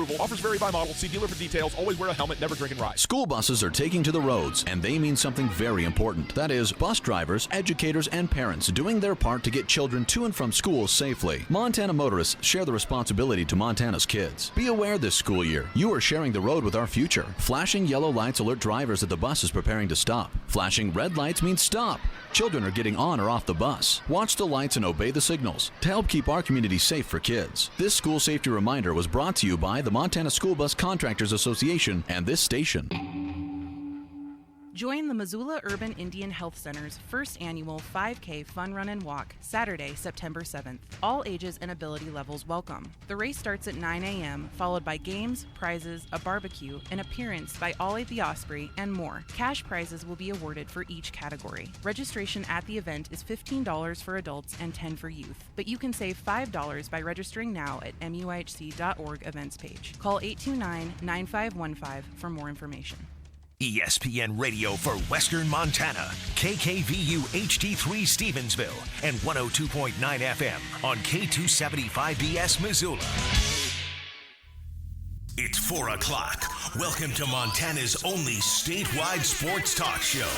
available. Offers vary by model. See dealer for details. Always wear a helmet. Never drink and ride. School buses are taking to the roads, and they mean something very important. That is, bus drivers, educators, and parents doing their part to get children to and from school safely. Montana motorists share the responsibility to Montana's kids. Be aware this school year, you are sharing the road with our future. Flashing yellow lights alert drivers that the bus is preparing to stop. Flashing red lights means stop. Children are getting on or off the bus. Watch the lights and obey the signals to help keep our community safe for kids. This school safety reminder was brought to you by the Montana School Bus Contractors Association and this station. Join the Missoula Urban Indian Health Center's first annual 5K Fun Run and Walk, Saturday, September 7th. All ages and ability levels welcome. The race starts at 9 a.m., followed by games, prizes, a barbecue, an appearance by Ollie the Osprey, and more. Cash prizes will be awarded for each category. Registration at the event is $15 for adults and $10 for youth, but you can save $5 by registering now at muhc.org events page. Call 829-9515 for more information. ESPN Radio for Western Montana, KKVU HD3 Stevensville, and 102.9 FM on K275BS Missoula. It's 4 o'clock. Welcome to Montana's only statewide sports talk show.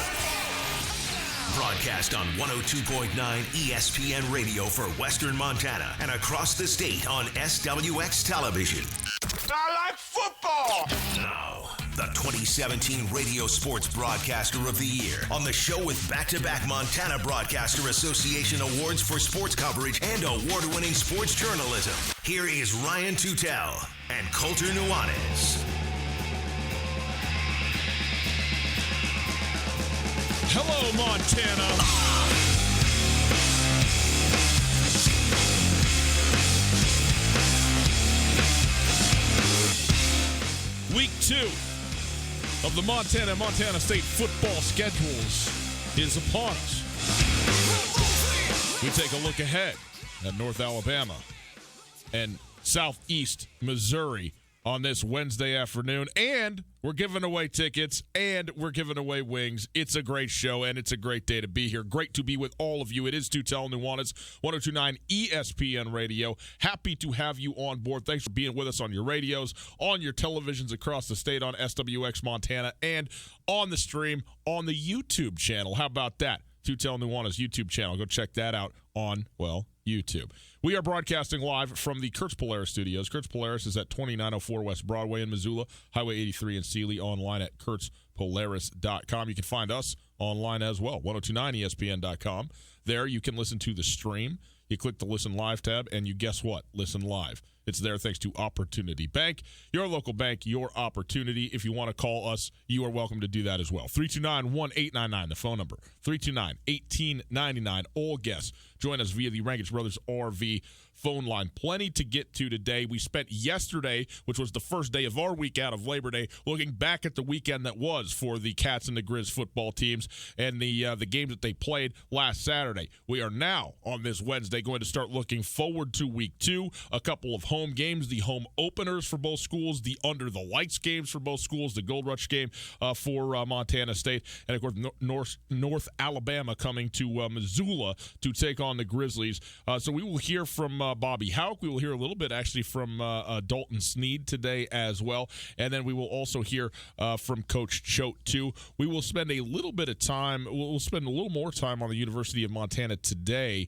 Broadcast on 102.9 ESPN Radio for Western Montana and across the state on SWX Television. I like football! Now, the 2017 Radio Sports Broadcaster of the Year on the show with back-to-back Montana Broadcaster Association awards for sports coverage and award-winning sports journalism. Here is Ryan Tootell and Coulter Nuanez. Hello, Montana. Week 2 of the Montana State football schedules is upon us. We take a look ahead at North Alabama and Southeast Missouri on this Wednesday afternoon, and we're giving away tickets, and we're giving away wings. It's a great show, and it's a great day to be here. Great to be with all of you. It is Tootell Nuanez, 102.9 ESPN Radio. Happy to have you on board. Thanks for being with us on your radios, on your televisions across the state, on SWX Montana, and on the stream on the YouTube channel. How about that? Tootell Nuanez YouTube channel. Go check that out on, well, YouTube. We are broadcasting live from the Kurtz Polaris studios. Kurtz Polaris is at 2904 West Broadway in Missoula, Highway 83 in Sealy, online at kurtzpolaris.com. You can find us online as well, 1029ESPN.com. There you can listen to the stream. You click the Listen Live tab, and you guess what? Listen live. It's there thanks to Opportunity Bank. Your local bank, your opportunity. If you want to call us, you are welcome to do that as well. 329-1899, the phone number. 329-1899. All guests join us via the Rankage Brothers RV phone line. Plenty to get to today. We spent yesterday, which was the first day of our week out of Labor Day, looking back at the weekend that was for the Cats and the Grizz football teams and the games that they played last Saturday. We are now, on this Wednesday, going to start looking forward to week 2. A couple of home games, the home openers for both schools, the under the lights games for both schools, the Gold Rush game for Montana State, and of course North Alabama coming to Missoula to take on the Grizzlies. So we will hear from Bobby Houck. We will hear a little bit actually from Dalton Sneed today as well, and then we will also hear from Coach Choate too. We will spend a little bit of time. We'll spend a little more time on the University of Montana today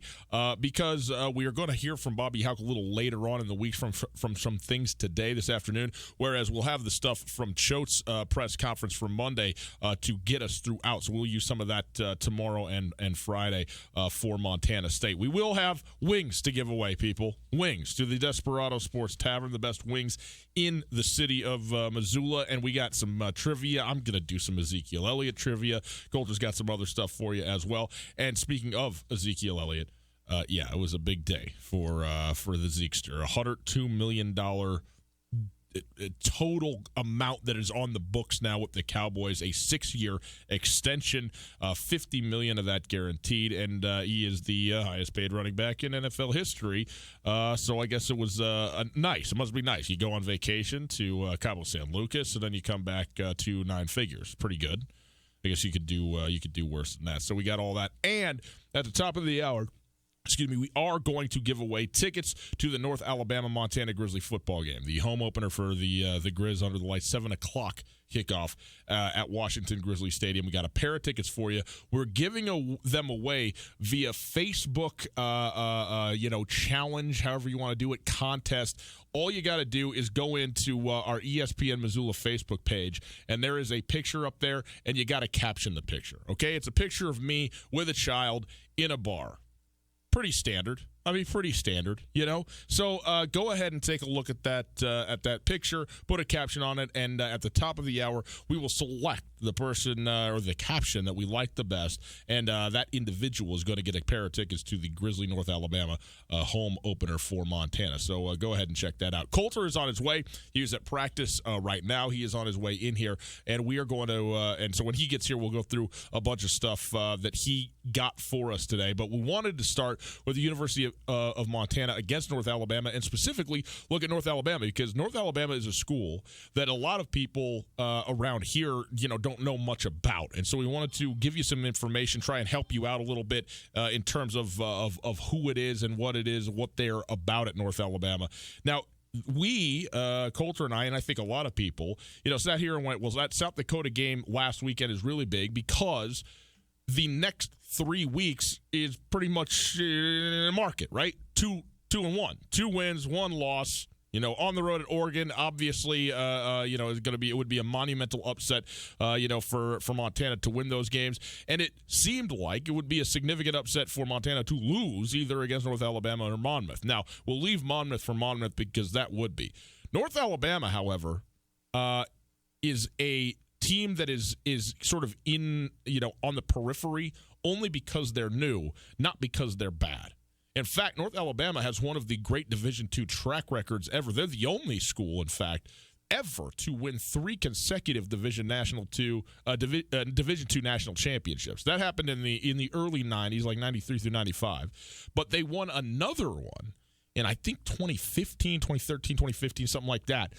because we are going to hear from Bobby Houck a little later on in the week from some things today, this afternoon, whereas we'll have the stuff from Choate's press conference from Monday to get us throughout. So we'll use some of that tomorrow and Friday for Montana State. We will have wings to give away, people. Wings to the Desperado Sports Tavern, the best wings in the city of Missoula. And we got some trivia. I'm going to do some Ezekiel Elliott trivia. Coulter's got some other stuff for you as well. And speaking of Ezekiel Elliott, it was a big day for the Zekester. $102 million total amount that is on the books now with the Cowboys, a 6-year extension, $50 million of that guaranteed, and he is the highest paid running back in NFL history. So I guess it was nice. It must be nice. You go on vacation to Cabo San Lucas, and then you come back to 9 figures. Pretty good. I guess you could do worse than that. So we got all that, and at the top of the hour, we are going to give away tickets to the North Alabama-Montana Grizzly football game, the home opener for the Grizz under the lights, 7 o'clock kickoff at Washington Grizzly Stadium. We got a pair of tickets for you. We're giving them away via Facebook, challenge, however you want to do it, contest. All you got to do is go into our ESPN Missoula Facebook page, and there is a picture up there, and you got to caption the picture, okay? It's a picture of me with a child in a bar. Pretty standard. So go ahead and take a look at that picture, put a caption on it, and at the top of the hour, we will select the person or the caption that we like the best, and that individual is going to get a pair of tickets to the Grizzly North Alabama home opener for Montana. So go ahead and check that out. Coulter is on his way. He is at practice right now. He is on his way in here, and we are going to and so when he gets here, we'll go through a bunch of stuff that he got for us today. But we wanted to start with the University of Montana against North Alabama, and specifically look at North Alabama, because North Alabama is a school that a lot of people around here, don't know much about. And so we wanted to give you some information, try and help you out a little bit in terms of who it is and what it is, what they're about at North Alabama. Now, we, Coulter and I think a lot of people, sat here and went, well, that South Dakota game last weekend is really big because the next 3 weeks is pretty much market, right? 2-1, 2 wins, 1 loss. On the road at Oregon, obviously, it would be a monumental upset, for Montana to win those games. And it seemed like it would be a significant upset for Montana to lose either against North Alabama or Monmouth. Now, we'll leave Monmouth for Monmouth because that would be. North Alabama, however, is a team that is sort of in, on the periphery only because they're new, not because they're bad. In fact, North Alabama has one of the great Division II track records ever. They're the only school, in fact, ever to win 3 consecutive Division II national championships. That happened in the early 90s, like 93 through 95. But they won another one in, I think, 2013, 2015, something like that.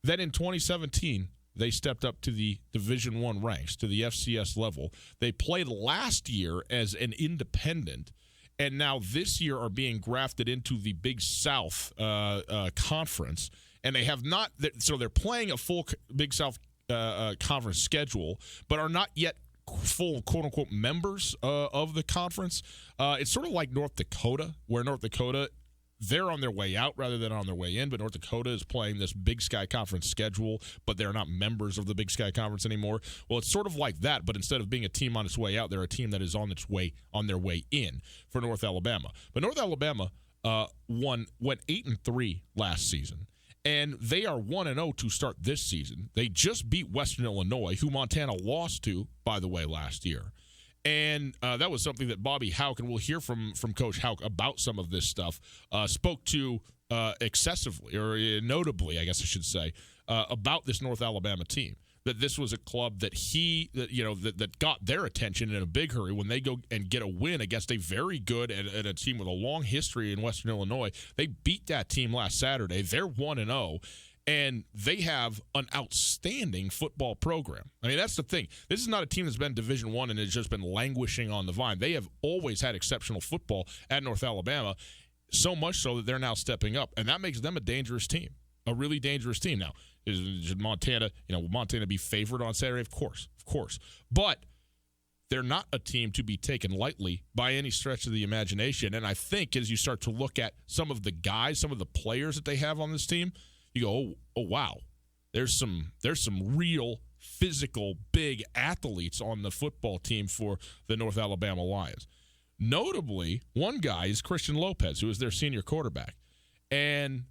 Then in 2017, they stepped up to the Division I ranks, to the FCS level. They played last year as an independent, and now this year are being grafted into the Big South Conference. And they have not – so they're playing a full Big South Conference schedule, but are not yet full quote-unquote members of the conference. It's sort of like North Dakota, where North Dakota – they're on their way out rather than on their way in, but North Dakota is playing this Big Sky Conference schedule, but they're not members of the Big Sky Conference anymore. Well, it's sort of like that, but instead of being a team on its way out, they're a team that is on their way in for North Alabama. But North Alabama went 8-3 last season, and they are 1-0 to start this season. They just beat Western Illinois, who Montana lost to, by the way, last year. And that was something that Bobby Houck, and we'll hear from Coach Houck about some of this stuff, spoke to excessively, or notably, I guess I should say, about this North Alabama team. That this was a club that got their attention in a big hurry when they go and get a win against a very good and a team with a long history in Western Illinois. They beat that team last Saturday. They're 1-0. And they have an outstanding football program. I mean, that's the thing. This is not a team that's been Division I and has just been languishing on the vine. They have always had exceptional football at North Alabama, so much so that they're now stepping up. And that makes them a dangerous team, a really dangerous team. Now, should Montana be favored on Saturday? Of course. But they're not a team to be taken lightly by any stretch of the imagination. And I think as you start to look at some of the guys, some of the players that they have on this team, you go, oh wow, there's some real physical big athletes on the football team for the North Alabama Lions. Notably, one guy is Christian Lopez, who is their senior quarterback. And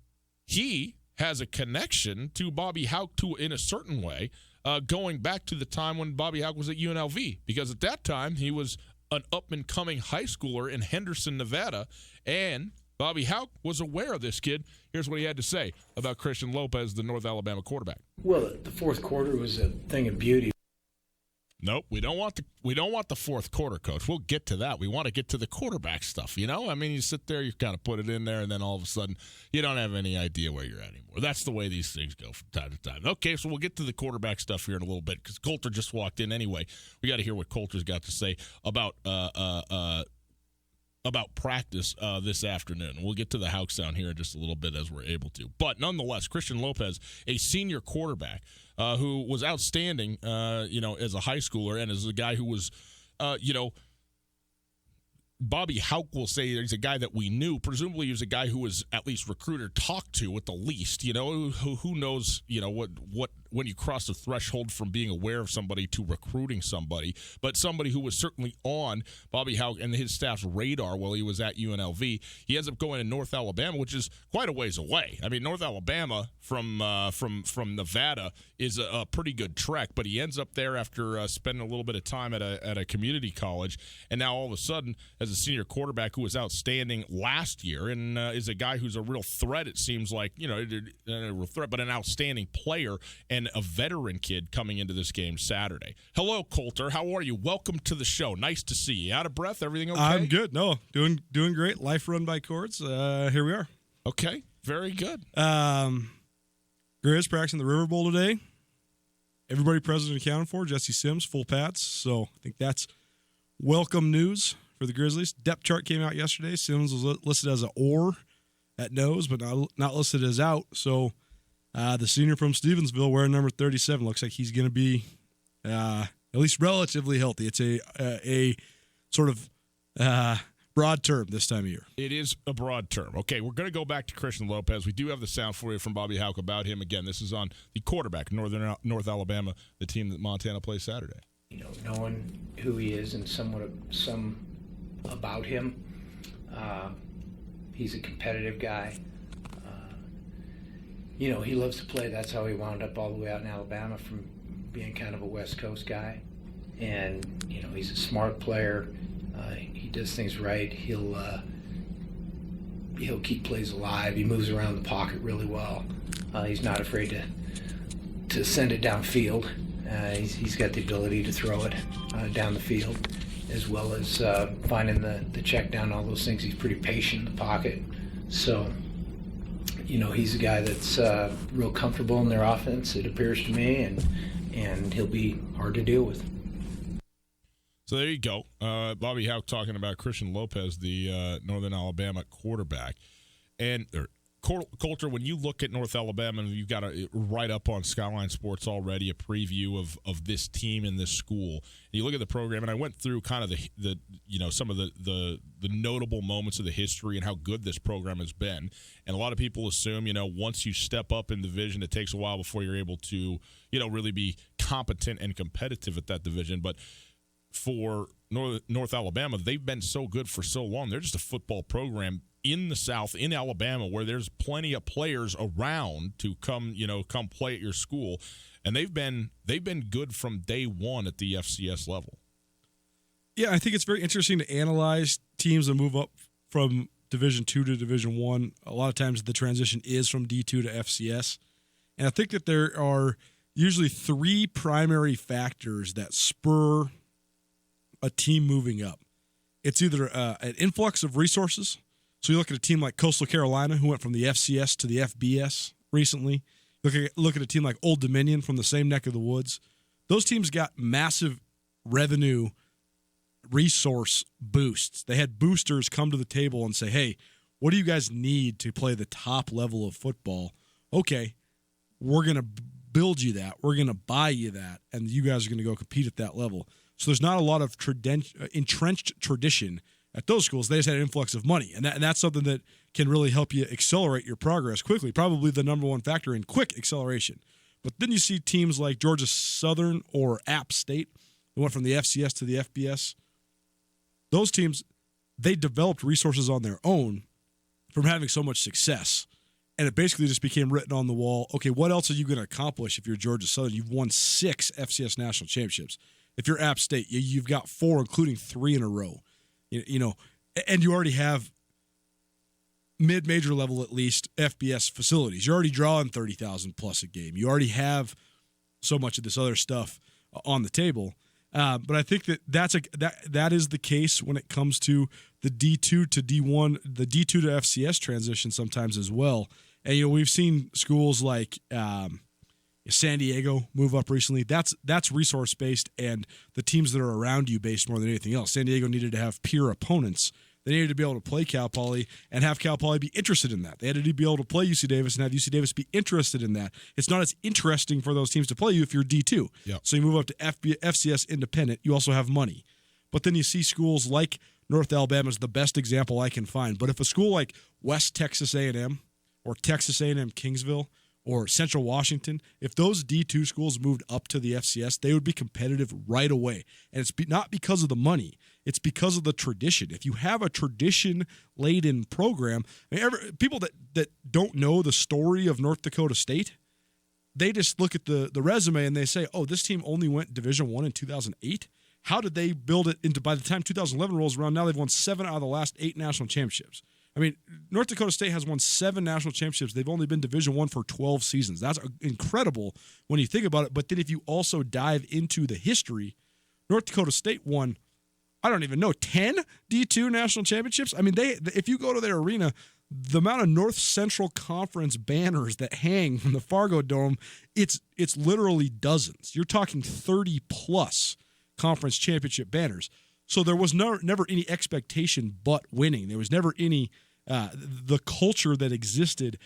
he has a connection to Bobby Houck in a certain way, going back to the time when Bobby Houck was at UNLV. Because at that time, he was an up-and-coming high schooler in Henderson, Nevada, and Bobby Houck was aware of this kid. Here's what he had to say about Christian Lopez, the North Alabama quarterback. Well, the fourth quarter was a thing of beauty. Nope, we don't want the fourth quarter, Coach. We'll get to that. We want to get to the quarterback stuff, I mean, you sit there, you kind of put it in there, and then all of a sudden, you don't have any idea where you're at anymore. That's the way these things go from time to time. Okay, so we'll get to the quarterback stuff here in a little bit, because Coulter just walked in anyway. We got to hear what Coulter's got to say about about practice this afternoon. We'll get to the Hawks down here in just a little bit as we're able to. But nonetheless, Christian Lopez, a senior quarterback who was outstanding, as a high schooler and as a guy who was, Bobby Hauck will say he's a guy that we knew. Presumably he was a guy who was at least recruiter talked to at the least. Who knows, what when you cross the threshold from being aware of somebody to recruiting somebody. But somebody who was certainly on Bobby Hauck and his staff's radar while he was at UNLV. He ends up going to North Alabama, which is quite a ways away. I mean, North Alabama from Nevada is a pretty good trek, but he ends up there after spending a little bit of time at a community college, and now all of a sudden, as a senior quarterback who was outstanding last year and is a guy who's a real threat, it seems like, a real threat, but an outstanding player and a veteran kid coming into this game Saturday. Hello, Coulter. How are you? Welcome to the show. Nice to see you. Out of breath? Everything okay? I'm good. No, doing great. Life run by Cords. Here we are. Okay. Very good. Grizz practicing the River Bowl today. Everybody present and accounted for. Jesse Sims, full Pats. So I think that's welcome news for the Grizzlies. Depth chart came out yesterday. Sims was listed as an or at nose, but not listed as out. So the senior from Stevensville wearing number 37 looks like he's going to be at least relatively healthy. It's a sort of broad term this time of year. It is a broad term. Okay, we're going to go back to Christian Lopez. We do have the sound for you from Bobby Hauck about him. Again, this is on the quarterback, North Alabama, the team that Montana plays Saturday. Knowing who he is and some about him, he's a competitive guy. He loves to play. That's how he wound up all the way out in Alabama from being kind of a West Coast guy. And, he's a smart player. He does things right. He'll keep plays alive. He moves around the pocket really well. He's not afraid to send it downfield. He's got the ability to throw it down the field, as well as finding the check down, all those things. He's pretty patient in the pocket. So, he's a guy that's real comfortable in their offense, it appears to me, and he'll be hard to deal with. So there you go. Bobby Hauck talking about Christian Lopez, the Northern Alabama quarterback. And Coulter, when you look at North Alabama, you've got a right up on Skyline Sports already, a preview of this team and this school. And you look at the program, and I went through kind of the some of the notable moments of the history and how good this program has been. And a lot of people assume, once you step up in division, it takes a while before you're able to, really be competent and competitive at that division. But for North Alabama, they've been so good for so long. They're just a football program in the South, in Alabama, where there's plenty of players around to come play at your school, and they've been good from day one at the FCS level. Yeah, I think it's very interesting to analyze teams that move up from Division II to Division I. A lot of times the transition is from D2 to FCS, and I think that there are usually three primary factors that spur a team moving up. It's either an influx of resources. So you look at a team like Coastal Carolina, who went from the FCS to the FBS recently. Look at a team like Old Dominion from the same neck of the woods. Those teams got massive revenue resource boosts. They had boosters come to the table and say, hey, what do you guys need to play the top level of football? Okay, we're going to build you that. We're going to buy you that, and you guys are going to go compete at that level. So there's not a lot of entrenched tradition at those schools. They just had an influx of money, and that's something that can really help you accelerate your progress quickly, probably the number one factor in quick acceleration. But then you see teams like Georgia Southern or App State that went from the FCS to the FBS. Those teams, they developed resources on their own from having so much success, and it basically just became written on the wall, okay, what else are you going to accomplish if you're Georgia Southern? You've won 6 FCS national championships. If you're App State, you've got 4, including 3 in a row. And you already have mid-major level, at least, FBS facilities. You're already drawing 30,000 plus a game. You already have so much of this other stuff on the table. But I think that is the case when it comes to the D2 to D1, the D2 to FCS transition sometimes as well. And we've seen schools like San Diego move up recently. That's resource based, and the teams that are around you based more than anything else. San Diego needed to have peer opponents They needed to be able to play Cal Poly and have Cal Poly be interested in that. They had to be able to play UC Davis and have UC Davis be interested in that. It's not as interesting for those teams to play you if you're D2. Yep. So you move up to FCS independent. You also have money. But then you see schools like North Alabama is the best example I can find. But if a school like West Texas A&M or Texas A&M Kingsville or Central Washington, if those D2 schools moved up to the FCS, they would be competitive right away. And it's not because of the money. It's because of the tradition. If you have a tradition-laden program, people that don't know the story of North Dakota State, they just look at the resume and they say, oh, this team only went Division I in 2008? How did they build it into, by the time 2011 rolls around, now they've won 7 out of the last 8 national championships. I mean, North Dakota State has won 7 national championships. They've only been Division I for 12 seasons. That's incredible when you think about it. But then if you also dive into the history, North Dakota State won, I don't even know, 10 D2 national championships? I mean, if you go to their arena, the amount of North Central Conference banners that hang from the Fargo Dome, it's literally dozens. You're talking 30-plus conference championship banners. So there was never any expectation but winning. There was never any the culture that existed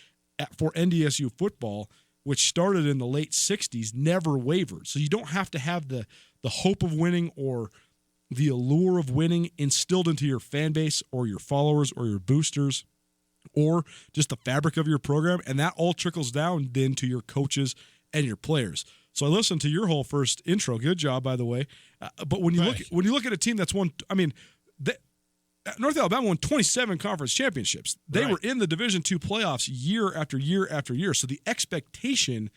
for NDSU football, which started in the late 60s, never wavered. So you don't have to have the hope of winning or the allure of winning instilled into your fan base or your followers or your boosters or just the fabric of your program, and that all trickles down then to your coaches and your players. So I listened to your whole first intro. Good job, by the way. But when you look at a team that's won, I mean, North Alabama won 27 conference championships. They were in the Division II playoffs year after year after year. So the expectation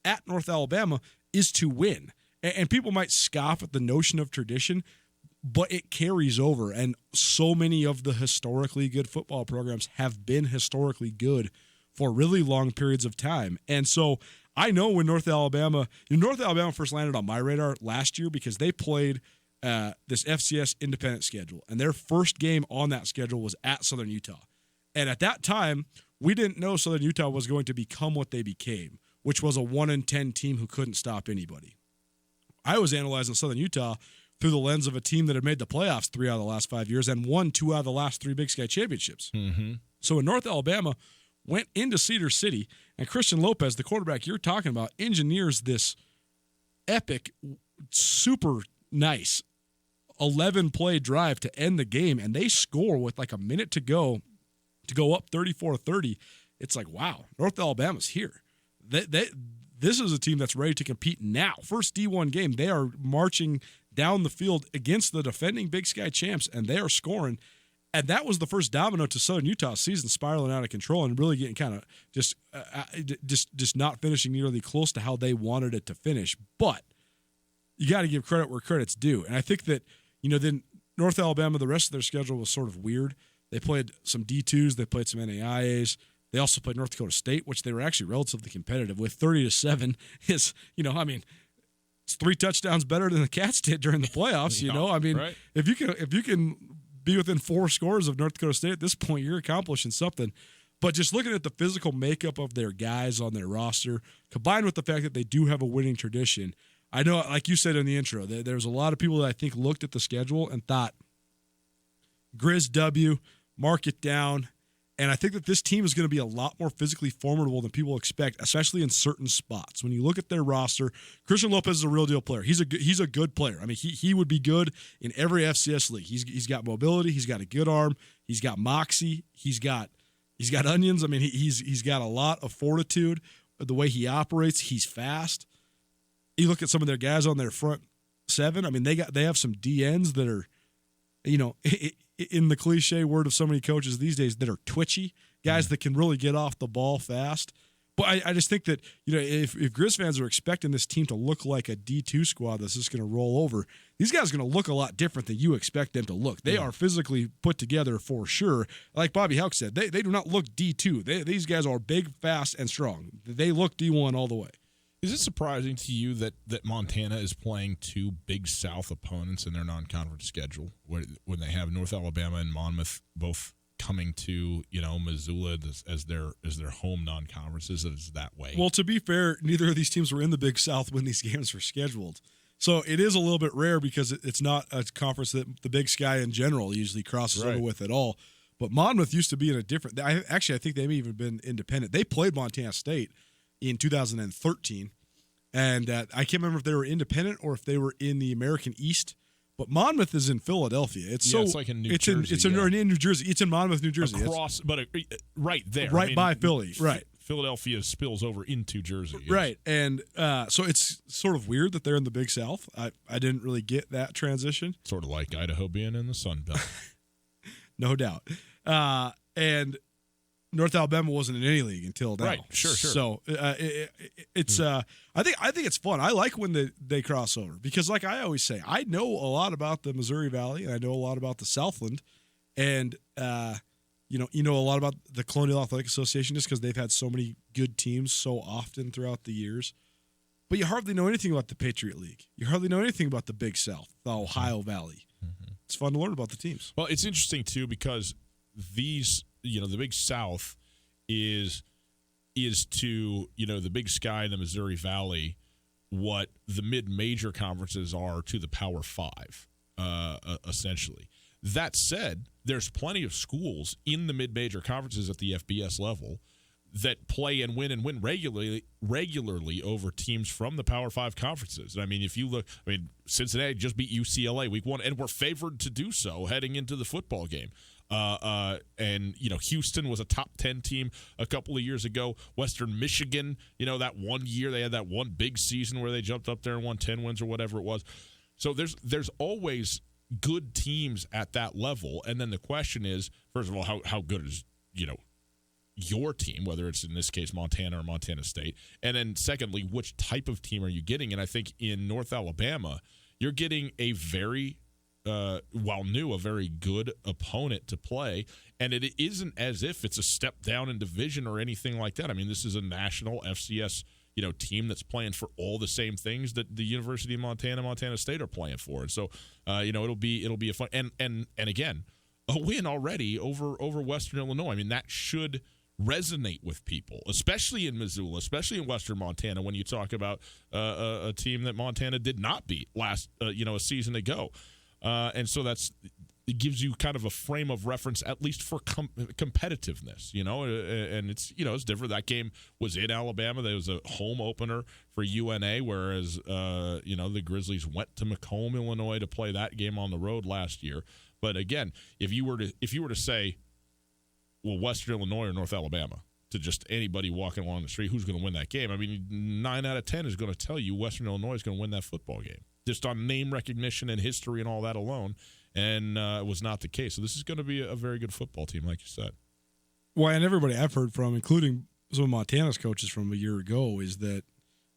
at North Alabama is to win. And people might scoff at the notion of tradition, but it carries over. And so many of the historically good football programs have been historically good for really long periods of time. And so I know when North Alabama first landed on my radar last year because they played this FCS independent schedule, and their first game on that schedule was at Southern Utah. And at that time, we didn't know Southern Utah was going to become what they became, which was a 1-10 team who couldn't stop anybody. I was analyzing Southern Utah through the lens of a team that had made the playoffs 3 out of the last 5 years and won 2 out of the last 3 Big Sky championships. Mm-hmm. So when North Alabama went into Cedar City, and Christian Lopez, the quarterback you're talking about, engineers this epic, super nice 11-play drive to end the game, and they score with like a minute to go up 34-30. It's like, wow, North Alabama's here. This is a team that's ready to compete now. First D1 game, they are marching down the field against the defending Big Sky champs, and they are scoring. And that was the first domino to Southern Utah's season spiraling out of control and really getting kind of just not finishing nearly close to how they wanted it to finish. But you got to give credit where credit's due. And I think that, then North Alabama, the rest of their schedule was sort of weird. They played some D2s. They played some NAIAs. They also played North Dakota State, which they were actually relatively competitive with. 30-7 is, it's 3 touchdowns better than the Cats did during the playoffs. Right. If you can be within 4 scores of North Dakota State at this point, you're accomplishing something. But just looking at the physical makeup of their guys on their roster, combined with the fact that they do have a winning tradition, I know, like you said in the intro, there's a lot of people that I think looked at the schedule and thought, Grizz W, mark it down. And I think that this team is going to be a lot more physically formidable than people expect, especially in certain spots. When you look at their roster, Christian Lopez is a real deal player. He's a good player. I mean, he would be good in every FCS league. He's got mobility. He's got a good arm. He's got moxie. He's got onions. I mean, he's got a lot of fortitude. The way he operates, he's fast. You look at some of their guys on their front 7. I mean, they have some DNs that are, in the cliche word of so many coaches these days, that are twitchy, guys that can really get off the ball fast. But I just think that, if Grizz fans are expecting this team to look like a D2 squad that's just going to roll over, these guys are going to look a lot different than you expect them to look. They are physically put together for sure. Like Bobby Houck said, they do not look D2. These guys are big, fast, and strong. They look D1 all the way. Is it surprising to you that Montana is playing 2 Big South opponents in their non-conference schedule when they have North Alabama and Monmouth both coming to Missoula as their home non-conferences? It is that way. Well, to be fair, neither of these teams were in the Big South when these games were scheduled. So it is a little bit rare because it's not a conference that the Big Sky in general usually crosses over with at all. But Monmouth used to be in a different. I think they may even been independent. They played Montana State in 2013, and I can't remember if they were independent or if they were in the American East. But Monmouth is in Philadelphia. It's like in New Jersey. It's in New Jersey. It's in Monmouth, New Jersey. Right there, by Philly. Right. Philadelphia spills over into Jersey. Yes. Right, and so it's sort of weird that they're in the Big South. I didn't really get that transition. Sort of like Idaho being in the Sun Belt. No doubt. And North Alabama wasn't in any league until now. Right, sure. So it's I think it's fun. I like when they cross over because, like I always say, I know a lot about the Missouri Valley and I know a lot about the Southland, and you know a lot about the Colonial Athletic Association just because they've had so many good teams so often throughout the years. But you hardly know anything about the Patriot League. You hardly know anything about the Big South, the Ohio Valley. Mm-hmm. It's fun to learn about the teams. Well, it's interesting too because the Big South is to the Big Sky and the Missouri Valley what the mid-major conferences are to the Power Five, essentially. That said, there's plenty of schools in the mid-major conferences at the FBS level that play and win regularly over teams from the Power 5 conferences. I mean, if you look, Cincinnati just beat UCLA week 1, and we're favored to do so heading into the football game. And Houston was a top 10 team a couple of years ago. Western Michigan, that one year they had that one big season where they jumped up there and won 10 wins or whatever it was. So there's always good teams at that level. And then the question is, first of all, how good is, your team, whether it's in this case Montana or Montana State, and then secondly, which type of team are you getting? And I think in North Alabama, you're getting a very, a very good opponent to play, and it isn't as if it's a step down in division or anything like that. I mean, this is a national FCS, team that's playing for all the same things that the University of Montana State are playing for, and so it'll be a fun and again, a win already over Western Illinois. I mean, that should resonate with people, especially in Missoula, especially in Western Montana, when you talk about a team that Montana did not beat last, a season ago. And so it gives you kind of a frame of reference, at least for competitiveness, and it's different. That game was in Alabama. There was a home opener for UNA, whereas, the Grizzlies went to Macomb, Illinois to play that game on the road last year. But again, if you were to say, well, Western Illinois or North Alabama, to just anybody walking along the street, who's going to win that game? I mean, 9 out of 10 is going to tell you Western Illinois is going to win that football game, just on name recognition and history and all that alone, and it was not the case. So this is going to be a very good football team, like you said. Well, and everybody I've heard from, including some of Montana's coaches from a year ago, is that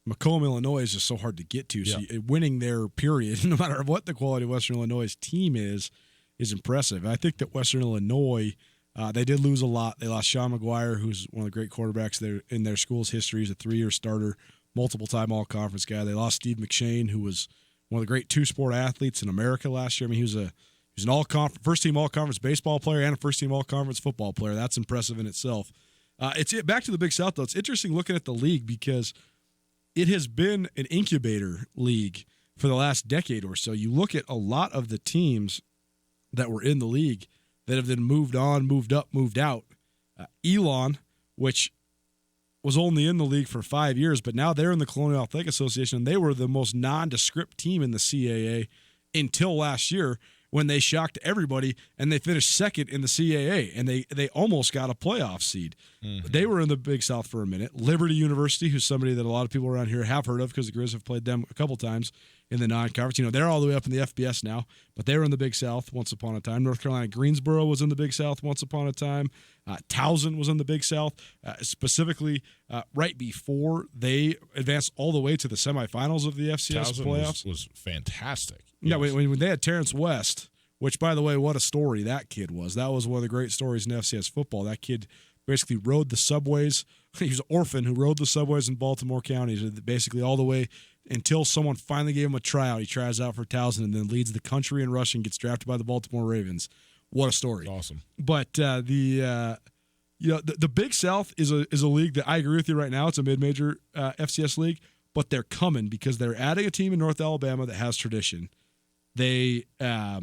Macomb, Illinois is just so hard to get to. So winning there, period, no matter what the quality of Western Illinois' team is impressive. I think that Western Illinois – they did lose a lot. They lost Sean McGuire, who's one of the great quarterbacks there in their school's history. He's a 3-year starter, multiple-time all-conference guy. They lost Steve McShane, who was one of the great two-sport athletes in America last year. I mean, he was an all-conference, first-team all-conference baseball player and a first-team all-conference football player. That's impressive in itself. Back to the Big South, though. It's interesting looking at the league because it has been an incubator league for the last decade or so. You look at a lot of the teams that were in the league that have then moved on, moved up, moved out. Elon, which was only in the league for 5 years, but now they're in the Colonial Athletic Association. They were the most nondescript team in the CAA until last year when they shocked everybody and they finished second in the CAA, and they almost got a playoff seed. Mm-hmm. They were in the Big South for a minute. Liberty University, who's somebody that a lot of people around here have heard of because the Grizz have played them a couple times in the non-conference. They're all the way up in the FBS now, but they were in the Big South once upon a time. North Carolina Greensboro was in the Big South once upon a time. Towson was in the Big South, specifically right before they advanced all the way to the semifinals of the FCS Towson playoffs. Was fantastic. Yeah, when they had Terrence West, which, by the way, what a story that kid was. That was one of the great stories in FCS football. That kid basically rode the subways. He was an orphan who rode the subways in Baltimore County, basically all the way until someone finally gave him a tryout. He tries out for Towson and then leads the country in rushing, gets drafted by the Baltimore Ravens. What a story. Awesome. But the Big South is a league that I agree with you right now. It's a mid-major FCS league, but they're coming because they're adding a team in North Alabama that has tradition. They are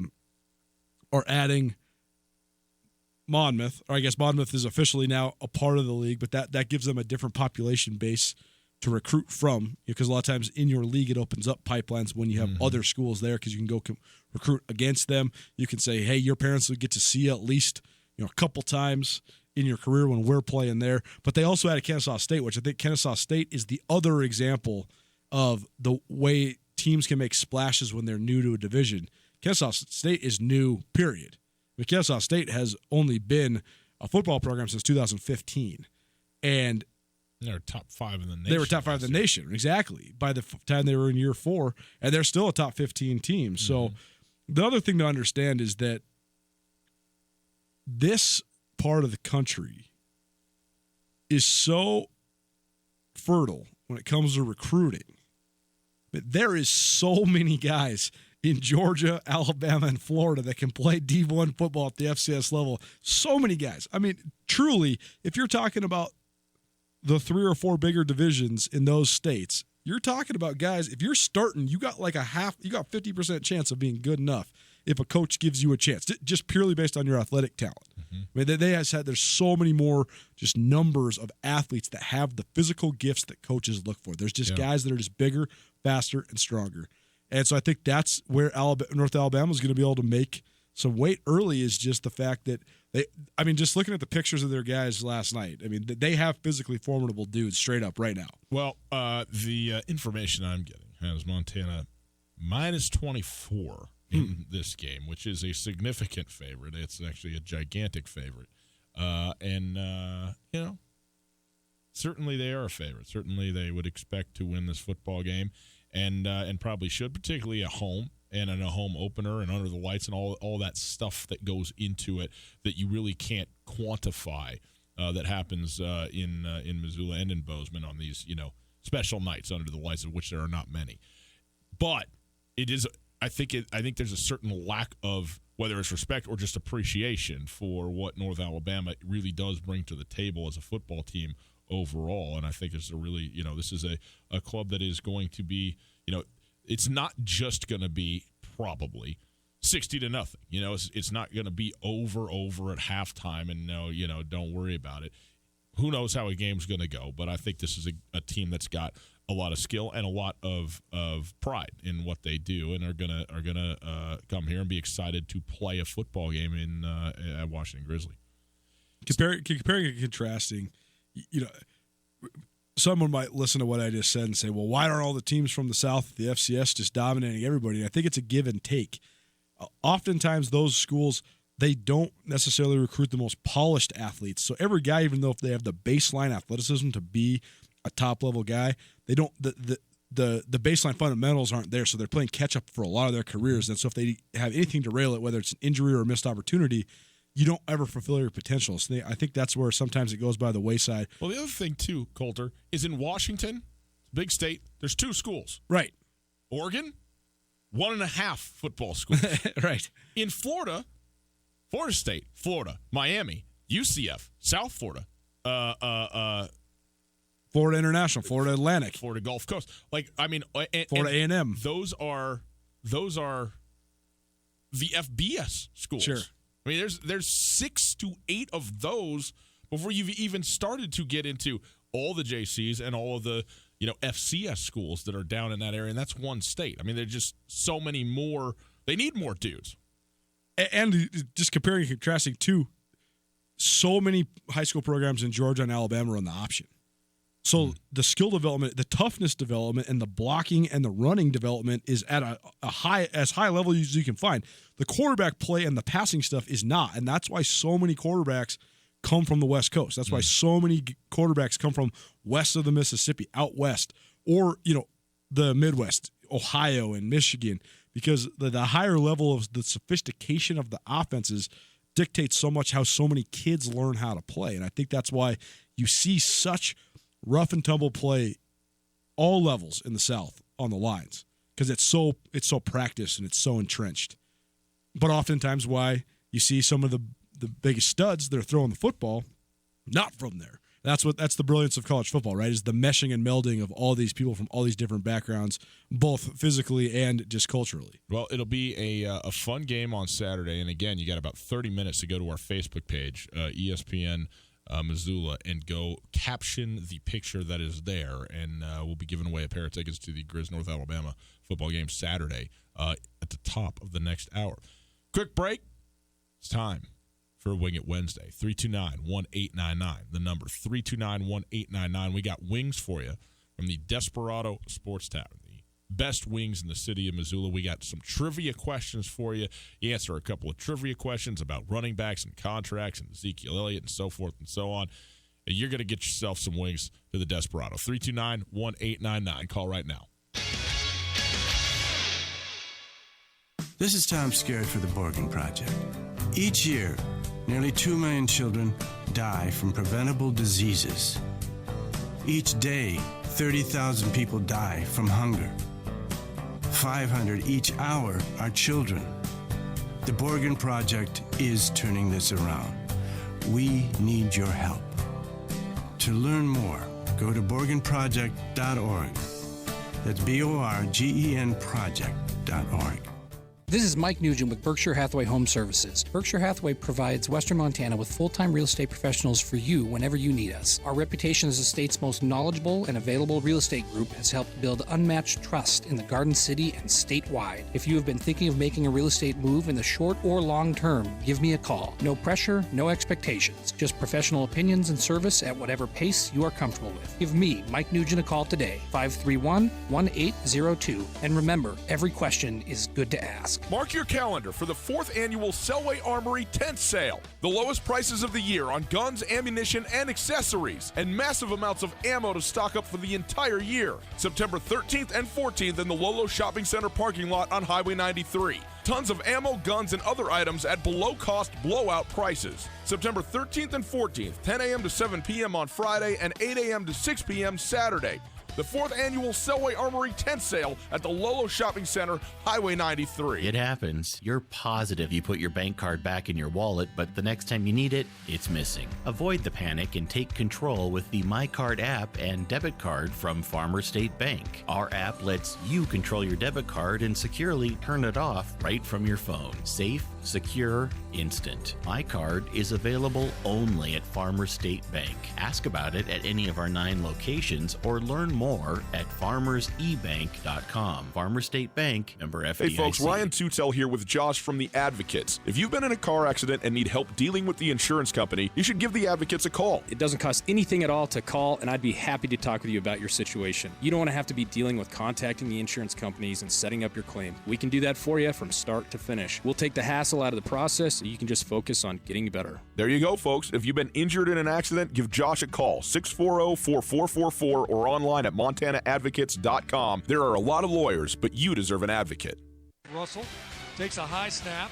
adding Monmouth, or I guess Monmouth is officially now a part of the league, but that gives them a different population base to recruit from, because a lot of times in your league it opens up pipelines when you have other schools there, because you can go recruit against them. You can say, hey, your parents will get to see you at least a couple times in your career when we're playing there. But they also added Kennesaw State, which I think Kennesaw State is the other example of the way teams can make splashes when they're new to a division. Kennesaw State is new, period. But Kennesaw State has only been a football program since 2015. And they're top 5 in the nation. They were top 5 in the nation, exactly, by the time they were in year 4. And they're still a top 15 team. So the other thing to understand is that this part of the country is so fertile when it comes to recruiting. But there is so many guys in Georgia, Alabama, and Florida that can play D1 football at the FCS level. So many guys. I mean, truly, if you're talking about the 3 or 4 bigger divisions in those states, you're talking about guys, if you're starting, you got 50% chance of being good enough if a coach gives you a chance, just purely based on your athletic talent. I mean, there's so many more just numbers of athletes that have the physical gifts that coaches look for. There's just guys that are just bigger, faster, and stronger. And so I think that's where North Alabama is going to be able to make some weight early, is just the fact that just looking at the pictures of their guys last night, I mean, they have physically formidable dudes straight up right now. Well, the information I'm getting has Montana minus 24 in this game, which is a significant favorite. It's actually a gigantic favorite. Certainly they are a favorite. Certainly they would expect to win this football game, and probably should, particularly at home and in a home opener and under the lights and all that stuff that goes into it that you really can't quantify that happens in Missoula and in Bozeman on these special nights under the lights, of which there are not many. But it is. I think there's a certain lack of, whether it's respect or just appreciation for what North Alabama really does bring to the table as a football team overall. And I think it's this is a club that is going to be, it's not just going to be probably 60-0. It's not going to be over at halftime and don't worry about it. Who knows how a game's going to go, but I think this is a team that's got a lot of skill and a lot of pride in what they do, and are gonna come here and be excited to play a football game at Washington Grizzly. Comparing and contrasting, someone might listen to what I just said and say, well, why aren't all the teams from the South, the FCS, just dominating everybody? And I think it's a give and take. Oftentimes those schools, they don't necessarily recruit the most polished athletes. So every guy, even though if they have the baseline athleticism to be a top-level guy, they don't the baseline fundamentals aren't there, so they're playing catch-up for a lot of their careers. And so if they have anything to rail it, whether it's an injury or a missed opportunity, you don't ever fulfill your potential. So I think that's where sometimes it goes by the wayside. Well, the other thing, too, Coulter, is in Washington, big state, there's 2 schools. Right. Oregon, 1.5 football schools. Right. In Florida State, Florida, Miami, UCF, South Florida, Florida International, Florida Atlantic, Florida Gulf Coast. Florida A&M. Those are the FBS schools. Sure. I mean, there's 6 to 8 of those before you've even started to get into all the JCs and all of the FCS schools that are down in that area, and that's one state. I mean, there's just so many more. They need more dudes. And just comparing and contrasting too, so many high school programs in Georgia and Alabama are on the option. So the skill development, the toughness development, and the blocking and the running development is at a high level as you can find. The quarterback play and the passing stuff is not, and that's why so many quarterbacks come from the West Coast. That's why so many quarterbacks come from west of the Mississippi, out west, or the Midwest, Ohio and Michigan, because the higher level of the sophistication of the offenses dictates so much how so many kids learn how to play, and I think that's why you see such rough and tumble play all levels in the South on the lines, because it's so practiced and it's so entrenched. But oftentimes why you see some of the biggest studs that are throwing the football not from there. That's the brilliance of college football, right? Is the meshing and melding of all these people from all these different backgrounds, both physically and just culturally. Well, it'll be a fun game on Saturday, and again, you got about 30 minutes to go to our Facebook page, ESPN Missoula, and go caption the picture that is there, and we'll be giving away a pair of tickets to the Grizz North Alabama football game Saturday at the top of the next hour. Quick break. It's time for Wing It Wednesday. 329-1899. The number 329-1899. We got wings for you from the Desperado Sports Tavern, the best wings in the city of Missoula. We got some trivia questions for you. You answer a couple of trivia questions about running backs and contracts and Ezekiel Elliott and so forth and so on. And you're going to get yourself some wings to the Desperado. 329-1899. Call right now. This is Tom Skerritt for the Borgen Project. Each year, nearly 2 million children die from preventable diseases. Each day, 30,000 people die from hunger. 500 each hour are children. The Borgen Project is turning this around. We need your help. To learn more, go to borgenproject.org. That's BORGEN project.org. This is Mike Nugent with Berkshire Hathaway Home Services. Berkshire Hathaway provides Western Montana with full-time real estate professionals for you whenever you need us. Our reputation as the state's most knowledgeable and available real estate group has helped build unmatched trust in the Garden City and statewide. If you have been thinking of making a real estate move in the short or long term, give me a call. No pressure, no expectations. Just professional opinions and service at whatever pace you are comfortable with. Give me, Mike Nugent, a call today, 531-1802. And remember, every question is good to ask. Mark your calendar for the 4th annual Selway Armory tent sale. The lowest prices of the year on guns, ammunition, and accessories, and massive amounts of ammo to stock up for the entire year. September 13th and 14th in the Lolo Shopping Center parking lot on Highway 93. Tons of ammo, guns, and other items at below-cost blowout prices. September 13th and 14th, 10 a.m. to 7 p.m. on Friday and 8 a.m. to 6 p.m. Saturday. The 4th annual Selway Armory tent sale at the Lolo Shopping Center, Highway 93. It happens. You're positive you put your bank card back in your wallet, but the next time you need it, it's missing. Avoid the panic and take control with the MyCard app and debit card from Farmer State Bank. Our app lets you control your debit card and securely turn it off right from your phone. Safe, secure, instant. MyCard is available only at Farmer State Bank. Ask about it at any of our 9 locations or learn more at farmersebank.com. Farmer State Bank, member FDIC. Hey folks, Ryan Tootell here with Josh from the Advocates. If you've been in a car accident and need help dealing with the insurance company, you should give the Advocates a call. It doesn't cost anything at all to call, and I'd be happy to talk with you about your situation. You don't want to have to be dealing with contacting the insurance companies and setting up your claim. We can do that for you from start to finish. We'll take the hassle out of the process so you can just focus on getting better. There you go, folks. If you've been injured in an accident, give Josh a call, 640-4444, or online at MontanaAdvocates.com. There are a lot of lawyers, but you deserve an advocate. Russell takes a high snap,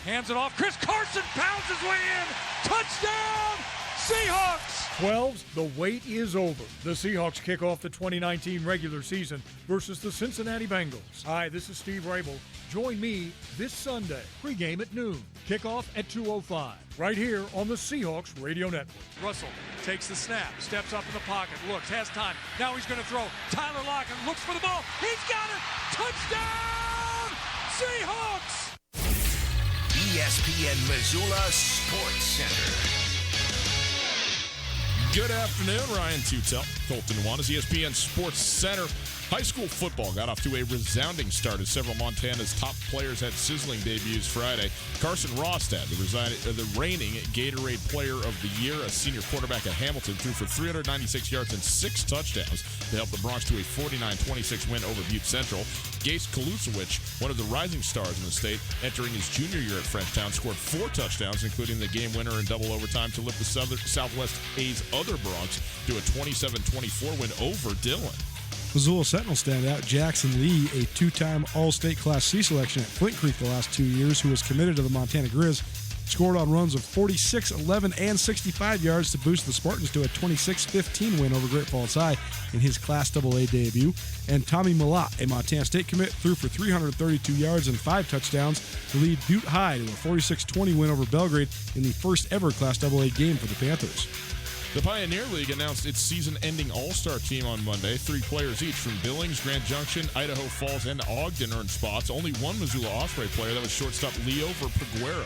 hands it off. Chris Carson pounds his way in. Touchdown, Seahawks! 12s, the wait is over. The Seahawks kick off the 2019 regular season versus the Cincinnati Bengals. Hi, this is Steve Rabel. Join me this Sunday, pregame at noon, kickoff at 2:05, right here on the Seahawks Radio Network. Russell takes the snap, steps up in the pocket, looks, has time. Now he's going to throw. Tyler Lockett looks for the ball. He's got it! Touchdown, Seahawks! ESPN Missoula Sports Center. Good afternoon, Ryan Tootell, Colton Nuanez, ESPN Sports Center. High school football got off to a resounding start as several Montana's top players had sizzling debuts Friday. Carson Rostad, the reigning Gatorade Player of the Year, a senior quarterback at Hamilton, threw for 396 yards and 6 touchdowns to help the Bronx to a 49-26 win over Butte Central. Gase Kalusewicz, one of the rising stars in the state, entering his junior year at Frenchtown, scored 4 touchdowns, including the game winner in double overtime to lift the Southwest A's other Bronx to a 27-24 win over Dillon. Missoula Sentinel standout Jackson Lee, a 2-time All-State Class C selection at Flint Creek the last 2 years, who was committed to the Montana Grizz, scored on runs of 46, 11, and 65 yards to boost the Spartans to a 26-15 win over Great Falls High in his Class AA debut. And Tommy Malott, a Montana State commit, threw for 332 yards and 5 touchdowns to lead Butte High to a 46-20 win over Belgrade in the first ever Class AA game for the Panthers. The Pioneer League announced its season-ending all-star team on Monday. 3 players each from Billings, Grand Junction, Idaho Falls, and Ogden earned spots. Only one Missoula Osprey player, that was shortstop Leo Verpaguero.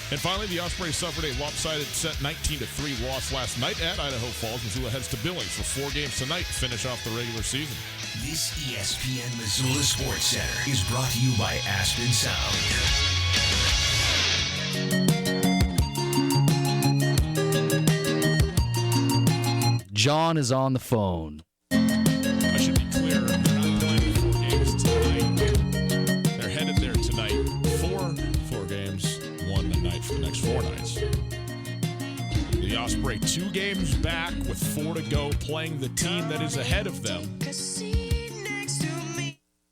And finally, the Ospreys suffered a lopsided set 19-3 loss last night at Idaho Falls. Missoula heads to Billings for 4 games tonight to finish off the regular season. This ESPN Missoula Sports Center is brought to you by Aspen Sound. John is on the phone. I should be clear, they're not playing 4 games tonight. They're headed there tonight for 4 games, 1 a night for the next 4 nights. The Osprey 2 games back with 4 to go, playing the team that is ahead of them.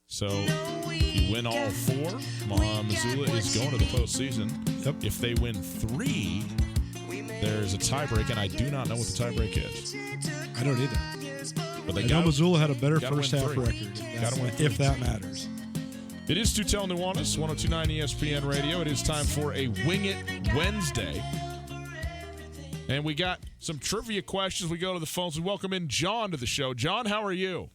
So if you win all 4, Missoula is going to the postseason. Yep. If they win 3, there's a tiebreak, and I do not know what the tiebreak is. I don't either. But they I know Missoula had a better gotta first win half 3. record, Gotta win 3. if that matters. It is Tootell Nuanez, 102.9 ESPN Radio. It is time for a Wing It Wednesday. And we got some trivia questions. We go to the phones. We welcome in John to the show. John, how are you?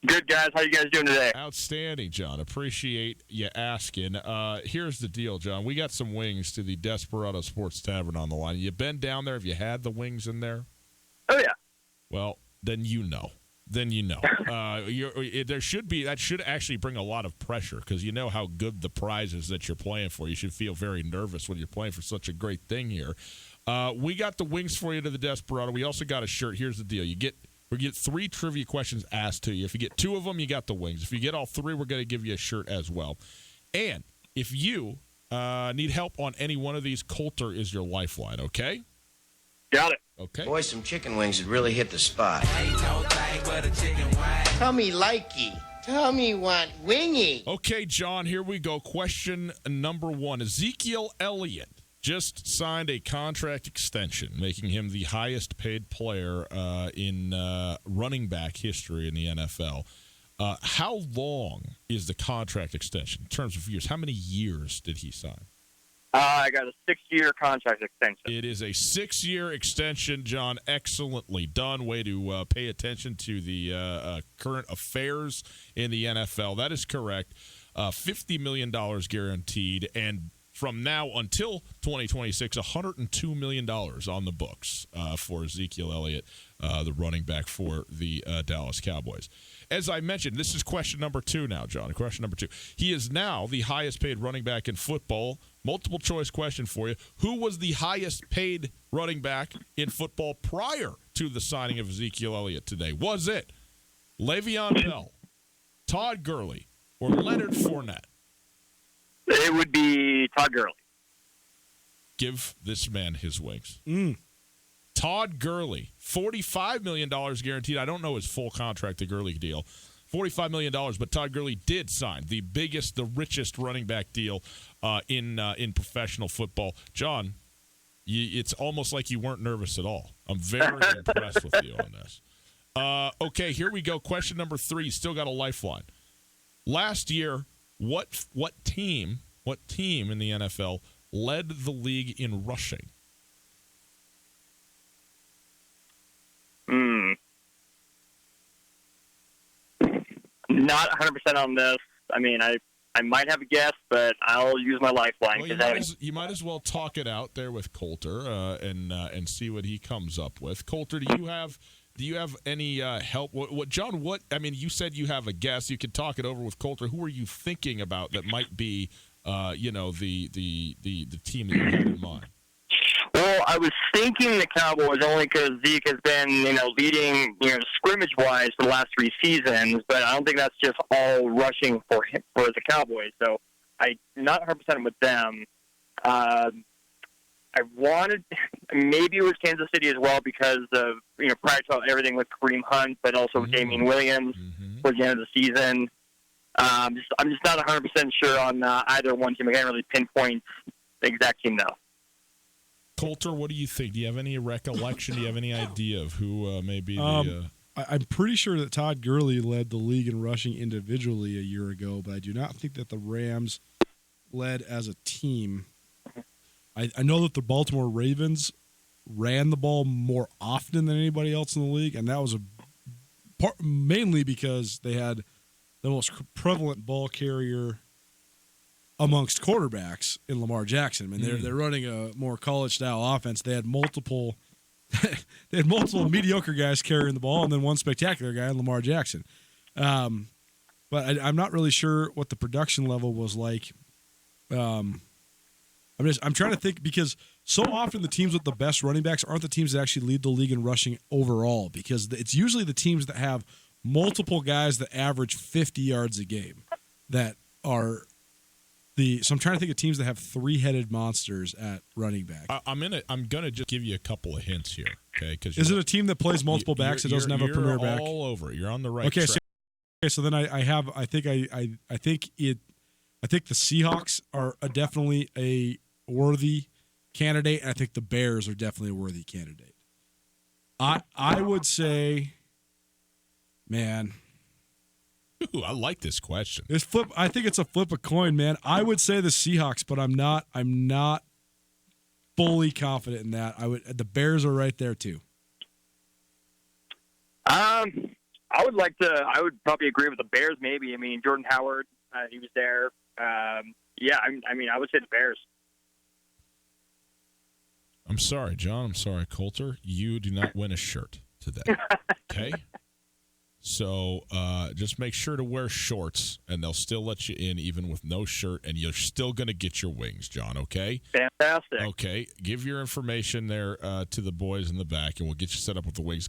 Good, guys. How you guys doing today? Outstanding, John. Appreciate you asking. Here's the deal, John. We got some wings to the Desperado Sports Tavern on the line. You been down there? Have you had the wings in there? Oh, yeah. Well, then you know. There should be, that should actually bring a lot of pressure because you know how good the prize is that you're playing for. You should feel very nervous when you're playing for such a great thing here. We got the wings for you to the Desperado. We also got a shirt. Here's the deal. We get 3 trivia questions asked to you. If you get 2 of them, you got the wings. If you get all 3, we're going to give you a shirt as well. And if you need help on any one of these, Coulter is your lifeline, okay? Got it. Okay. Boy, some chicken wings would really hit the spot. Tell me likey. Tell me what wingy. Okay, John, here we go. Question number 1. Ezekiel Elliott just signed a contract extension, making him the highest paid player in running back history in the NFL. How long is the contract extension in terms of years? How many years did he sign? I got a 6-year contract extension. It is a 6-year extension, John. Excellently done. Way to pay attention to the current affairs in the NFL. That is correct. $50 million guaranteed, and from now until 2026, $102 million on the books for Ezekiel Elliott, the running back for the Dallas Cowboys. As I mentioned, this is question number 2 now, John. Question number 2. He is now the highest paid running back in football. Multiple choice question for you. Who was the highest paid running back in football prior to the signing of Ezekiel Elliott today? Was it Le'Veon Bell, Todd Gurley, or Leonard Fournette? It would be Todd Gurley. Give this man his wings. Todd Gurley, $45 million guaranteed. I don't know his full contract, the Gurley deal. $45 million, but Todd Gurley did sign the biggest, the richest running back deal in professional football. John, it's almost like you weren't nervous at all. I'm very impressed with you on this. Okay, here we go. Question number 3. Still got a lifeline. Last year, what team in the NFL led the league in rushing? Not 100% on this. I mean, I might have a guess, but I'll use my lifeline. Well, you might as well talk it out there with Coulter and see what he comes up with. Coulter, do you have any help? John? I mean, you said you have a guess. You could talk it over with Coulter. Who are you thinking about that might be, the team that you had in mind? Well, I was thinking the Cowboys only because Zeke has been, leading, scrimmage-wise for the last 3 seasons, but I don't think that's just all rushing for the Cowboys. So I'm not 100% with them. I wanted, maybe it was Kansas City as well because of, prior to everything with Kareem Hunt, but also with Damian Williams towards the end of the season. I'm just not 100% sure on either one team. I can't really pinpoint the exact team, though. Coulter, what do you think? Do you have any recollection? Do you have any idea of who may be the... I'm pretty sure that Todd Gurley led the league in rushing individually a year ago, but I do not think that the Rams led as a team. I know that the Baltimore Ravens ran the ball more often than anybody else in the league, and that was mainly because they had the most prevalent ball carrier amongst quarterbacks in Lamar Jackson. I mean, they're running a more college-style offense. They had multiple mediocre guys carrying the ball, and then one spectacular guy, Lamar Jackson. But I'm not really sure what the production level was like. I'm trying to think, because so often the teams with the best running backs aren't the teams that actually lead the league in rushing overall, because it's usually the teams that have multiple guys that average 50 yards a game that are so I'm trying to think of teams that have three-headed monsters at running back. I'm gonna just give you a couple of hints here, okay? Because is it a team that plays multiple backs that doesn't have a premier back? You're all over. You're on the right track. So then I think the Seahawks are definitely a worthy candidate, and I think the Bears are definitely a worthy candidate. I would say, man. Ooh, I like this question. I think it's a flip a coin, man. I would say the Seahawks, but I'm not fully confident in that. The Bears are right there too. I would probably agree with the Bears. Maybe. I mean, Jordan Howard, he was there. Yeah, I mean, I would say the Bears. I'm sorry, John. I'm sorry, Coulter. You do not win a shirt today. Okay. So just make sure to wear shorts, and they'll still let you in even with no shirt, and you're still going to get your wings, John, okay? Fantastic. Okay. Give your information there to the boys in the back, and we'll get you set up with the wings.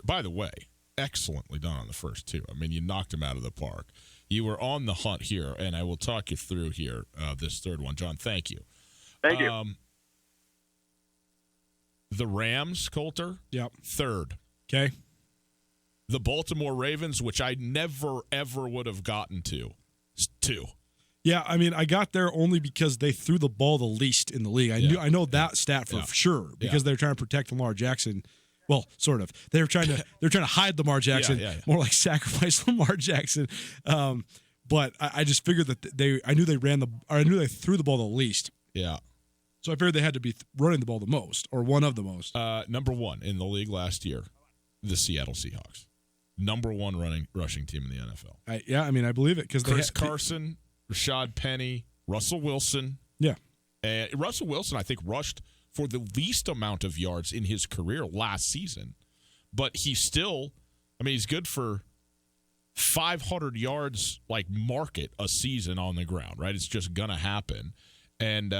By the way, excellently done on the first two. I mean, you knocked them out of the park. You were on the hunt here, and I will talk you through here this third one. John, thank you. Thank you. The Rams, Coulter, yep. Third. Okay. The Baltimore Ravens, which I never, ever would have gotten to, 2. Yeah, I mean, I got there only because they threw the ball the least in the league. I know that stat for sure, because they're trying to protect Lamar Jackson. Well, sort of. They're trying to hide Lamar Jackson, more like sacrifice Lamar Jackson. But I just figured that I knew they threw the ball the least. Yeah. So I figured they had to be running the ball the most, or one of the most. Number 1 in the league last year, the Seattle Seahawks. Number 1 rushing team in the NFL. I believe it, because Chris Carson, Rashad Penny, Russell Wilson. Yeah. Russell Wilson, I think, rushed for the least amount of yards in his career last season, but he's good for 500 yards, like market a season on the ground, right? It's just gonna happen. And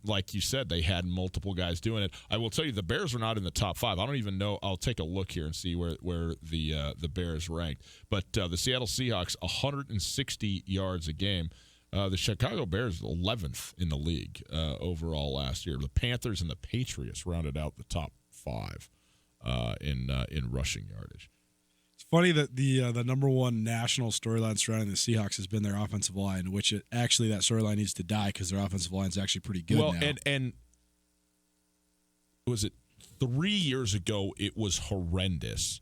like you said, they had multiple guys doing it. I will tell you, the Bears are not in the top 5. I don't even know. I'll take a look here and see where the Bears ranked. But the Seattle Seahawks, 160 yards a game. The Chicago Bears, 11th in the league overall last year. The Panthers and the Patriots rounded out the top 5 in rushing yardage. It's funny that the number one national storyline surrounding the Seahawks has been their offensive line, which that storyline needs to die, because their offensive line is actually pretty good now. And was it 3 years ago? It was horrendous.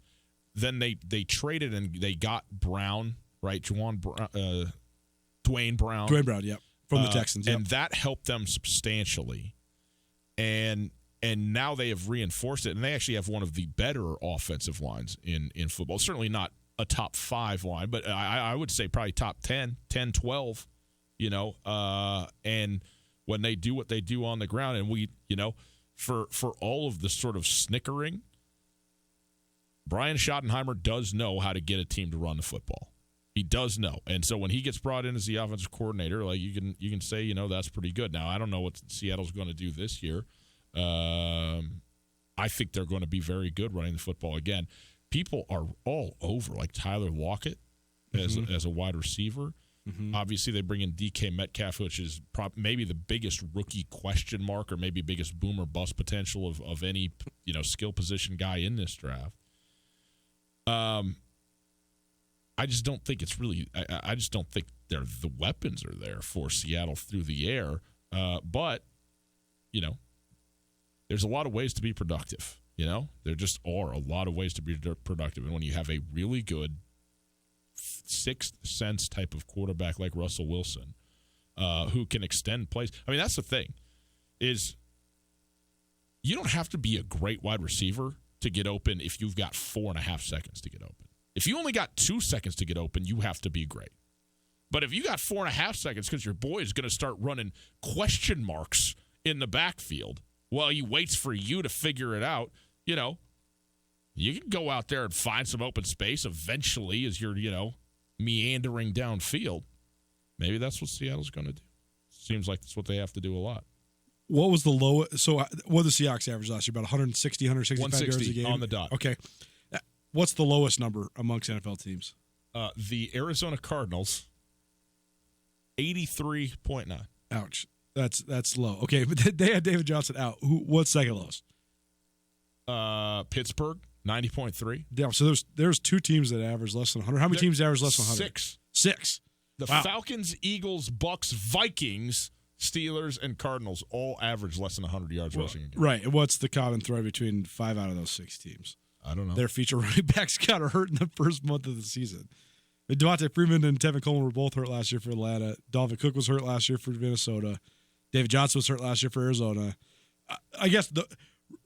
Then they traded and they got Brown, right? Dwayne Brown. Dwayne Brown, yep, from the Texans, and that helped them substantially. And now they have reinforced it, and they actually have one of the better offensive lines in football. Certainly not a top 5 line, but I would say probably top 10, 12, and when they do what they do on the ground, and for all of the sort of snickering, Brian Schottenheimer does know how to get a team to run the football. He does know. And so when he gets brought in as the offensive coordinator, like you can say, that's pretty good. Now, I don't know what Seattle's going to do this year. I think they're going to be very good running the football again. People are all over, like Tyler Lockett as a wide receiver. Mm-hmm. Obviously, they bring in DK Metcalf, which is maybe the biggest rookie question mark, or maybe biggest boom or bust potential of any skill position guy in this draft. I just don't think it's really. I just don't think the weapons are there for Seattle through the air. But there's a lot of ways to be productive. There just are a lot of ways to be productive, and when you have a really good sixth sense type of quarterback like Russell Wilson, who can extend plays. I mean, that's the thing, is you don't have to be a great wide receiver to get open if you've got 4.5 seconds to get open. If you only got 2 seconds to get open, you have to be great. But if you got 4.5 seconds because your boy is going to start running question marks in the backfield while he waits for you to figure it out, you know, you can go out there and find some open space eventually as you're, you know, meandering downfield. Maybe that's what Seattle's going to do. Seems like that's what they have to do a lot. What was the lowest? So what did the Seahawks average last year? About 160, 165 yards a game? On the dot. Okay. What's the lowest number amongst NFL teams? The Arizona Cardinals, 83.9. Ouch. That's low. Okay, but they had David Johnson out. What's second lowest? Pittsburgh, 90.3. Yeah, so there's 2 teams that average less than 100. How many teams average less than 100? 6. The Falcons, Eagles, Bucks, Vikings, Steelers, and Cardinals all average less than 100 yards rushing a game. Right. And what's the common thread between 5 out of those 6 teams? I don't know. Their feature running backs got hurt in the first month of the season. Devontae Freeman and Tevin Coleman were both hurt last year for Atlanta. Dalvin Cook was hurt last year for Minnesota. David Johnson was hurt last year for Arizona. I guess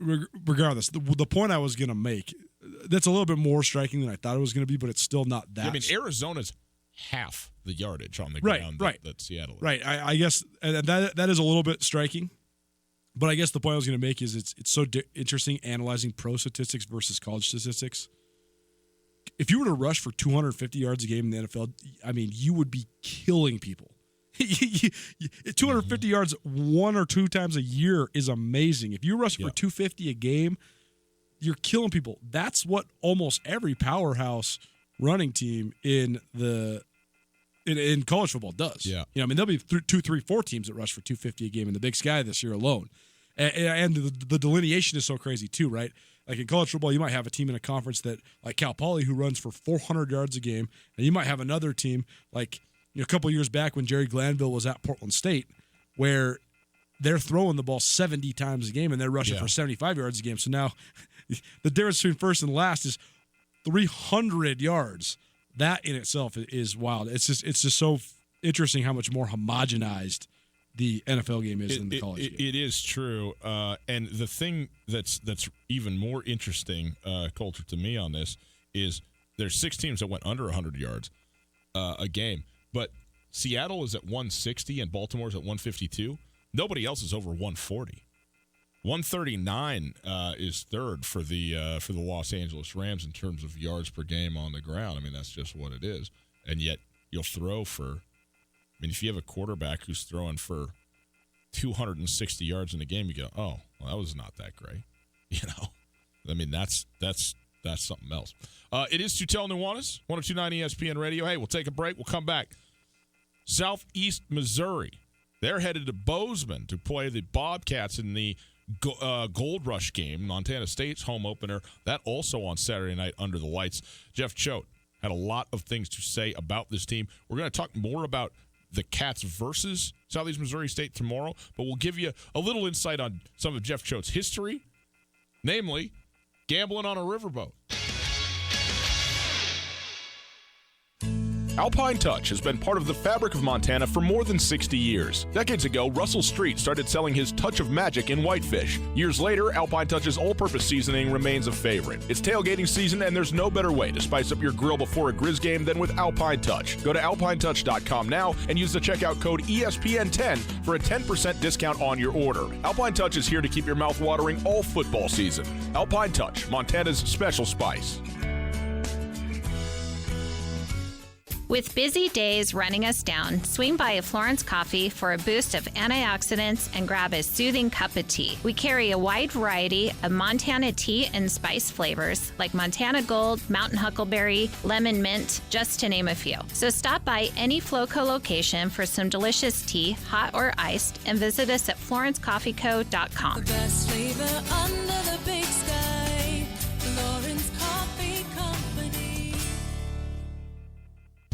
regardless, the point I was going to make, that's a little bit more striking than I thought it was going to be, but it's still not that. I mean, Arizona's half the yardage on the ground that Seattle is. Right. I guess and that is a little bit striking. But I guess the point I was going to make is it's so interesting analyzing pro statistics versus college statistics. If you were to rush for 250 yards a game in the NFL, I mean, you would be killing people. 250 yards 1 or 2 times a year is amazing. If you rush for 250 a game, you're killing people. That's what almost every powerhouse running team in college football does. Yeah. You know, I mean, there'll be 2, 3, 4 teams that rush for 250 a game in the Big Sky this year alone. And the delineation is so crazy too, right? Like in college football, you might have a team in a conference that, like Cal Poly, who runs for 400 yards a game, and you might have another team like a couple of years back when Jerry Glanville was at Portland State, where they're throwing the ball 70 times a game and they're rushing for 75 yards a game. So now the difference between first and last is 300 yards. That in itself is wild. It's just so interesting how much more homogenized the NFL game is than the college game. It is true. And the thing that's even more interesting, Coulter, to me on this is there's 6 teams that went under 100 yards a game. But Seattle is at 160 and Baltimore's at 152. Nobody else is over 140. 139 is third for the Los Angeles Rams in terms of yards per game on the ground. I mean, that's just what it is. And yet you'll throw for – I mean, if you have a quarterback who's throwing for 260 yards in a game, you go, oh, well, that was not that great. You know? I mean, that's something else. It is Tootell Nuanez, 102.9 ESPN Radio. Hey, we'll take a break. We'll come back. Southeast Missouri. They're headed to Bozeman to play the Bobcats in the Gold Rush game, Montana State's home opener. That also on Saturday night under the lights. Jeff Choate had a lot of things to say about this team. We're going to talk more about the Cats versus Southeast Missouri State tomorrow, but we'll give you a little insight on some of Jeff Choate's history, namely gambling on a riverboat. Alpine Touch has been part of the fabric of Montana for more than 60 years. Decades ago, Russell Street started selling his touch of magic in whitefish. Years later, Alpine Touch's all-purpose seasoning remains a favorite. It's tailgating season, and there's no better way to spice up your grill before a Grizz game than with Alpine Touch. Go to alpinetouch.com now and use the checkout code ESPN10 for a 10% discount on your order. Alpine Touch is here to keep your mouth watering all football season. Alpine Touch, Montana's special spice. With busy days running us down, swing by a Florence Coffee for a boost of antioxidants and grab a soothing cup of tea. We carry a wide variety of Montana tea and spice flavors like Montana Gold, Mountain Huckleberry, Lemon Mint, just to name a few. So stop by any Floco location for some delicious tea, hot or iced, and visit us at florencecoffeeco.com. The best flavor under the big sky, Florence Coffee Company.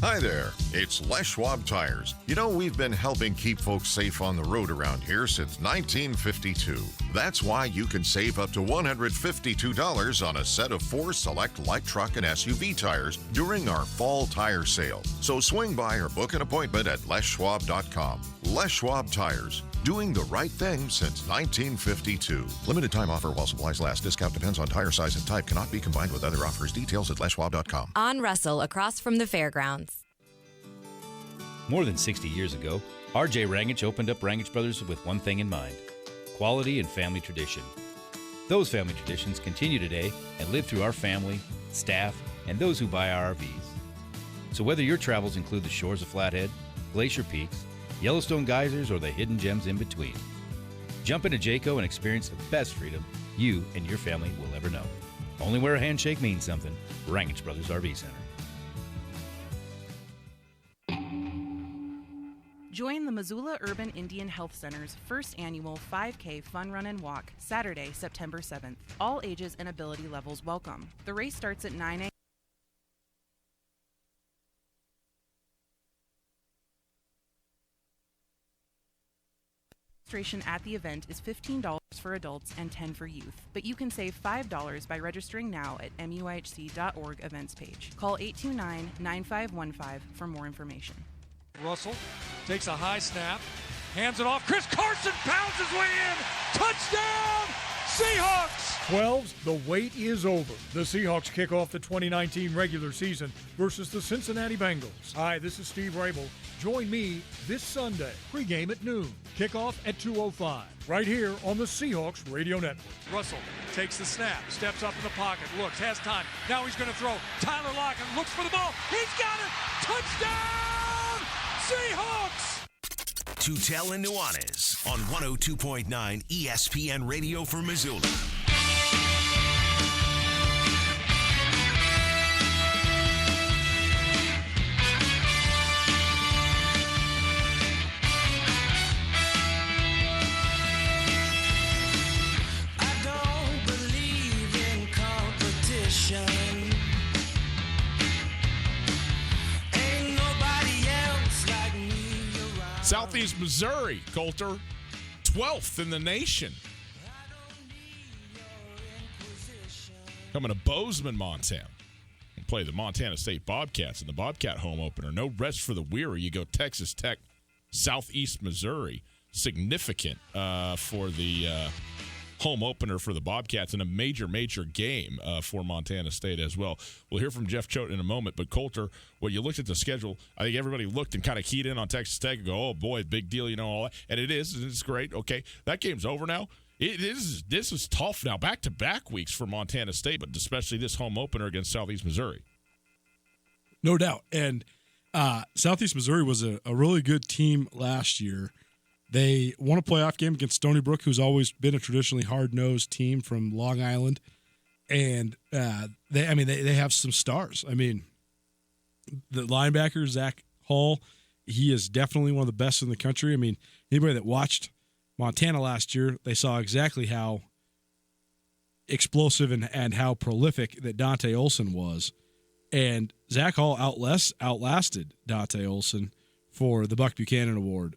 Hi there. It's Les Schwab Tires. You know, we've been helping keep folks safe on the road around here since 1952. That's why you can save up to $152 on a set of 4 select light truck and SUV tires during our fall tire sale. So swing by or book an appointment at leschwab.com. Les Schwab Tires. Doing the right thing since 1952. Limited time offer while supplies last. Discount depends on tire size and type. Cannot be combined with other offers. Details at leschwab.com. On Russell, across from the fairgrounds. More than 60 years ago, R.J. Rangich opened up Rangich Brothers with one thing in mind: quality and family tradition. Those family traditions continue today and live through our family, staff, and those who buy our RVs. So whether your travels include the shores of Flathead, Glacier Peaks, Yellowstone Geysers, or the hidden gems in between, jump into Jayco and experience the best freedom you and your family will ever know. Only where a handshake means something. Rangich Brothers RV Center. Join the Missoula Urban Indian Health Center's first annual 5K Fun Run and Walk, Saturday, September 7th. All ages and ability levels welcome. The race starts at 9 a.m. Registration at the event is $15 for adults and $10 for youth, but you can save $5 by registering now at muihc.org events page. Call 829-9515 for more information. Russell takes a high snap, hands it off. Chris Carson pounds his way in. Touchdown, Seahawks! 12s, the wait is over. The Seahawks kick off the 2019 regular season versus the Cincinnati Bengals. Hi, this is Steve Rabel. Join me this Sunday, pregame at noon. Kickoff at 2:05, right here on the Seahawks Radio Network. Russell takes the snap, steps up in the pocket, looks, has time. Now he's going to throw. Tyler Lockett looks for the ball. He's got it! Touchdown, Seahawks! Tootell and Nuanez on 102.9 ESPN Radio for Missoula. Southeast Missouri, Coulter, 12th in the nation. Coming to Bozeman, Montana. And play the Montana State Bobcats in the Bobcat home opener. No rest for the weary. You go Texas Tech, Southeast Missouri. Significant for the home opener for the Bobcats and a major, major game for Montana State as well. We'll hear from Jeff Choate in a moment, but Coulter, when you looked at the schedule, I think everybody looked and kind of keyed in on Texas Tech and go, oh boy, big deal, you know, all that. And it is, and it's great. Okay, that game's over now. This is tough now. Back-to-back weeks for Montana State, but especially this home opener against Southeast Missouri. No doubt. And Southeast Missouri was a really good team last year. They won a playoff game against Stony Brook, who's always been a traditionally hard-nosed team from Long Island. And they have some stars. I mean, the linebacker, Zach Hall, he is definitely one of the best in the country. I mean, anybody that watched Montana last year, they saw exactly how explosive and how prolific that Dante Olson was. And Zach Hall outlasted Dante Olson for the Buck Buchanan Award.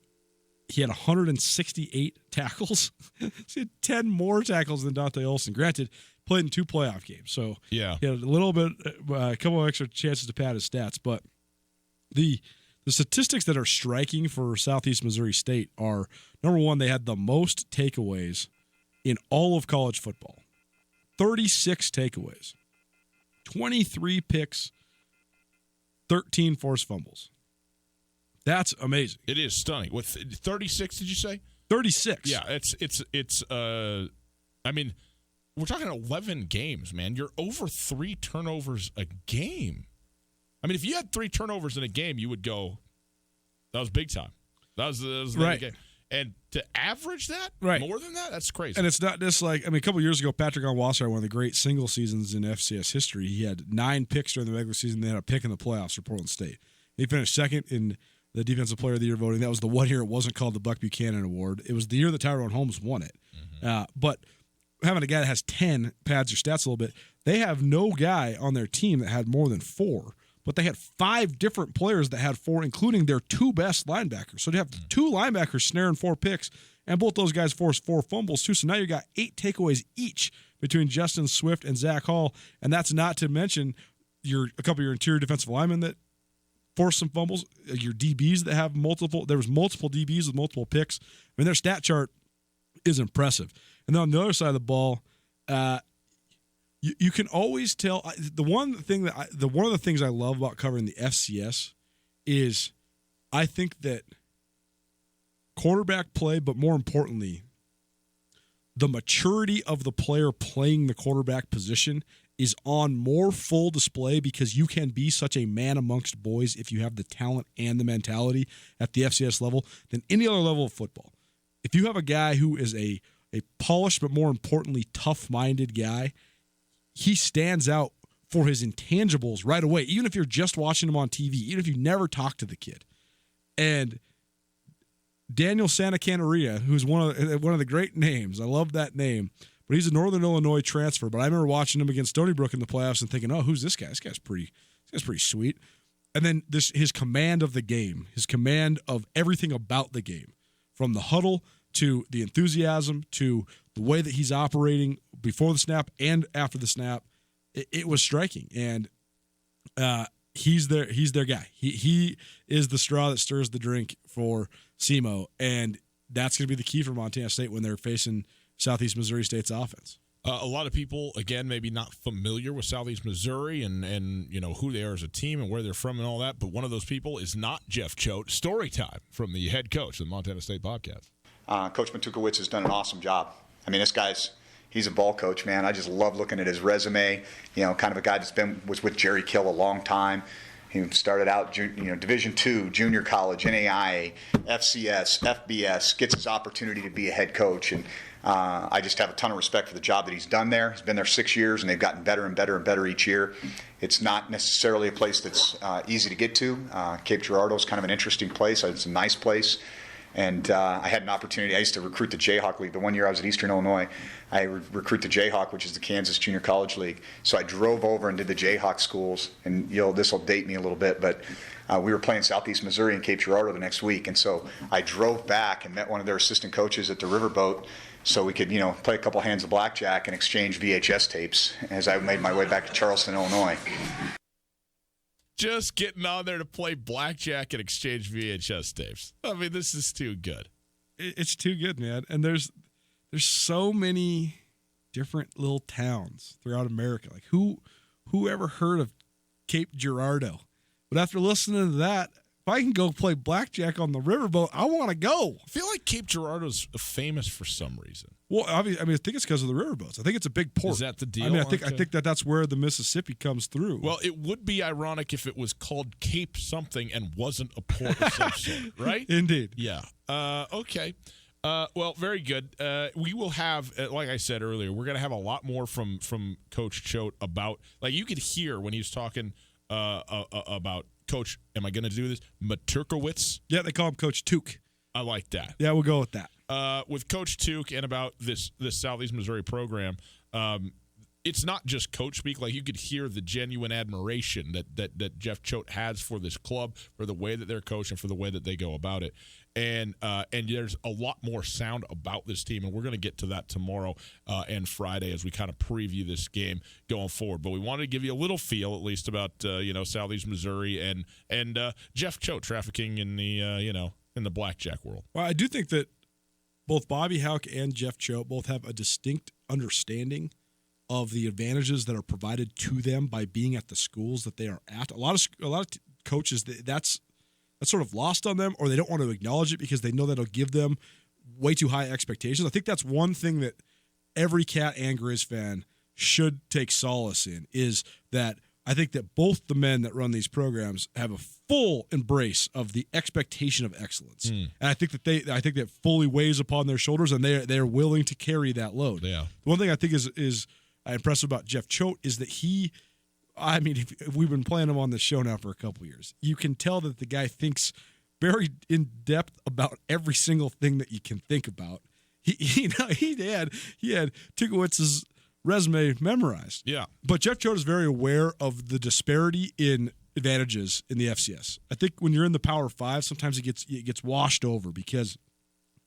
He had 168 tackles. He had 10 more tackles than Dante Olson. Granted, played in 2 playoff games, so yeah, he had a couple of extra chances to pad his stats. But the statistics that are striking for Southeast Missouri State are, number one, they had the most takeaways in all of college football. 36 takeaways, 23 picks, 13 forced fumbles. That's amazing. It is stunning. With 36, did you say? 36. Yeah, it's I mean, we're talking 11 games, man. You're over 3 turnovers a game. I mean, if you had 3 turnovers in a game, you would go, that was big time. That was right. Game. And to average that, right, more than that, that's crazy. And it's not just like, I mean, a couple of years ago, Patrick Onwuasor had one of the great single seasons in FCS history. He had 9 picks during the regular season. They had a pick in the playoffs for Portland State. He finished second in the Defensive Player of the Year voting. That was the one year it wasn't called the Buck Buchanan Award. It was the year that Tyrone Holmes won it. Mm-hmm. But having a guy that has 10 pads your stats a little bit, they have no guy on their team that had more than 4 but they had 5 different players that had 4, including their 2 best linebackers. So they have 2 linebackers snaring 4 picks, and both those guys forced 4 fumbles too. So now you got 8 takeaways each between Justin Swift and Zach Hall, and that's not to mention a couple of your interior defensive linemen that forced some fumbles, your DBs that have multiple. There was multiple DBs with multiple picks. I mean, their stat chart is impressive. And then on the other side of the ball, you can always tell. One of the things I love about covering the FCS is I think that quarterback play, but more importantly, the maturity of the player playing the quarterback position is on more full display because you can be such a man amongst boys if you have the talent and the mentality at the FCS level than any other level of football. If you have a guy who is a polished but more importantly tough-minded guy, he stands out for his intangibles right away, even if you're just watching him on TV, even if you never talk to the kid. And Daniel Santacanaria, who's one of the great names, I love that name, but he's a Northern Illinois transfer. But I remember watching him against Stony Brook in the playoffs and thinking, "Oh, who's this guy? This guy's pretty sweet." And then his command of the game, his command of everything about the game, from the huddle to the enthusiasm to the way that he's operating before the snap and after the snap, it was striking. And he's their guy. He is the straw that stirs the drink for SEMO, and that's going to be the key for Montana State when they're facing Southeast Missouri State's offense. A lot of people, again, maybe not familiar with Southeast Missouri and you know who they are as a team and where they're from and all that, but one of those people is not Jeff Choate. Story time from the head coach of the Montana State Bobcats. Coach Matukowicz has done an awesome job. I mean, he's a ball coach, man. I just love looking at his resume. You know, kind of a guy was with Jerry Kill a long time. He started out, Division II, junior college, NAIA, FCS, FBS, gets his opportunity to be a head coach. And I just have a ton of respect for the job that he's done there. He's been there 6 years, and they've gotten better and better and better each year. It's not necessarily a place that's easy to get to. Cape Girardeau is kind of an interesting place. It's a nice place. And I had an opportunity. I used to recruit the Jayhawk League. The one year I was at Eastern Illinois, I recruit the Jayhawk, which is the Kansas Junior College League. So I drove over and did the Jayhawk schools. And this will date me a little bit, but we were playing Southeast Missouri in Cape Girardeau the next week. And so I drove back and met one of their assistant coaches at the Riverboat so we could, play a couple hands of blackjack and exchange VHS tapes as I made my way back to Charleston, Illinois. Just getting on there to play blackjack and exchange VHS tapes. I mean, this is too good. It's too good, man. And there's so many different little towns throughout America. Like who ever heard of Cape Girardeau? But after listening to that, if I can go play blackjack on the riverboat, I want to go. I feel like Cape Girardeau's famous for some reason. Well, I think it's because of the riverboats. I think it's a big port. Is that the deal? I mean, I think that's where the Mississippi comes through. Well, it would be ironic if it was called Cape something and wasn't a port of some sort, right? Indeed. Yeah. Okay. Well, very good. We will have, like I said earlier, we're going to have a lot more from Coach Choate about, like you could hear when he was talking about Coach, am I going to do this? Matukowicz? Yeah, they call him Coach Took. I like that. Yeah, we'll go with that. With Coach Took and about this Southeast Missouri program, it's not just coach speak. Like you could hear the genuine admiration that Jeff Choate has for this club, for the way that they're coaching, for the way that they go about it. And there's a lot more sound about this team, and we're going to get to that tomorrow and Friday as we kind of preview this game going forward. But we wanted to give you a little feel, at least, about Southeast Missouri and Jeff Choate trafficking in the in the blackjack world. Well, I do think that both Bobby Houck and Jeff Choate both have a distinct understanding of the advantages that are provided to them by being at the schools that they are at. A lot of coaches, that's sort of lost on them, or they don't want to acknowledge it because they know that'll give them way too high expectations. I think that's one thing that every Cat and Grizz fan should take solace in, is that I think that both the men that run these programs have a full embrace of the expectation of excellence, and I think that fully weighs upon their shoulders, and they're willing to carry that load. Yeah. The one thing I think is impressive about Jeff Choate is that if we've been playing him on the show now for a couple years, you can tell that the guy thinks very in depth about every single thing that you can think about. He had Tukowitz's resume memorized. Yeah. But Jeff Choate is very aware of the disparity in advantages in the FCS. I think when you're in the Power 5, sometimes it gets washed over because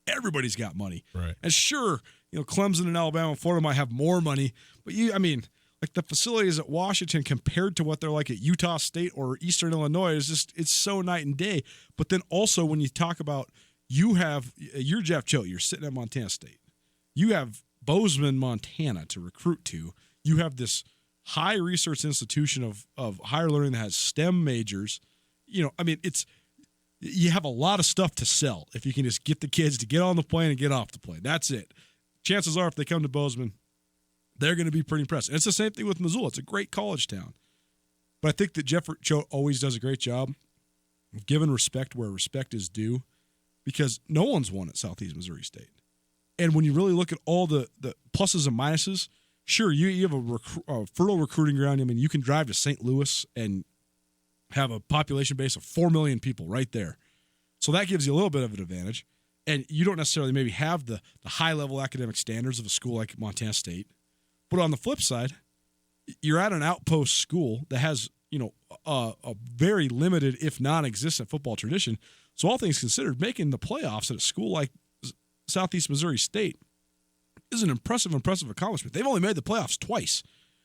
everybody's got money. Right. And sure, Clemson and Alabama and Florida might have more money, but like the facilities at Washington compared to what they're like at Utah State or Eastern Illinois it's so night and day. But then also when you talk about you're Jeff Choate, you're sitting at Montana State. You have Bozeman, Montana to recruit to. You have this high research institution of higher learning that has STEM majors. You have a lot of stuff to sell if you can just get the kids to get on the plane and get off the plane. That's it. Chances are if they come to Bozeman, they're going to be pretty impressed. And it's the same thing with Missoula. It's a great college town. But I think that Jeff Choate always does a great job of giving respect where respect is due because no one's won at Southeast Missouri State. And when you really look at all the pluses and minuses, sure, you have a fertile recruiting ground. You can drive to St. Louis and have a population base of 4 million people right there. So that gives you a little bit of an advantage. And you don't necessarily maybe have the high-level academic standards of a school like Montana State. But on the flip side, you're at an outpost school that has, a very limited, if non-existent football tradition. So all things considered, making the playoffs at a school like Southeast Missouri State is an impressive accomplishment. They've only made the playoffs twice.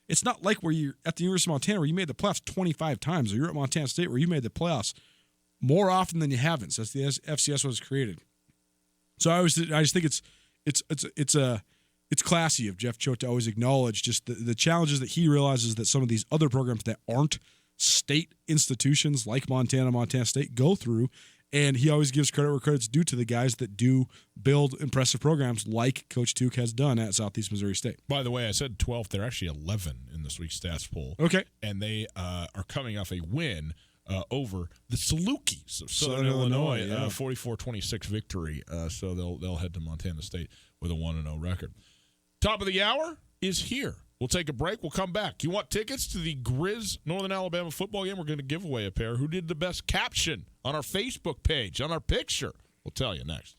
It's not like where you're at the University of Montana where you made the playoffs 25 times, or you're at Montana State where you made the playoffs more often than you haven't since the FCS was created. So I just think it's classy of Jeff Choate to always acknowledge just the challenges that he realizes that some of these other programs that aren't state institutions like Montana State go through. And he always gives credit where credit's due to the guys that do build impressive programs like Coach Took has done at Southeast Missouri State. By the way, I said 12th. They're actually 11 in this week's stats poll. Okay. And they are coming off a win over the Salukis of Southern Illinois, 44-26 victory. So they'll head to Montana State with a 1-0 record. Top of the hour is here. We'll take a break. We'll come back. You want tickets to the Grizz Northern Alabama football game? We're going to give away a pair. Who did the best caption on our Facebook page, on our picture? We'll tell you next.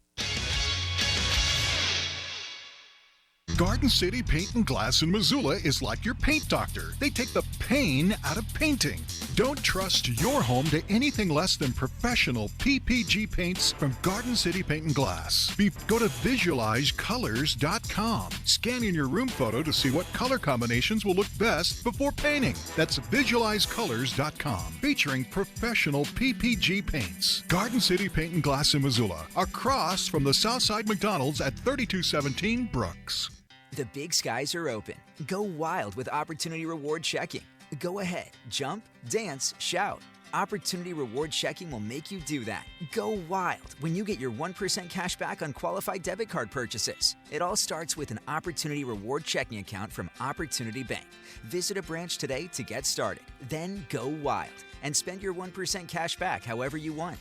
Garden City Paint and Glass in Missoula is like your paint doctor. They take the pain out of painting. Don't trust your home to anything less than professional PPG paints from Garden City Paint and Glass. Go to visualizecolors.com. Scan in your room photo to see what color combinations will look best before painting. That's visualizecolors.com, featuring professional PPG paints. Garden City Paint and Glass in Missoula, across from the Southside McDonald's at 3217 Brooks. The big skies are open. Go wild with Opportunity Reward Checking. Go ahead, jump, dance, shout. Opportunity Reward Checking will make you do that. Go wild when you get your 1% cash back on qualified debit card purchases. It all starts with an Opportunity Reward Checking account from Opportunity Bank. Visit a branch today to get started. Then go wild and spend your 1% cash back however you want.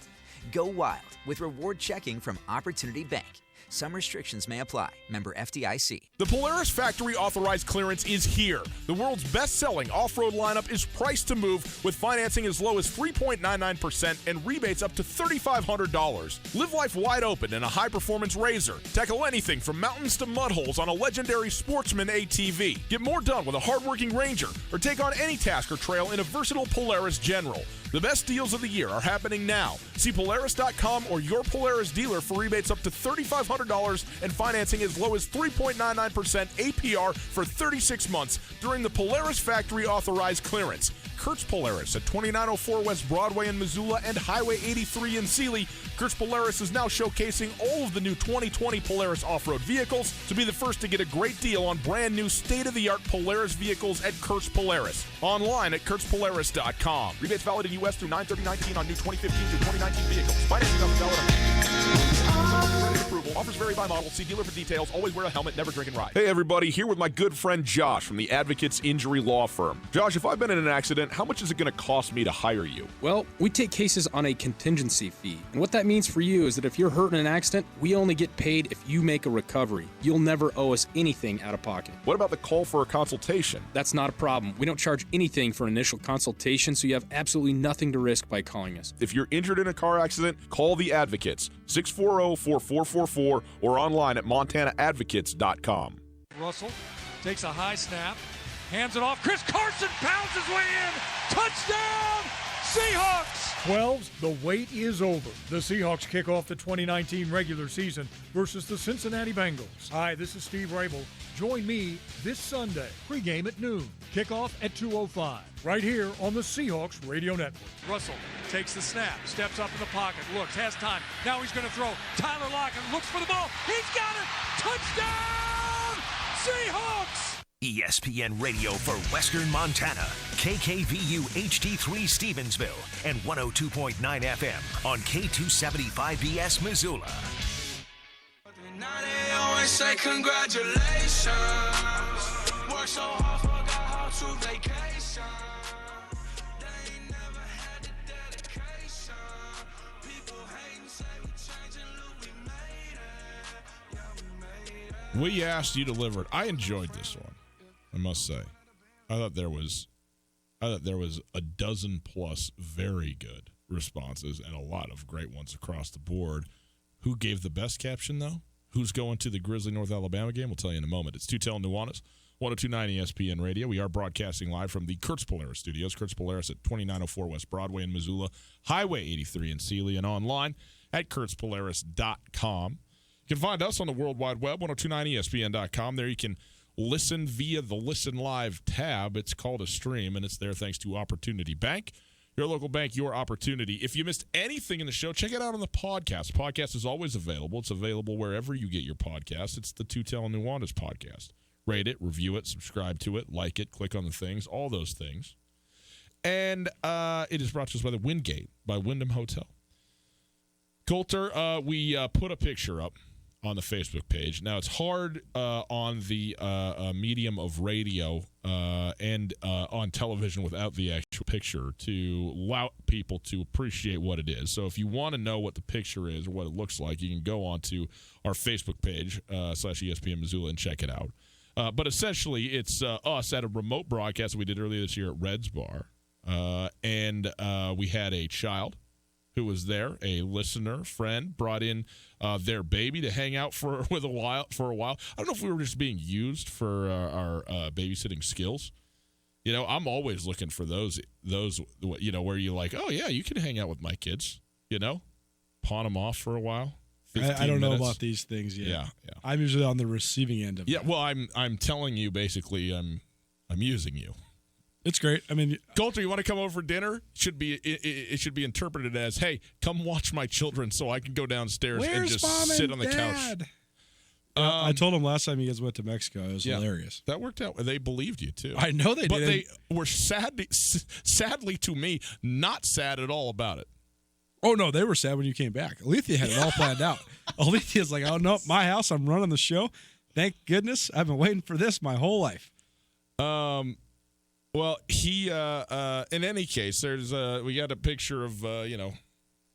Go wild with Reward Checking from Opportunity Bank. Some restrictions may apply. Member FDIC. The Polaris Factory Authorized Clearance is here. The world's best-selling off-road lineup is priced to move with financing as low as 3.99% and rebates up to $3,500. Live life wide open in a high-performance RZR. Tackle anything from mountains to mud holes on a legendary Sportsman ATV. Get more done with a hard-working Ranger or take on any task or trail in a versatile Polaris General. The best deals of the year are happening now. See Polaris.com or your Polaris dealer for rebates up to $3,500 and financing as low as 3.99% APR for 36 months during the Polaris Factory Authorized Clearance. Kurtz Polaris at 2904 West Broadway in Missoula and Highway 83 in Sealy. Kurtz Polaris is now showcasing all of the new 2020 Polaris off-road vehicles. To be the first to get a great deal on brand new state-of-the-art Polaris vehicles at Kurtz Polaris. Online at KurtzPolaris.com. Rebates valid in U.S. through 9/30/19 on new 2015 through 2019 vehicles. Financing not valid. Approval. Offers vary by model. See dealer for details. Always wear a helmet. Never drink and ride. Hey, everybody. Here with my good friend Josh from the Advocates Injury Law Firm. Josh, if I've been in an accident, how much is it going to cost me to hire you? Well, we take cases on a contingency fee. And what that means for you is that if you're hurt in an accident, we only get paid if you make a recovery. You'll never owe us anything out of pocket. What about the call for a consultation? That's not a problem. We don't charge anything for an initial consultation, so you have absolutely nothing to risk by calling us. If you're injured in a car accident, call the Advocates, 640-4444, or online at montanaadvocates.com. Russell takes a high snap, hands it off. Chris Carson pounds his way in. Touchdown, Seahawks! 12s, the wait is over. The Seahawks kick off the 2019 regular season versus the Cincinnati Bengals. Hi, this is Steve Rabel. Join me this Sunday, pregame at noon, kickoff at 2:05, right here on the Seahawks Radio Network. Russell takes the snap, steps up in the pocket, looks, has time. Now he's going to throw. Tyler Lockett looks for the ball. He's got it! Touchdown! Seahawks! ESPN Radio for Western Montana, KKVU HD3 Stevensville, and 102.9 FM on K275BS Missoula. Now they always say congratulations. Work so hard, forgot how to vacation. They ain't never had the dedication. People hate and say we changing, look, we made it. Yeah, we made it. We asked you to deliver it. I enjoyed this one, I must say. I thought there was a dozen plus very good responses and a lot of great ones across the board. Who gave the best caption, though? Who's going to the Grizzly North Alabama game? We'll tell you in a moment. It's Tootell and Nuanez, 102.9 ESPN Radio. We are broadcasting live from the Kurtz Polaris studios. Kurtz Polaris at 2904 West Broadway in Missoula, Highway 83 in Sealy, and online at kurtzpolaris.com. You can find us on the World Wide Web, 1029ESPN.com. There you can listen via the Listen Live tab. It's called a stream, and it's there thanks to Opportunity Bank. Your local bank, your opportunity. If you missed anything in the show, check it out on the podcast. The podcast is always available. It's available wherever you get your podcasts. It's the Tootell and Nuanez podcast. Rate it, review it, subscribe to it, like it, click on the things, all those things. And it is brought to us by the Wingate, by Wyndham Hotel. Coulter, we put a picture up on the Facebook page. Now, it's hard on the medium of radio and on television without the actual picture to allow people to appreciate what it is. So if you want to know what the picture is or what it looks like, you can go on to our Facebook page, / ESPN Missoula, and check it out. But essentially, it's us at a remote broadcast that we did earlier this year at Red's Bar. And we had a child who was there, a listener, friend, brought in their baby to hang out for a while. I don't know if we were just being used for our babysitting skills. You know, I'm always looking for those, you know, where you're like, oh, yeah, you can hang out with my kids, you know, pawn them off for a while. I don't know about these things yet. Yeah. I'm usually on the receiving end of it. Yeah, well, I'm telling you, basically, I'm using you. It's great. I mean, Coulter, you want to come over for dinner? It should be interpreted as, hey, come watch my children so I can go downstairs and just sit on the couch. I told him last time you guys went to Mexico. It was hilarious. That worked out. They believed you, too. I know they did. But they were sadly to me, not sad at all about it. Oh, no, they were sad when you came back. Alethea had it all planned out. Alethea's like, oh, no, my house, I'm running the show. Thank goodness. I've been waiting for this my whole life. Well, he, in any case, we got a picture of,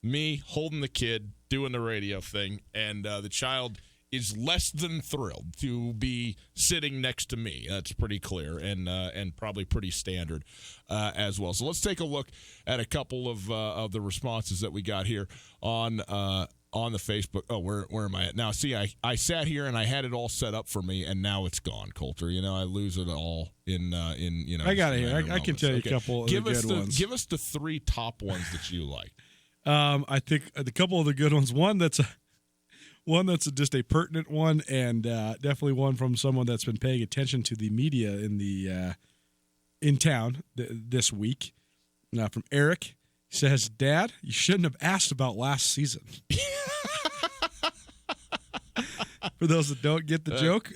me holding the kid, doing the radio thing, and the child is less than thrilled to be sitting next to me. That's pretty clear and probably pretty standard as well. So let's take a look at a couple of the responses that we got here on the Facebook. Oh, where am I at now? See, I sat here and I had it all set up for me, and now it's gone, Coulter. You know, I lose it all in. I got it here. I can tell you a couple of the good ones. Give us the three top ones that you like. I think a couple of the good ones. One that's just a pertinent one, and definitely one from someone that's been paying attention to the media in town this week. From Eric. He says, Dad, you shouldn't have asked about last season. For those that don't get the joke,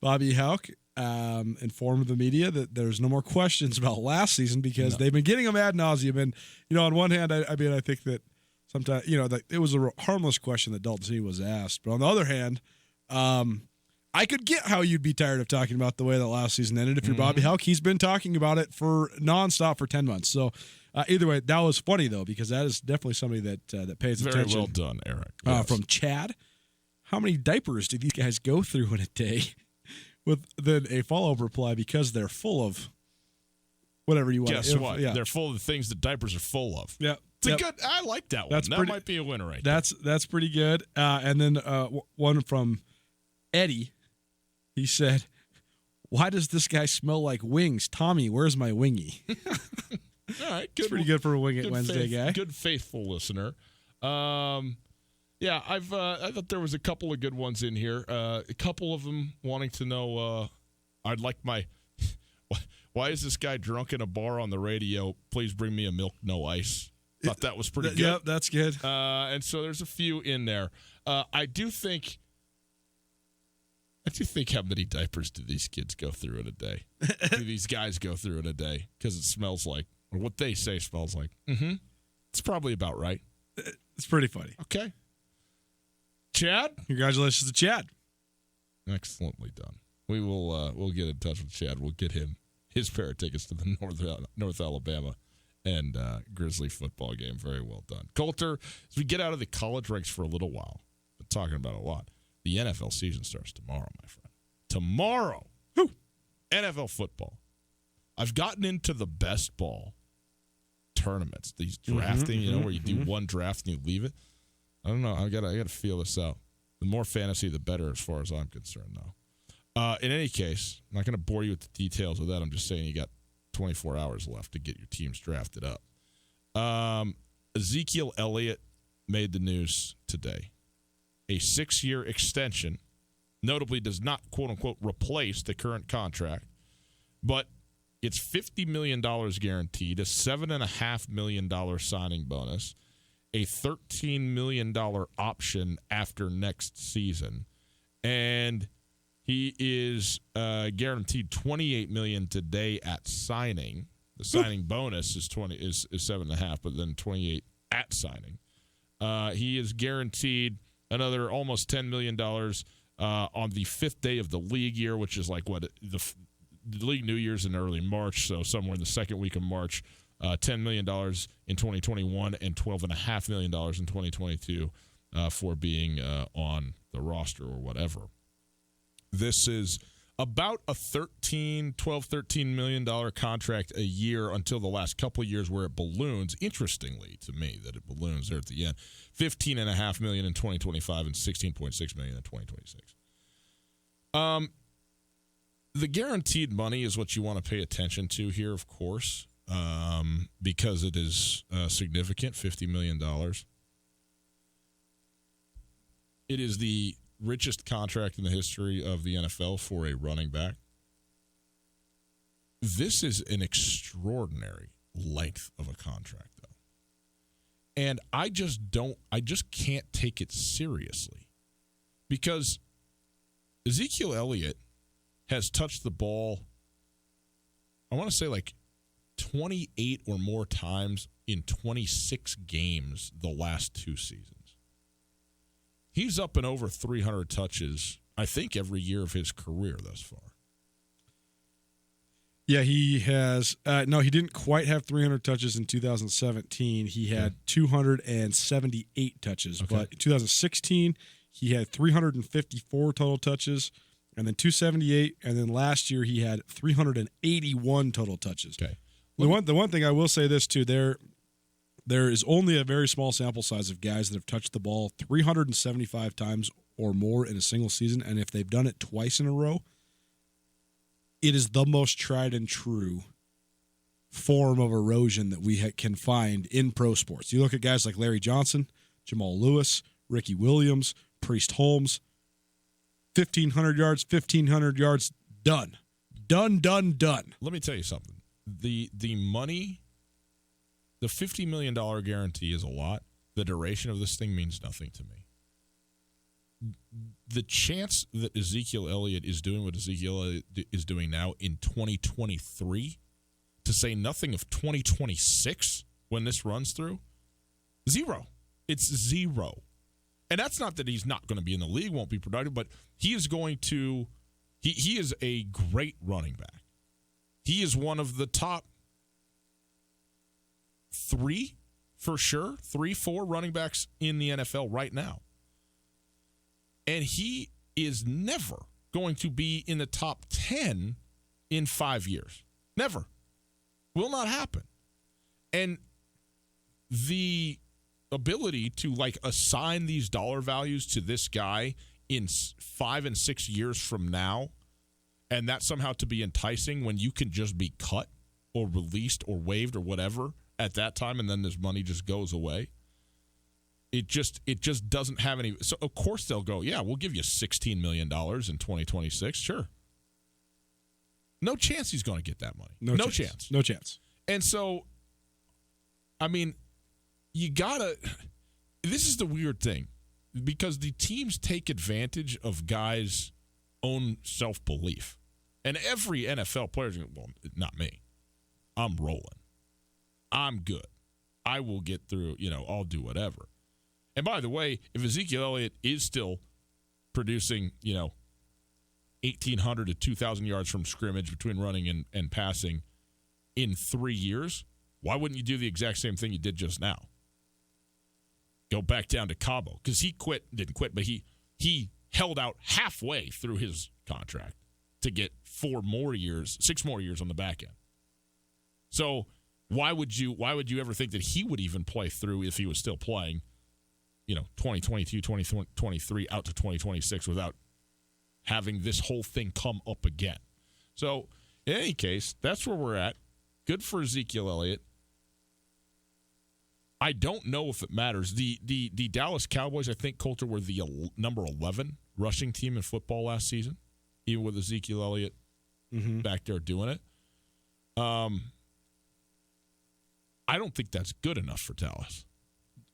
Bobby Houck informed the media that there's no more questions about last season because they've been getting them ad nauseum. And, on one hand, I think that sometimes, it was a harmless question that Dalton C was asked. But on the other hand, I could get how you'd be tired of talking about the way that last season ended. If you're Bobby Houck, he's been talking about it for nonstop for 10 months. So, either way, that was funny, though, because that is definitely somebody that pays attention. Very well done, Eric. Yes. From Chad, how many diapers do these guys go through in a day? With then a follow-up reply, because they're full of whatever you want. Guess what? Yeah. They're full of the things that diapers are full of. Yeah. I like that one. That might be a winner right there. That's pretty good. And then one from Eddie. He said, why does this guy smell like wings? Tommy, where's my wingy? All right, It's pretty good for a Wing It Wednesday guy. Good faithful listener. Yeah, I thought there was a couple of good ones in here. A couple of them wanting to know, I'd like my, why is this guy drunk in a bar on the radio? Please bring me a milk, no ice. Thought that was pretty good. Yep, that's good. And so there's a few in there. I do think how many diapers do these kids go through in a day? Do these guys go through in a day? Because it smells like, or what they say smells like. Mm-hmm. It's probably about right. It's pretty funny. Okay. Chad? Congratulations to Chad. Excellently done. We will we'll get in touch with Chad. We'll get him his pair of tickets to the North Alabama and Grizzly football game. Very well done. Coulter, as we get out of the college ranks for a little while, been talking about it a lot. The NFL season starts tomorrow, my friend. Tomorrow. Whew. NFL football. I've gotten into the best ball tournaments, these drafting, where you do one draft and you leave it. I don't know. I gotta feel this out. The more fantasy, the better, as far as I'm concerned, though. In any case, I'm not going to bore you with the details of that. I'm just saying you got 24 hours left to get your teams drafted up. Ezekiel Elliott made the news today. A 6-year extension, notably does not, quote-unquote, replace the current contract, but it's $50 million guaranteed, a $7.5 million signing bonus, a $13 million option after next season, and he is guaranteed $28 million today at signing. The signing bonus is 7.5, but then 28 at signing. He is guaranteed another almost $10 million on the 5th day of the league year, which is like what the league New Year's in early March, so somewhere in the second week of March. $10 million in 2021 and $12.5 million in 2022 for being on the roster or whatever. This is about a $13 million contract a year until the last couple of years where it balloons. Interestingly to me that it balloons there at the end. $15.5 million in 2025 and $16.6 million in 2026. The guaranteed money is what you want to pay attention to here, of course. Because it is significant, $50 million. It is the richest contract in the history of the NFL for a running back. This is an extraordinary length of a contract, though. And I just can't take it seriously. Because Ezekiel Elliott has touched the ball, I want to say like 28 or more times in 26 games the last 2 seasons. He's up and over 300 touches, I think, every year of his career thus far. Yeah, he has. No, he didn't quite have 300 touches in 2017. He had 278 touches. Okay. But in 2016, he had 354 total touches, and then 278. And then last year, he had 381 total touches. Okay. The one thing I will say this too, there is only a very small sample size of guys that have touched the ball 375 times or more in a single season, and if they've done it twice in a row, it is the most tried and true form of erosion that we can find in pro sports. You look at guys like Larry Johnson, Jamal Lewis, Ricky Williams, Priest Holmes, 1,500 yards, done. Done. Let me tell you something. The money, the $50 million guarantee is a lot. The duration of this thing means nothing to me. The chance that Ezekiel Elliott is doing what Ezekiel Elliott is doing now in 2023, to say nothing of 2026 when this runs through, zero. It's zero. And that's not that he's not going to be in the league, won't be productive, but he is going to – he is a great running back. He is one of the top 3, for sure, 3-4 running backs in the NFL right now. And he is never going to be in the top 10 in 5 years. Never. Will not happen. And the ability to, assign these dollar values to this guy in 5 and 6 years from now, and that somehow to be enticing when you can just be cut or released or waived or whatever at that time, and then this money just goes away. It just doesn't have any. So of course they'll go, yeah, we'll give you $16 million in 2026. Sure. No chance he's going to get that money. No chance. No chance. And so, I mean, you gotta. This is the weird thing, because the teams take advantage of guys' own self-belief, and every NFL player is going, well, not me. I'm rolling. I'm good. I will get through. I'll do whatever. And by the way, if Ezekiel Elliott is still producing, 1,800 to 2,000 yards from scrimmage between running and passing in 3 years, why wouldn't you do the exact same thing you did just now? Go back down to Cabo, because he didn't quit, but he held out halfway through his contract to get 6 more years on the back end. So why would you ever think that he would even play through if he was still playing, 2022, 2023 out to 2026 without having this whole thing come up again? So in any case, that's where we're at. Good for Ezekiel Elliott. I don't know if it matters. The Dallas Cowboys, I think, Coulter, were the number 11 rushing team in football last season, even with Ezekiel Elliott back there doing it. I don't think that's good enough for Dallas.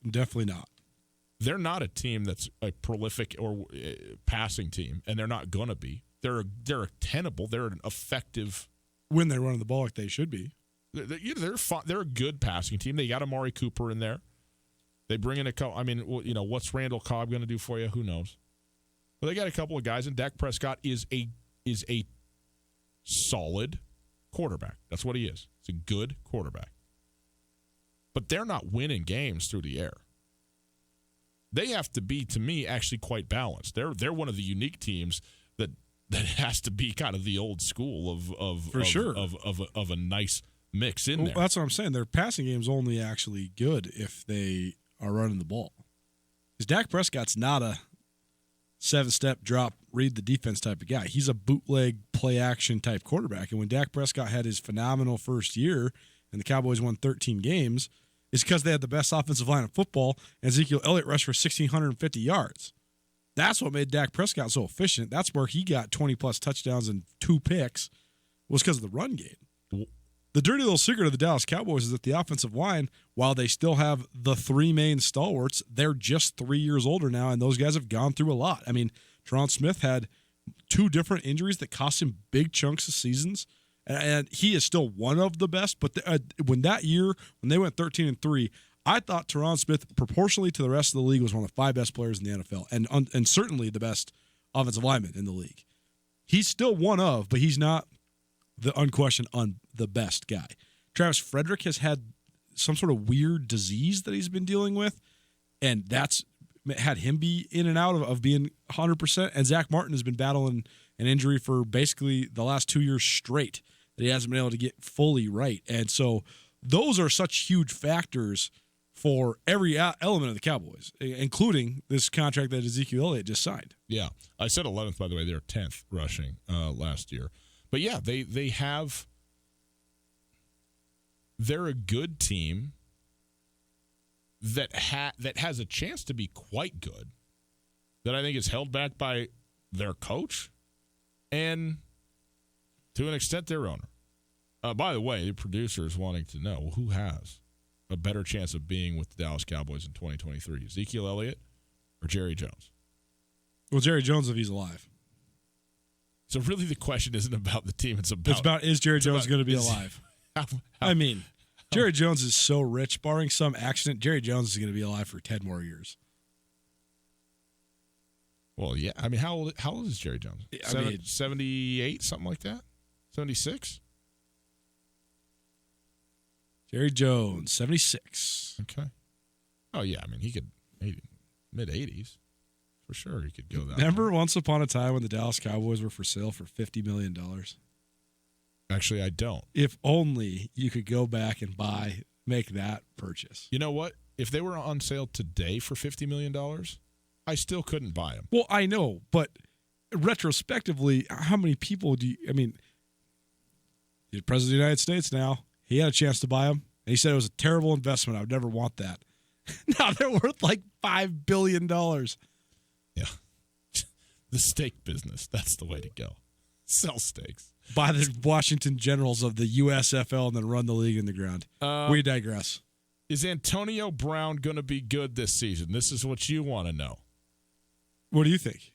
Definitely not. They're not a team that's a prolific or passing team, and they're not going to be. They're tenable. They're an effective when they're running the ball like they should be. They're a good passing team. They got Amari Cooper in there. They bring in a couple. I mean, what's Randall Cobb going to do for you? Who knows? But they got a couple of guys, and Dak Prescott is a solid quarterback. That's what he is. It's a good quarterback. But they're not winning games through the air. They have to be, to me, actually quite balanced. They're one of the unique teams that has to be kind of the old school of a nice mix in there. Well, that's what I'm saying. Their passing game's only actually good if they are running the ball. Because Dak Prescott's not a 7-step drop, read the defense type of guy. He's a bootleg play action type quarterback. And when Dak Prescott had his phenomenal first year and the Cowboys won 13 games, it's because they had the best offensive line in football, and Ezekiel Elliott rushed for 1,650 yards. That's what made Dak Prescott so efficient. That's where he got 20-plus touchdowns and 2 picks, was because of the run game. The dirty little secret of the Dallas Cowboys is that the offensive line, while they still have the 3 main stalwarts, they're just 3 years older now, and those guys have gone through a lot. I mean, Teron Smith had 2 different injuries that cost him big chunks of seasons, and he is still one of the best. But when they went 13-3, I thought Teron Smith, proportionally to the rest of the league, was one of the 5 best players in the NFL, and certainly the best offensive lineman in the league. He's still one of, but he's not the unquestioned the best guy. Travis Frederick has had some sort of weird disease that he's been dealing with, and that's had him be in and out of being 100%. And Zach Martin has been battling an injury for basically the last 2 years straight that he hasn't been able to get fully right. And so those are such huge factors for every element of the Cowboys, including this contract that Ezekiel Elliott just signed. Yeah. I said 11th, by the way. They're 10th rushing last year. But, yeah, they're a good team that has a chance to be quite good, that I think is held back by their coach and, to an extent, their owner. By the way, the producer is wanting to know, who has a better chance of being with the Dallas Cowboys in 2023, Ezekiel Elliott or Jerry Jones? Well, Jerry Jones, if he's alive. So really the question isn't about the team. It's about is Jerry Jones going to be alive? I mean, Jerry Jones is so rich. Barring some accident, Jerry Jones is going to be alive for 10 more years. Well, yeah. I mean, how old is Jerry Jones? 78, something like that? 76? Jerry Jones, 76. Okay. Oh, yeah. I mean, he could mid-80s. For sure, he could go that Remember once upon a time when the Dallas Cowboys were for sale for $50 million? Actually, I don't. If only you could go back and make that purchase. You know what? If they were on sale today for $50 million, I still couldn't buy them. Well, I know, but retrospectively, how many people the President of the United States now, He had a chance to buy them, and he said it was a terrible investment. I would never want that. Now they're worth like $5 billion. Yeah. The steak business. That's the way to go. Sell steaks. Buy the Washington Generals of the USFL and then run the league in the ground. We digress. Is Antonio Brown going to be good this season? This is what you want to know. What do you think?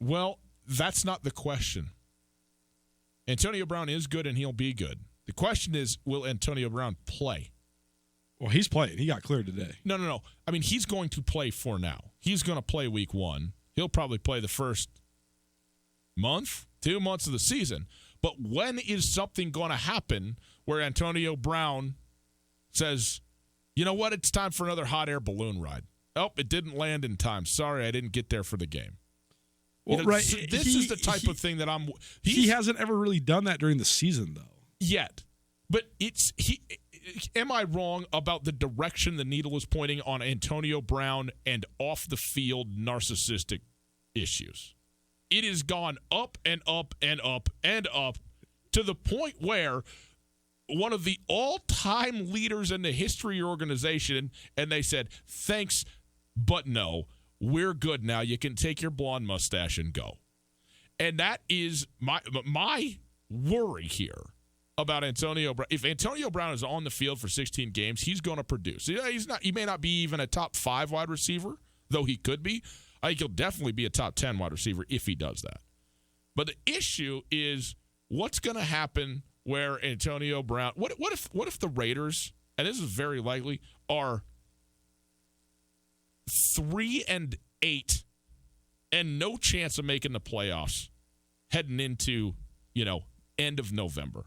Well, that's not the question. Antonio Brown is good and he'll be good. The question is, will Antonio Brown play? Well, he's playing. He got cleared today. No. I mean, he's going to play for now. He's going to play week 1. He'll probably play the first month, 2 months of the season. But when is something going to happen where Antonio Brown says, you know what, it's time for another hot air balloon ride? Oh, it didn't land in time. Sorry, I didn't get there for the game. Well, right. So this is the type of thing that he hasn't ever really done that during the season, though. Yet. But am I wrong about the direction the needle is pointing on Antonio Brown and off-the-field narcissistic issues? It has gone up and up and up and up to the point where one of the all-time leaders in the history of your organization, and they said, thanks, but no, we're good now. You can take your blonde mustache and go. And that is my worry here about Antonio Brown. If Antonio Brown is on the field for 16 games, he's going to produce. He may not be even a top 5 wide receiver, though he could be. I think he'll definitely be a top 10 wide receiver if he does that. But the issue is what's going to happen where Antonio Brown – what if the Raiders, and this is very likely, are 3-8 and no chance of making the playoffs heading into, end of November?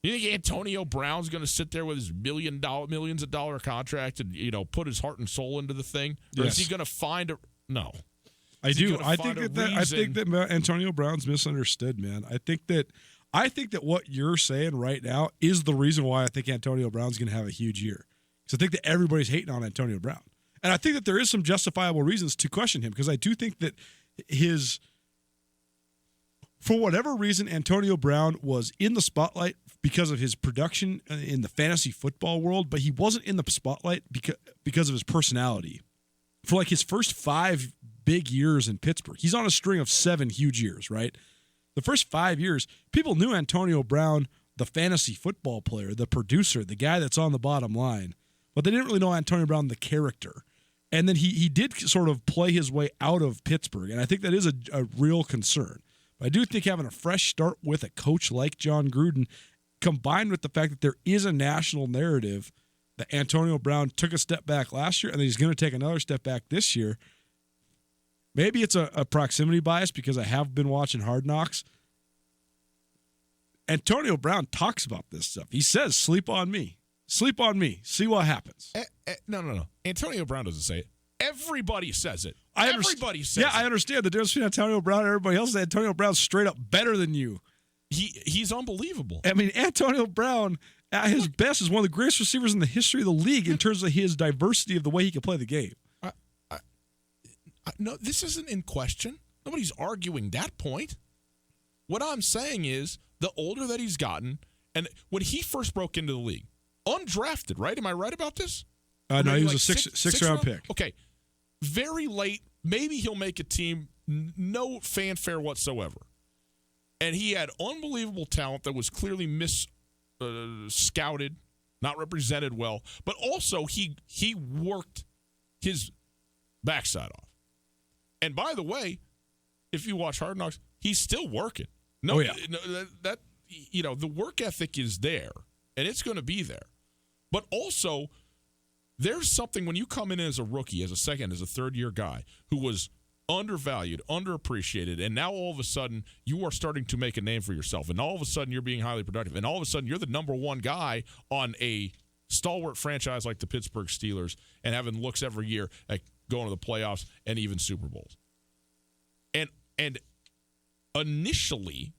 You think Antonio Brown's going to sit there with his millions of dollar contract and put his heart and soul into the thing, or is he going to find a no? I do. I think that Antonio Brown's misunderstood, man. I think that what you're saying right now is the reason why I think Antonio Brown's going to have a huge year. Because I think that everybody's hating on Antonio Brown, and I think that there is some justifiable reasons to question him. Because I do think that for whatever reason, Antonio Brown was in the spotlight because of his production in the fantasy football world, but he wasn't in the spotlight because of his personality. For like his first 5 big years in Pittsburgh, he's on a string of 7 huge years, right? The first 5 years, people knew Antonio Brown, the fantasy football player, the producer, the guy that's on the bottom line, but they didn't really know Antonio Brown, the character. And then he did sort of play his way out of Pittsburgh, and I think that is a real concern. I do think having a fresh start with a coach like John Gruden, combined with the fact that there is a national narrative that Antonio Brown took a step back last year and that he's going to take another step back this year. Maybe it's a proximity bias because I have been watching Hard Knocks. Antonio Brown talks about this stuff. He says, sleep on me. Sleep on me. See what happens. No. Antonio Brown doesn't say it. Everybody says it. Everybody says it. Yeah, I understand the difference between Antonio Brown and everybody else. Antonio Brown's straight up better than you. He's unbelievable. I mean, Antonio Brown, at his best, is one of the greatest receivers in the history of the league in terms of his diversity of the way he can play the game. No, this isn't in question. Nobody's arguing that point. What I'm saying is the older that he's gotten, and when he first broke into the league, undrafted, right? Am I right about this? No, he was a six round pick. Okay. Very late. Maybe he'll make a team. No fanfare whatsoever. And he had unbelievable talent that was clearly scouted, not represented well. But also he worked his backside off. And by the way, if you watch Hard Knocks, he's still working. No, the work ethic is there, and it's going to be there. But also, there's something when you come in as a rookie, as a second, as a third-year guy who was undervalued, underappreciated, and now all of a sudden you are starting to make a name for yourself, and all of a sudden you're being highly productive, and all of a sudden you're the number one guy on a stalwart franchise like the Pittsburgh Steelers and having looks every year at going to the playoffs and even Super Bowls. And initially,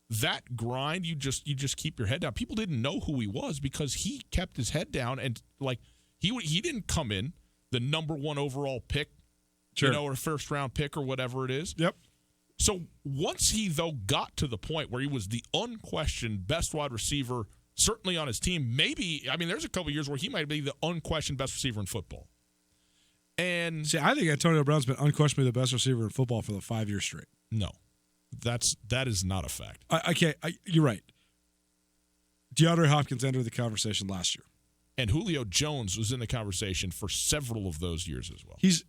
that grind, you just keep your head down. People didn't know who he was because he kept his head down, and like he didn't come in the number one overall pick, sure, or first round pick or whatever it is. Yep. So once he, though, got to the point where he was the unquestioned best wide receiver, certainly on his team, there's a couple years where he might be the unquestioned best receiver in football. And see, I think Antonio Brown's been unquestionably the best receiver in football for the 5 years straight. No, that is not a fact. You're right. DeAndre Hopkins entered the conversation last year. And Julio Jones was in the conversation for several of those years as well. He's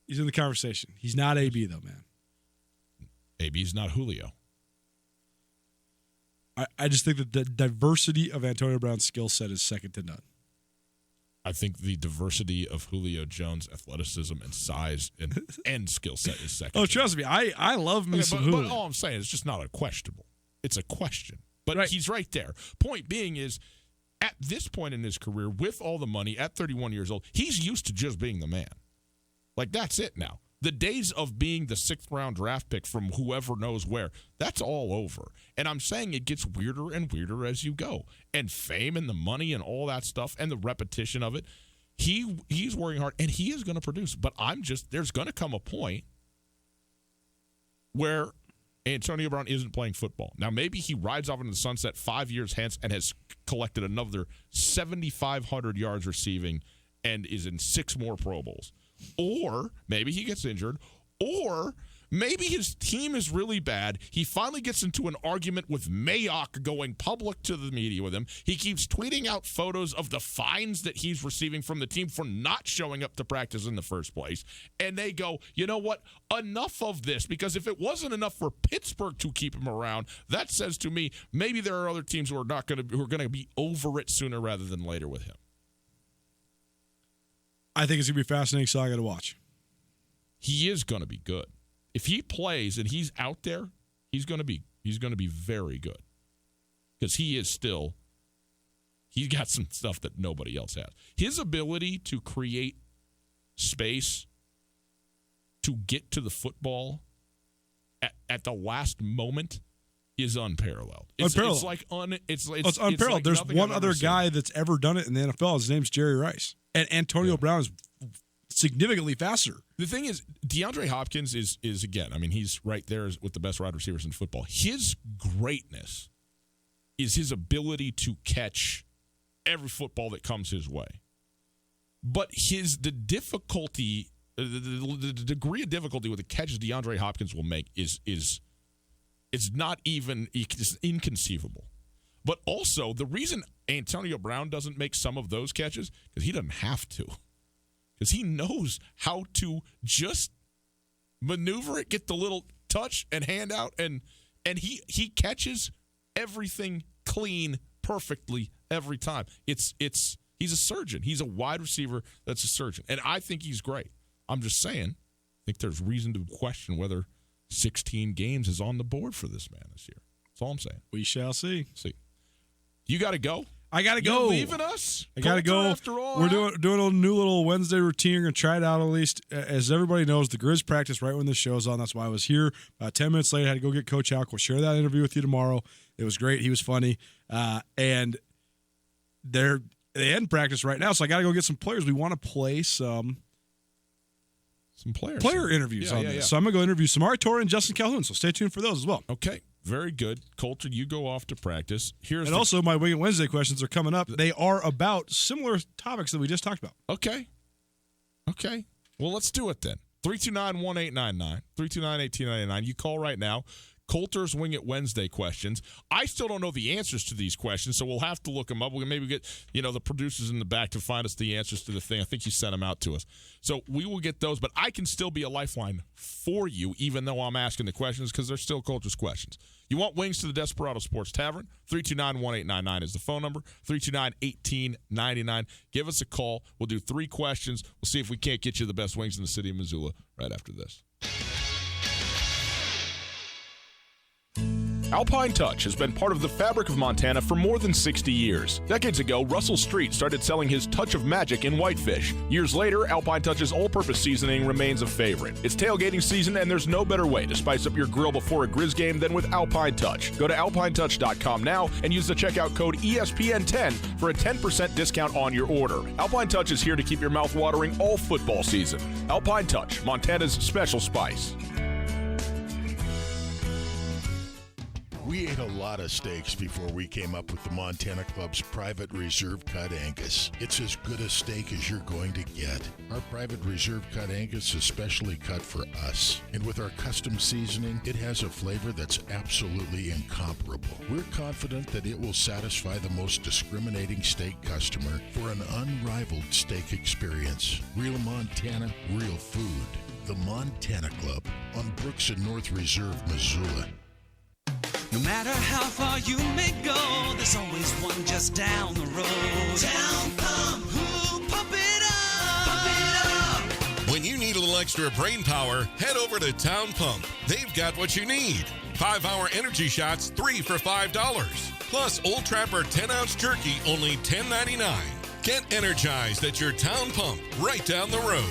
in the conversation. He's not AB, though, man. AB's not Julio. I just think that the diversity of Antonio Brown's skill set is second to none. I think the diversity of Julio Jones' athleticism and size and skill set is second. Oh, trust me. I love me some Julio. But all I'm saying is just not a questionable. It's a question. But He's right there. Point being is, at this point in his career, with all the money, at 31 years old, he's used to just being the man. Like, that's it now. The days of being the 6th-round draft pick from whoever knows where, that's all over. And I'm saying it gets weirder and weirder as you go. And fame and the money and all that stuff and the repetition of it, he's working hard, and he is going to produce. But there's going to come a point where Antonio Brown isn't playing football. Now, maybe he rides off into the sunset 5 years hence and has collected another 7,500 yards receiving and is in 6 more Pro Bowls. Or maybe he gets injured, or maybe his team is really bad. He finally gets into an argument with Mayock going public to the media with him. He keeps tweeting out photos of the fines that he's receiving from the team for not showing up to practice in the first place. And they go, you know what? Enough of this, because if it wasn't enough for Pittsburgh to keep him around, that says to me maybe there are other teams who are going to be over it sooner rather than later with him. I think it's going to be fascinating saga to watch. He is going to be good. If he plays and he's out there, he's going to be very good. Because he's got some stuff that nobody else has. His ability to create space to get to the football at the last moment is unparalleled. It's unparalleled. It's unparalleled. There's one other guy that's ever done it in the NFL. His name's Jerry Rice. And Antonio Brown is significantly faster. The thing is, DeAndre Hopkins is again, he's right there with the best wide receivers in football. His greatness is his ability to catch every football that comes his way. But the difficulty, the degree of difficulty with the catches DeAndre Hopkins will make is not even inconceivable. But also, the reason Antonio Brown doesn't make some of those catches, because he doesn't have to. Because he knows how to just maneuver it, get the little touch and hand out, and he catches everything clean perfectly every time. He's a surgeon. He's a wide receiver that's a surgeon. And I think he's great. I'm just saying, I think there's reason to question whether 16 games is on the board for this man this year. That's all I'm saying. We shall see. You got to go? I got to go. You're leaving us? I got to go. After all, we're doing a new little Wednesday routine. We're going to try it out at least. As everybody knows, the Grizz practice right when the show's on. That's why I was here. About 10 minutes late, I had to go get Coach Alk. We'll share that interview with you tomorrow. It was great. He was funny. And they end practice right now, so I got to go get some players. We want to play some player interviews on this. Yeah. So I'm going to go interview Samari Torre and Justin Calhoun. So stay tuned for those as well. Okay. Very good. Colton, you go off to practice. Also, my Wing It Wednesday questions are coming up. They are about similar topics that we just talked about. Okay. Well, let's do it then. 329-1899, 329-1899. You call right now. Coulter's Wing It Wednesday questions. I still don't know the answers to these questions, so we'll have to look them up. We'll maybe get the producers in the back to find us the answers to the thing. I think you sent them out to us. So we will get those, but I can still be a lifeline for you, even though I'm asking the questions, because they're still Coulter's questions. You want wings to the Desperado Sports Tavern? 329-1899 is the phone number. 329-1899. Give us a call. We'll do 3 questions. We'll see if we can't get you the best wings in the city of Missoula right after this. Alpine Touch has been part of the fabric of Montana for more than 60 years. Decades ago, Russell Street started selling his Touch of Magic in whitefish. Years later, Alpine Touch's all-purpose seasoning remains a favorite. It's tailgating season, and there's no better way to spice up your grill before a Grizz game than with Alpine Touch. Go to alpinetouch.com now and use the checkout code ESPN10 for a 10% discount on your order. Alpine Touch is here to keep your mouth watering all football season. Alpine Touch, Montana's special spice. We ate a lot of steaks before we came up with the Montana Club's Private Reserve Cut Angus. It's as good a steak as you're going to get. Our Private Reserve Cut Angus is specially cut for us. And with our custom seasoning, it has a flavor that's absolutely incomparable. We're confident that it will satisfy the most discriminating steak customer for an unrivaled steak experience. Real Montana, real food. The Montana Club on Brooks and North Reserve, Missoula. No matter how far you may go, there's always one just down the road. Town Pump, who pump it up, pump it up. When you need a little extra brain power, head over to Town Pump. They've got what you need. 5-hour energy shots, 3 for $5. Plus Old Trapper 10-ounce jerky, only $10.99. Get energized at your Town Pump right down the road.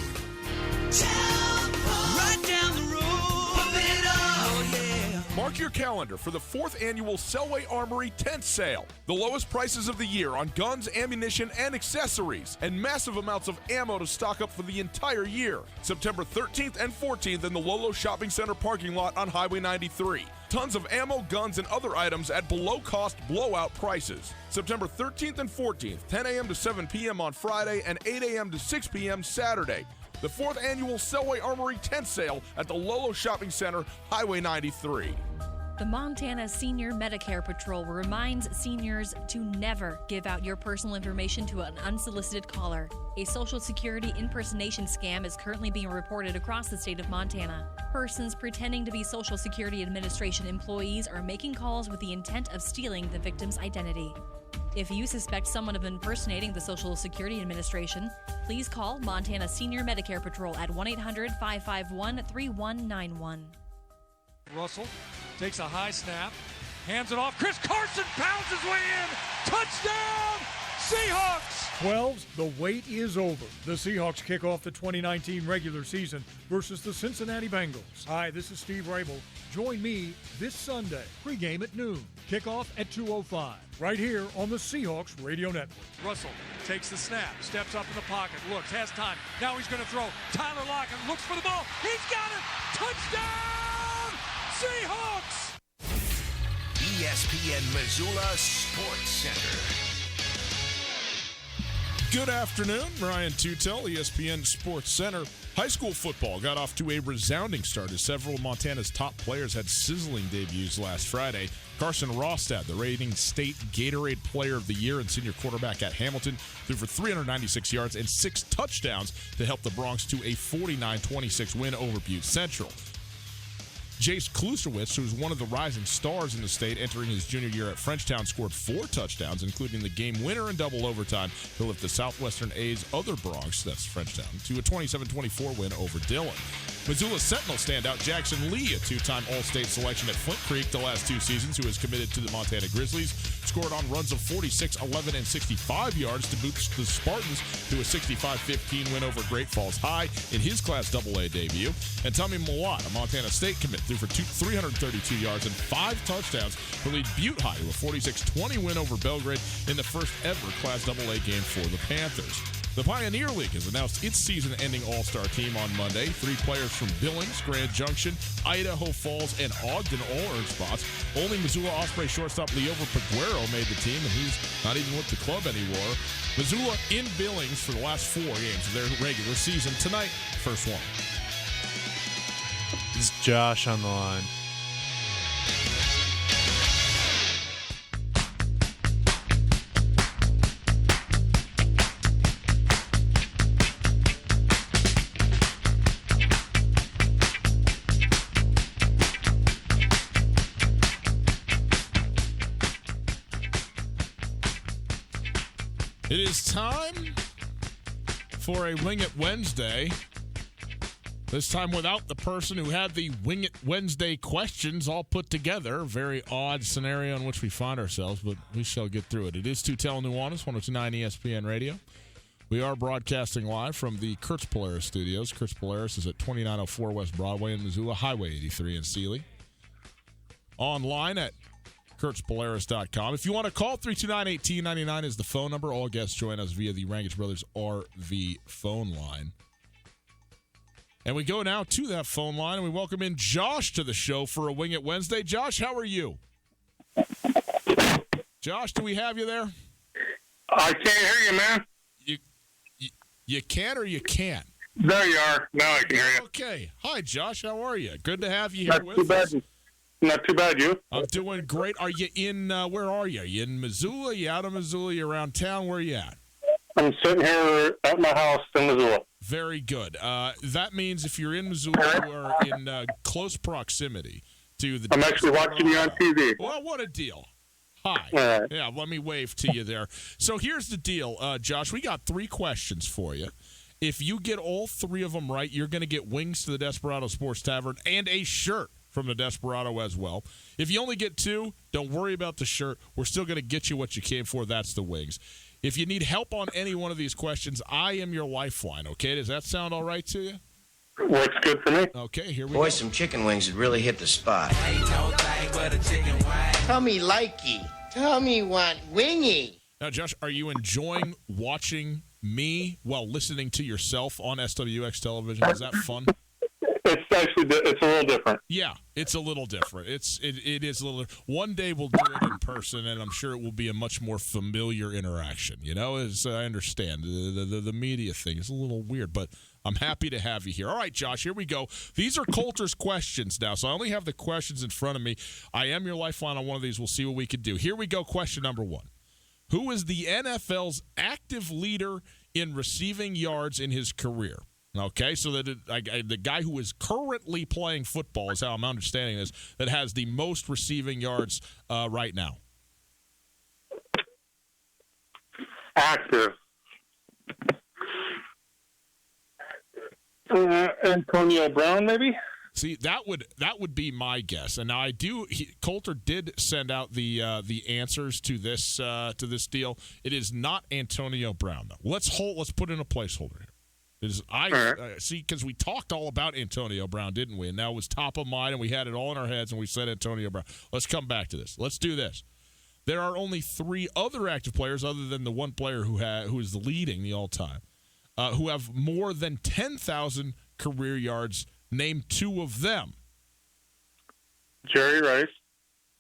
Town Pump, right down the road. Pump it up, oh yeah. Mark your calendar for the 4th annual Selway Armory tent sale. The lowest prices of the year on guns, ammunition, and accessories, and massive amounts of ammo to stock up for the entire year. September 13th and 14th in the Lolo Shopping Center parking lot on Highway 93. Tons of ammo, guns, and other items at below-cost blowout prices. September 13th and 14th, 10 a.m. to 7 p.m. on Friday and 8 a.m. to 6 p.m. Saturday. The 4th annual Selway Armory tent sale at the Lolo Shopping Center, Highway 93. The Montana Senior Medicare Patrol reminds seniors to never give out your personal information to an unsolicited caller. A Social Security impersonation scam is currently being reported across the state of Montana. Persons pretending to be Social Security Administration employees are making calls with the intent of stealing the victim's identity. If you suspect someone of impersonating the Social Security Administration, please call Montana Senior Medicare Patrol at 1-800-551-3191. Russell takes a high snap, hands it off. Chris Carson pounds his way in. Touchdown, Seahawks! 12s, the wait is over. The Seahawks kick off the 2019 regular season versus the Cincinnati Bengals. Hi, this is Steve Rabel. Join me this Sunday, pregame at noon. Kickoff at 2:05, right here on the Seahawks Radio Network. Russell takes the snap, steps up in the pocket, looks, has time. Now he's going to throw. Tyler Lockett looks for the ball. He's got it! Touchdown, Seahawks! ESPN Missoula Sports Center. Good afternoon, Ryan Tootell, ESPN Sports Center. High school football got off to a resounding start as several of Montana's top players had sizzling debuts last Friday. Carson Rostad, the reigning state Gatorade Player of the Year and senior quarterback at Hamilton, threw for 396 yards and 6 touchdowns to help the Broncs to a 49-26 win over Butte Central. Jace Klusewitz, who's one of the rising stars in the state entering his junior year at Frenchtown, scored 4 touchdowns, including the game winner in double overtime to lift the Southwestern A's other Broncs, that's Frenchtown, to a 27-24 win over Dillon. Missoula Sentinel standout Jackson Lee, a 2-time All-State selection at Flint Creek the last 2 seasons, who is committed to the Montana Grizzlies, scored on runs of 46, 11, and 65 yards to boost the Spartans to a 65-15 win over Great Falls High in his Class AA debut. And Tommy Mawat, a Montana State commit, threw for 332 yards and 5 touchdowns to lead Butte High to a 46-20 win over Belgrade in the first ever Class AA game for the Panthers. The Pioneer League has announced its season-ending All-Star team on Monday. 3 players from Billings, Grand Junction, Idaho Falls, and Ogden all earned spots. Only Missoula Osprey shortstop Leover Peguero made the team, and he's not even with the club anymore. Missoula in Billings for the last 4 games of their regular season. Tonight, first one. It's Josh on the line. It is time for a Wing It Wednesday. This time without the person who had the Wing It Wednesday questions all put together. Very odd scenario in which we find ourselves, but we shall get through it. It is Tootell Nuanez, 102.9 ESPN Radio. We are broadcasting live from the Kurtz Polaris studios. Kurtz Polaris is at 2904 West Broadway in Missoula, Highway 83 in Sealy. Online at KurtzPolaris.com. If you want to call, 329-1899 is the phone number. All guests join us via the Rangich Brothers RV phone line. And we go now to that phone line, and we welcome in Josh to the show for a Wing It Wednesday. Josh, how are you? Josh, do we have you there? I can't hear you, man. You can or you can't? There you are. Now I can hear you. Okay. Hi, Josh. How are you? Good to have you here Not with too us. bad. Not too bad, you? I'm doing great. Are you in, where are you? Are you in Missoula? You out of Missoula? You around town? Where are you at? I'm sitting here at my house in Missoula. Very good. That means if you're in Missoula, you are in close proximity to the... I'm actually watching you on TV. Well, what a deal. Hi. All right. Yeah, let me wave to you there. So here's the deal, Josh. We got 3 questions for you. If you get all 3 of them right, you're going to get wings to the Desperado Sports Tavern and a shirt from the Desperado as well. If you only get 2, don't worry about the shirt. We're still going to get you what you came for. That's the wings. If you need help on any one of these questions, I am your lifeline, okay? Does that sound all right to you? Works good for me. Okay, here we Boy, go. some chicken wings would really hit the spot. Tummy likey. Tummy want wingy. Now, Josh, are you enjoying watching me while listening to yourself on SWX television? Is that fun? It's actually it's a little different. Yeah, it's a little different. It is a little. One day we'll do it in person, and I'm sure it will be a much more familiar interaction. You know, as I understand, the media thing is a little weird, but I'm happy to have you here. All right, Josh, here we go. These are Coulter's questions now, so I only have the questions in front of me. I am your lifeline on one of these. We'll see what we can do. Here we go. Question number 1: Who is the NFL's active leader in receiving yards in his career? Okay, so that the guy who is currently playing football is how I'm understanding this, that has the most receiving yards right now. Active. Antonio Brown, maybe? See, that would be my guess. And now Coulter did send out the answers to this deal. It is not Antonio Brown though. Let's put in a placeholder here. See, because we talked all about Antonio Brown, didn't we? And that was top of mind, and we had it all in our heads, and we said Antonio Brown. Let's come back to this. Let's do this. There are only 3 other active players, other than the one player who is leading the all-time, who have more than 10,000 career yards. Name 2 of them. Jerry Rice.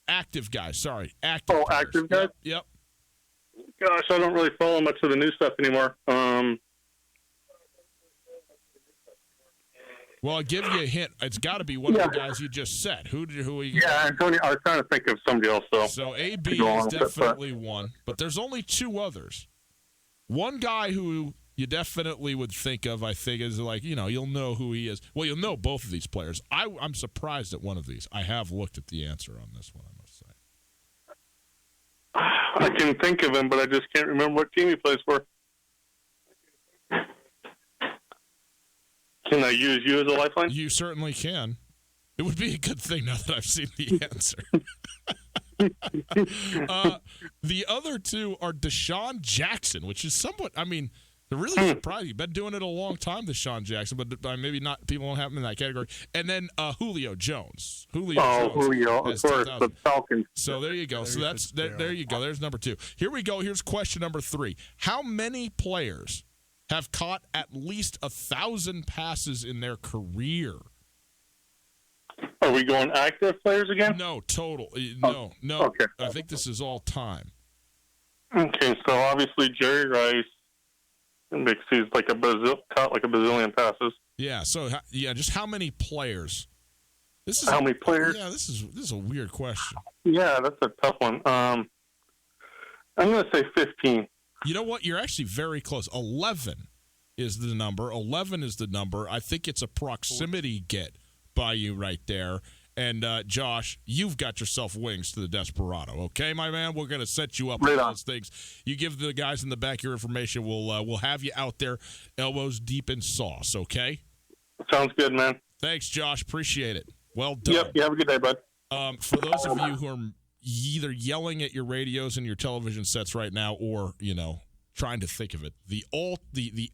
Active guys. Sorry, active. Oh, players. active guys. Yep. Gosh, I don't really follow much of the new stuff anymore. Well, I'll give you a hint. It's got to be one of the guys you just said. Who are you? Yeah, Antonio. I was trying to think of somebody else. So AB is definitely one, but there's only 2 others. One guy who you definitely would think of, I think, is like, you'll know who he is. Well, you'll know both of these players. I'm surprised at one of these. I have looked at the answer on this one, I must say. I can think of him, but I just can't remember what team he plays for. Can I use you as a lifeline? You certainly can. It would be a good thing now that I've seen the answer. The other 2 are Deshaun Jackson, which is somewhat, they're really surprised. You've been doing it a long time, Deshaun Jackson, but maybe not. People don't have him in that category. And then Julio Jones. Julio, of course, the Falcons. So there you go. So there you go. There's number 2. Here we go. Here's question number 3. How many players have caught at least 1,000 passes in their career? Are we going active players again? No, total. No. Okay. I think this is all time. Okay, so obviously Jerry Rice makes these caught like a bazillion passes. Yeah. So just how many players? How many players? Yeah, this is a weird question. Yeah, that's a tough one. I'm going to say 15. You know what? You're actually very close. 11 is the number. 11 is the number. I think it's a proximity get by you right there. And, Josh, you've got yourself wings to the Desperado. Okay, my man? We're going to set you up with those things. You give the guys in the back your information. We'll have you out there elbows deep in sauce, okay? Sounds good, man. Thanks, Josh. Appreciate it. Well done. Yep, you have a good day, bud. For those of you who are either yelling at your radios and your television sets right now or, trying to think of it, the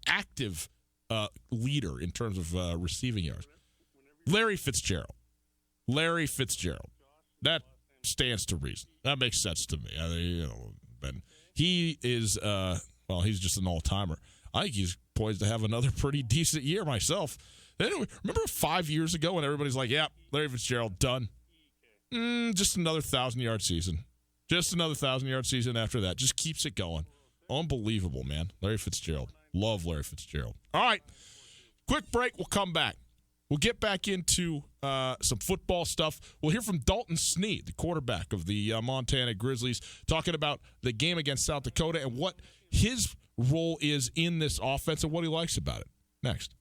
active leader in terms of receiving yards, Larry Fitzgerald. That stands to reason. That makes sense to me. He is, he's just an all-timer. I think he's poised to have another pretty decent year myself. Remember 5 years ago when everybody's like, yeah, Larry Fitzgerald, done. Just another 1,000-yard season. Just another 1,000-yard season after that. Just keeps it going. Unbelievable, man. Larry Fitzgerald. Love Larry Fitzgerald. All right. Quick break. We'll come back. We'll get back into some football stuff. We'll hear from Dalton Snead, the quarterback of the Montana Grizzlies, talking about the game against South Dakota and what his role is in this offense and what he likes about it. Next.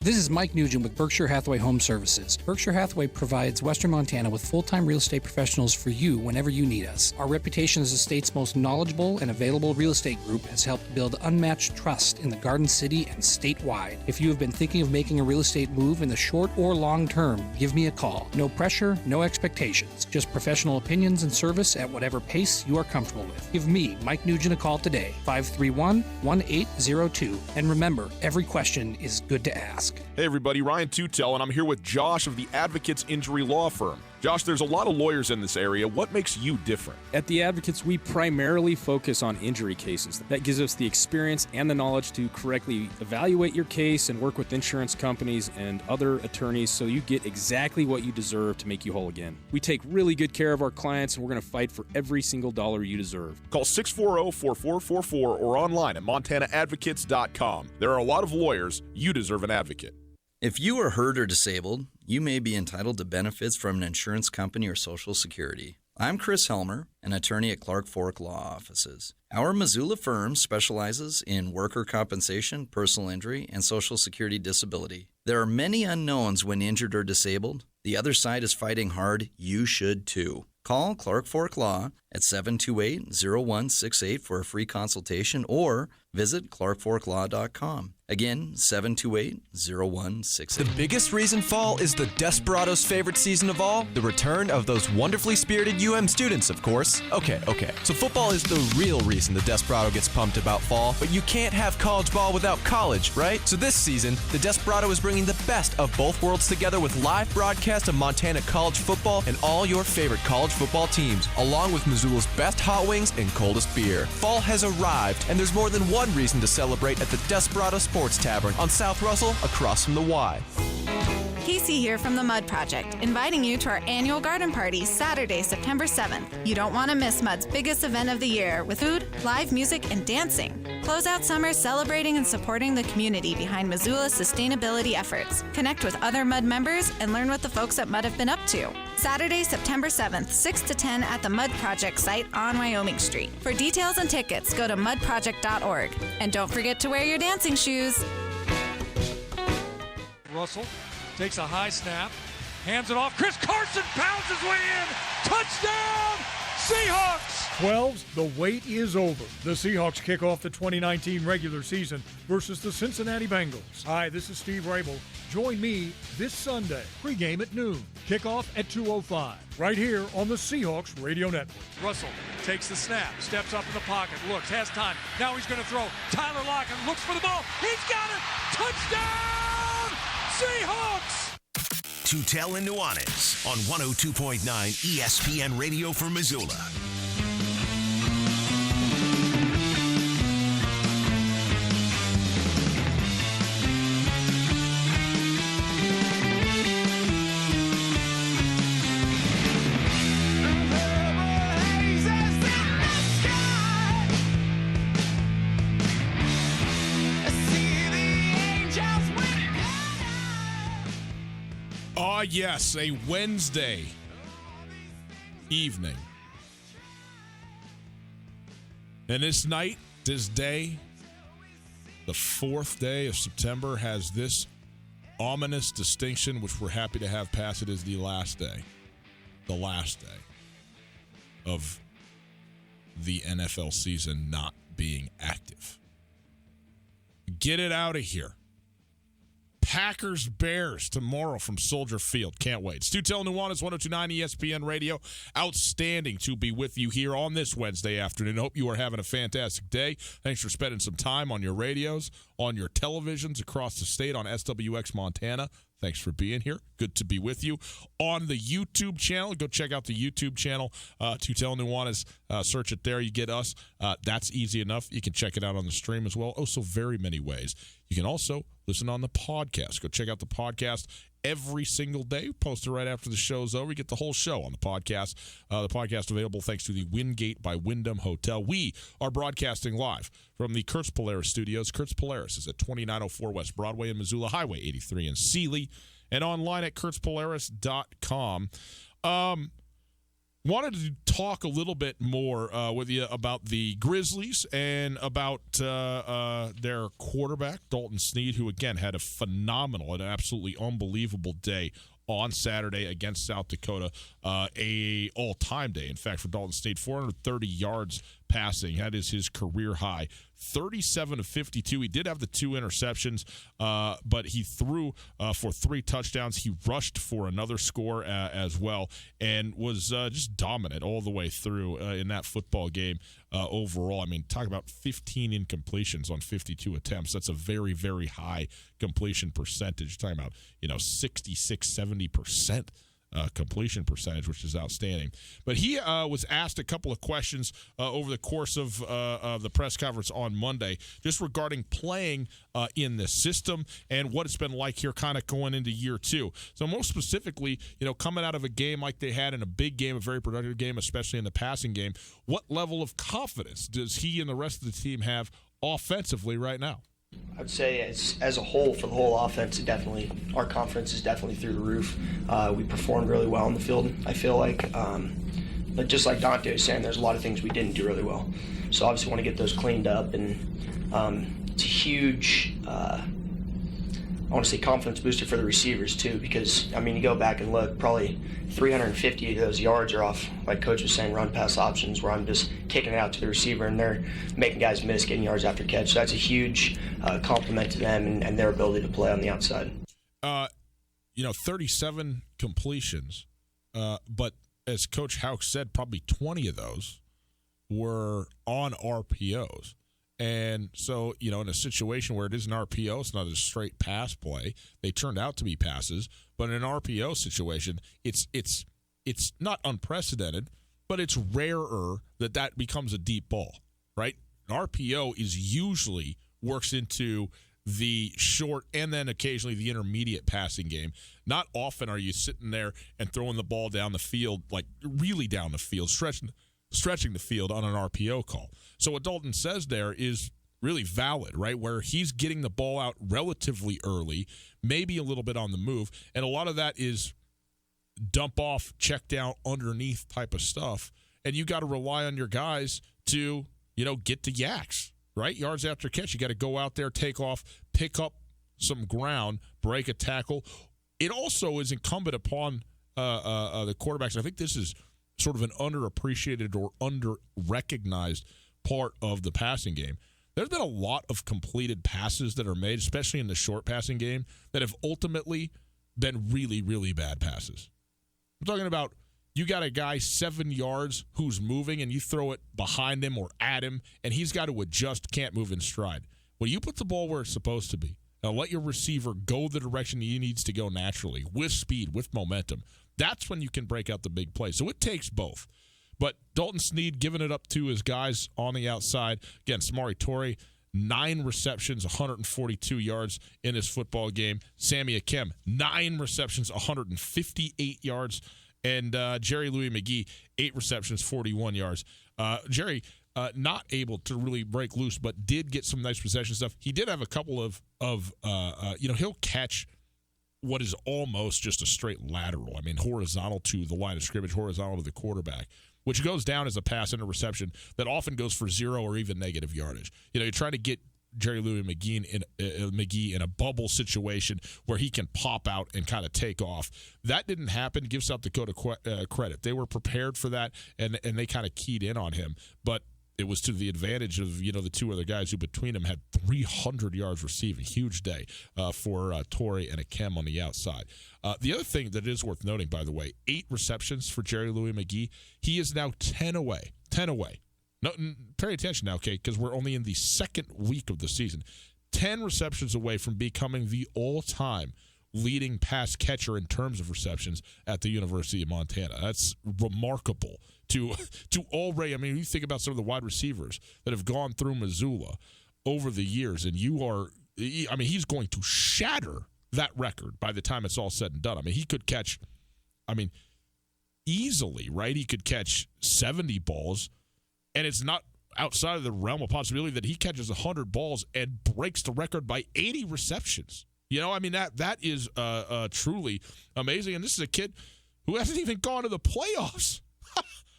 This is Mike Nugent with Berkshire Hathaway Home Services. Berkshire Hathaway provides Western Montana with full-time real estate professionals for you whenever you need us. Our reputation as the state's most knowledgeable and available real estate group has helped build unmatched trust in the Garden City and statewide. If you have been thinking of making a real estate move in the short or long term, give me a call. No pressure, no expectations. Just professional opinions and service at whatever pace you are comfortable with. Give me, Mike Nugent, a call today, 531-1802. And remember, every question is good to ask. Hey everybody, Ryan Tootell, and I'm here with Josh of the Advocates Injury Law Firm. Josh, there's a lot of lawyers in this area. What makes you different? At the Advocates, we primarily focus on injury cases. That gives us the experience and the knowledge to correctly evaluate your case and work with insurance companies and other attorneys so you get exactly what you deserve to make you whole again. We take really good care of our clients, and we're going to fight for every single dollar you deserve. Call 640-4444 or online at montanaadvocates.com. There are a lot of lawyers. You deserve an advocate. If you are hurt or disabled, you may be entitled to benefits from an insurance company or Social Security. I'm Chris Helmer, an attorney at Clark Fork Law Offices. Our Missoula firm specializes in worker compensation, personal injury, and Social Security disability. There are many unknowns when injured or disabled. The other side is fighting hard. You should too. Call Clark Fork Law at 728-0168 for a free consultation or visit clarkforklaw.com. Again, 728-0168. The biggest reason fall is the Desperados' favorite season of all, the return of those wonderfully spirited UM students, of course. Okay. So football is the real reason the Desperado gets pumped about fall, but you can't have college ball without college, right? So this season, the Desperado is bringing the best of both worlds together with live broadcast of Montana college football and all your favorite college football teams, along with Missoula's best hot wings and coldest beer. Fall has arrived, and there's more than one reason to celebrate at the Desperado Sports Tavern on South Russell, across from the Y. Casey here from the Mud Project, inviting you to our annual garden party Saturday, September 7th. You don't want to miss Mud's biggest event of the year with food, live music, and dancing. Close out summer celebrating and supporting the community behind Missoula's sustainability efforts. Connect with other Mud members and learn what the folks at Mud have been up to. Saturday, September 7th, 6 to 10 at the Mud Project site on Wyoming Street. For details and tickets, go to mudproject.org. And don't forget to wear your dancing shoes. Russell takes a high snap, hands it off. Chris Carson pounds his way in. Touchdown, Seahawks! 12s, the wait is over. The Seahawks kick off the 2019 regular season versus the Cincinnati Bengals. Hi, this is Steve Rabel. Join me this Sunday, pregame at noon, kickoff at 2:05, right here on the Seahawks Radio Network. Russell takes the snap, steps up in the pocket, looks, has time. Now he's going to throw. Tyler Lockett looks for the ball. He's got it! Touchdown, Seahawks! Tootell and Nuanez on 102.9 ESPN Radio for Missoula. Yes, a Wednesday evening. And this night, this day, the 4th day of September, has this ominous distinction, which we're happy to have pass. It is the last day of the NFL season not being active. Get it out of here. Packers Bears tomorrow from Soldier Field. Can't wait. It's Tootell Nuanez, 102.9 ESPN Radio. Outstanding to be with you here on this Wednesday afternoon. Hope you are having a fantastic day. Thanks for spending some time on your radios, on your televisions across the state, on SWX Montana. Thanks for being here. Good to be with you. On the YouTube channel, go check out the YouTube channel. Tootell Nuanez, search it there. You get us. That's easy enough. You can check it out on the stream as well. Oh, so very many ways. You can also listen on the podcast. Go check out the podcast every single day. Post it right after the show's over. You get the whole show on the podcast. The podcast available thanks to the Wingate by Wyndham Hotel. We are broadcasting live from the Kurtz Polaris studios. Kurtz Polaris is at 2904 West Broadway in Missoula, Highway 83 in Sealy, and online at kurtzpolaris.com. Wanted to talk a little bit more with you about the Grizzlies and about their quarterback, Dalton Snead, who, again, had a phenomenal and absolutely unbelievable day on Saturday against South Dakota, a all-time day. In fact, for Dalton Snead, 430 yards passing. That is his career high. 37 of 52. He did have the 2 interceptions, but he threw for 3 touchdowns. He rushed for another score as well, and was just dominant all the way through in that football game overall. I mean, talk about 15 incompletions on 52 attempts. That's a very, very high completion percentage. Talking about 66, 70%. Completion percentage, which is outstanding. But he was asked a couple of questions over the course of the press conference on Monday, just regarding playing in this system and what it's been like here kind of going into year 2. So most specifically, coming out of a game like they had in a big game, a very productive game, especially in the passing game, what level of confidence does he and the rest of the team have offensively right now? I'd say as a whole, for the whole offense, our confidence is definitely through the roof. We performed really well on the field, I feel like. But just like Dante was saying, there's a lot of things we didn't do really well. So obviously want to get those cleaned up. And it's a huge, I want to say, confidence booster for the receivers too, because, you go back and look, probably 350 of those yards are off, like Coach was saying, run-pass options, where I'm just kicking it out to the receiver and they're making guys miss, getting yards after catch. So that's a huge compliment to them and their ability to play on the outside. 37 completions, but as Coach Houck said, probably 20 of those were on RPOs. And so, in a situation where it is an RPO, it's not a straight pass play. They turned out to be passes, but in an RPO situation, it's not unprecedented, but it's rarer that becomes a deep ball, right? An RPO is usually works into the short and then occasionally the intermediate passing game. Not often are you sitting there and throwing the ball down the field, like really down the field, stretching the field on an RPO call. So what Dalton says there is really valid, right? Where he's getting the ball out relatively early, maybe a little bit on the move, and a lot of that is dump off, check down underneath type of stuff, and you got to rely on your guys to, get to yaks, right? Yards after catch. You got to go out there, take off, pick up some ground, break a tackle. It also is incumbent upon the quarterbacks. I think this is sort of an underappreciated or under-recognized part of the passing game. There's been a lot of completed passes that are made, especially in the short passing game, that have ultimately been really, really bad passes. I'm talking about you got a guy 7 yards who's moving and you throw it behind him or at him and he's got to adjust, can't move in stride. Well, you put the ball where it's supposed to be. Now let your receiver go the direction he needs to go naturally, with speed, with momentum. That's when you can break out the big play. So it takes both. But Dalton Snead giving it up to his guys on the outside. Again, Samori Toure, 9 receptions, 142 yards in this football game. Sammy Akem, 9 receptions, 158 yards. And Jerry Louis McGee, 8 receptions, 41 yards. Jerry, not able to really break loose, but did get some nice possession stuff. He did have a couple of he'll catch what is almost just a straight lateral. I mean, horizontal to the line of scrimmage, horizontal to the quarterback, which goes down as a pass interception that often goes for 0 or even negative yardage. You're trying to get Jerry Louis McGee in a bubble situation where he can pop out and kind of take off. That didn't happen. Give South Dakota credit. They were prepared for that, and they kind of keyed in on him. But it was to the advantage of, the 2 other guys who between them had 300 yards receiving. Huge day for Toure and Akem on the outside. The other thing that is worth noting, by the way, 8 receptions for Jerry Louis McGee. He is now 10 away. 10 away. No, pay attention now, okay, because we're only in the 2nd week of the season. 10 receptions away from becoming the all-time leading pass catcher in terms of receptions at the University of Montana. That's remarkable to already. I mean, you think about some of the wide receivers that have gone through Missoula over the years, and he's going to shatter that record by the time it's all said and done. I mean, he could catch, easily, right? He could catch 70 balls, and it's not outside of the realm of possibility that he catches 100 balls and breaks the record by 80 receptions. That is truly amazing. And this is a kid who hasn't even gone to the playoffs.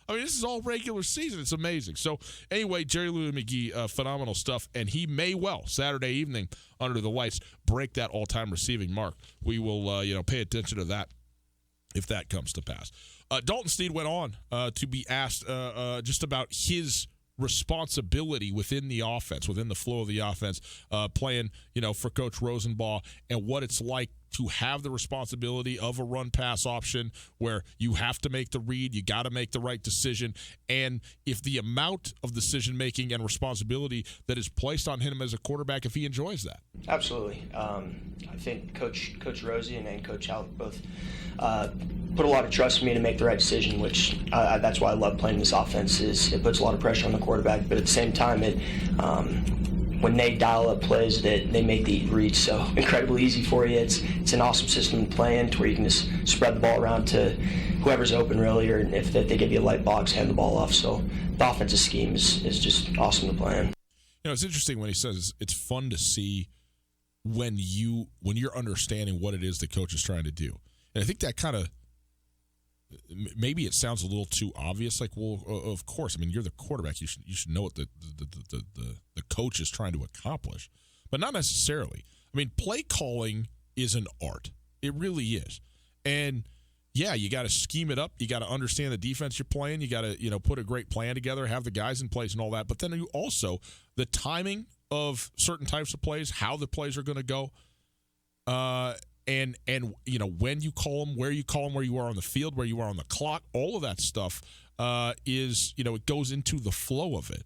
This is all regular season. It's amazing. So, anyway, Jerry Louis McGee, phenomenal stuff. And he may well, Saturday evening, under the lights, break that all-time receiving mark. We will, pay attention to that if that comes to pass. Dalton Sneed went on to be asked just about his responsibility within the offense, within the flow of the offense, playing, for Coach Rosenbaugh, and what it's like to have the responsibility of a run-pass option where you have to make the read, you got to make the right decision, and if the amount of decision-making and responsibility that is placed on him as a quarterback, if he enjoys that. Absolutely. I think Coach Rosie and Coach Halleck both put a lot of trust in me to make the right decision, which that's why I love playing this offense. Is it puts a lot of pressure on the quarterback, but at the same time, when they dial up plays, that they make the reads so incredibly easy for you. It's an awesome system to play in, to where you can just spread the ball around to whoever's open, really, or if they give you a light box, hand the ball off. So the offensive scheme is just awesome to play in. It's interesting when he says it's fun to see when you're understanding what it is the coach is trying to do. And I think that kind of, maybe it sounds a little too obvious. Like, well, of course. You're the quarterback. You should know what the coach is trying to accomplish, but not necessarily. Play calling is an art. It really is. And yeah, you got to scheme it up. You got to understand the defense you're playing. You got to put a great plan together, have the guys in place, and all that. But then you also the timing of certain types of plays, how the plays are going to go. And when you call them, where you are on the field, where you are on the clock, all of that stuff is, it goes into the flow of it.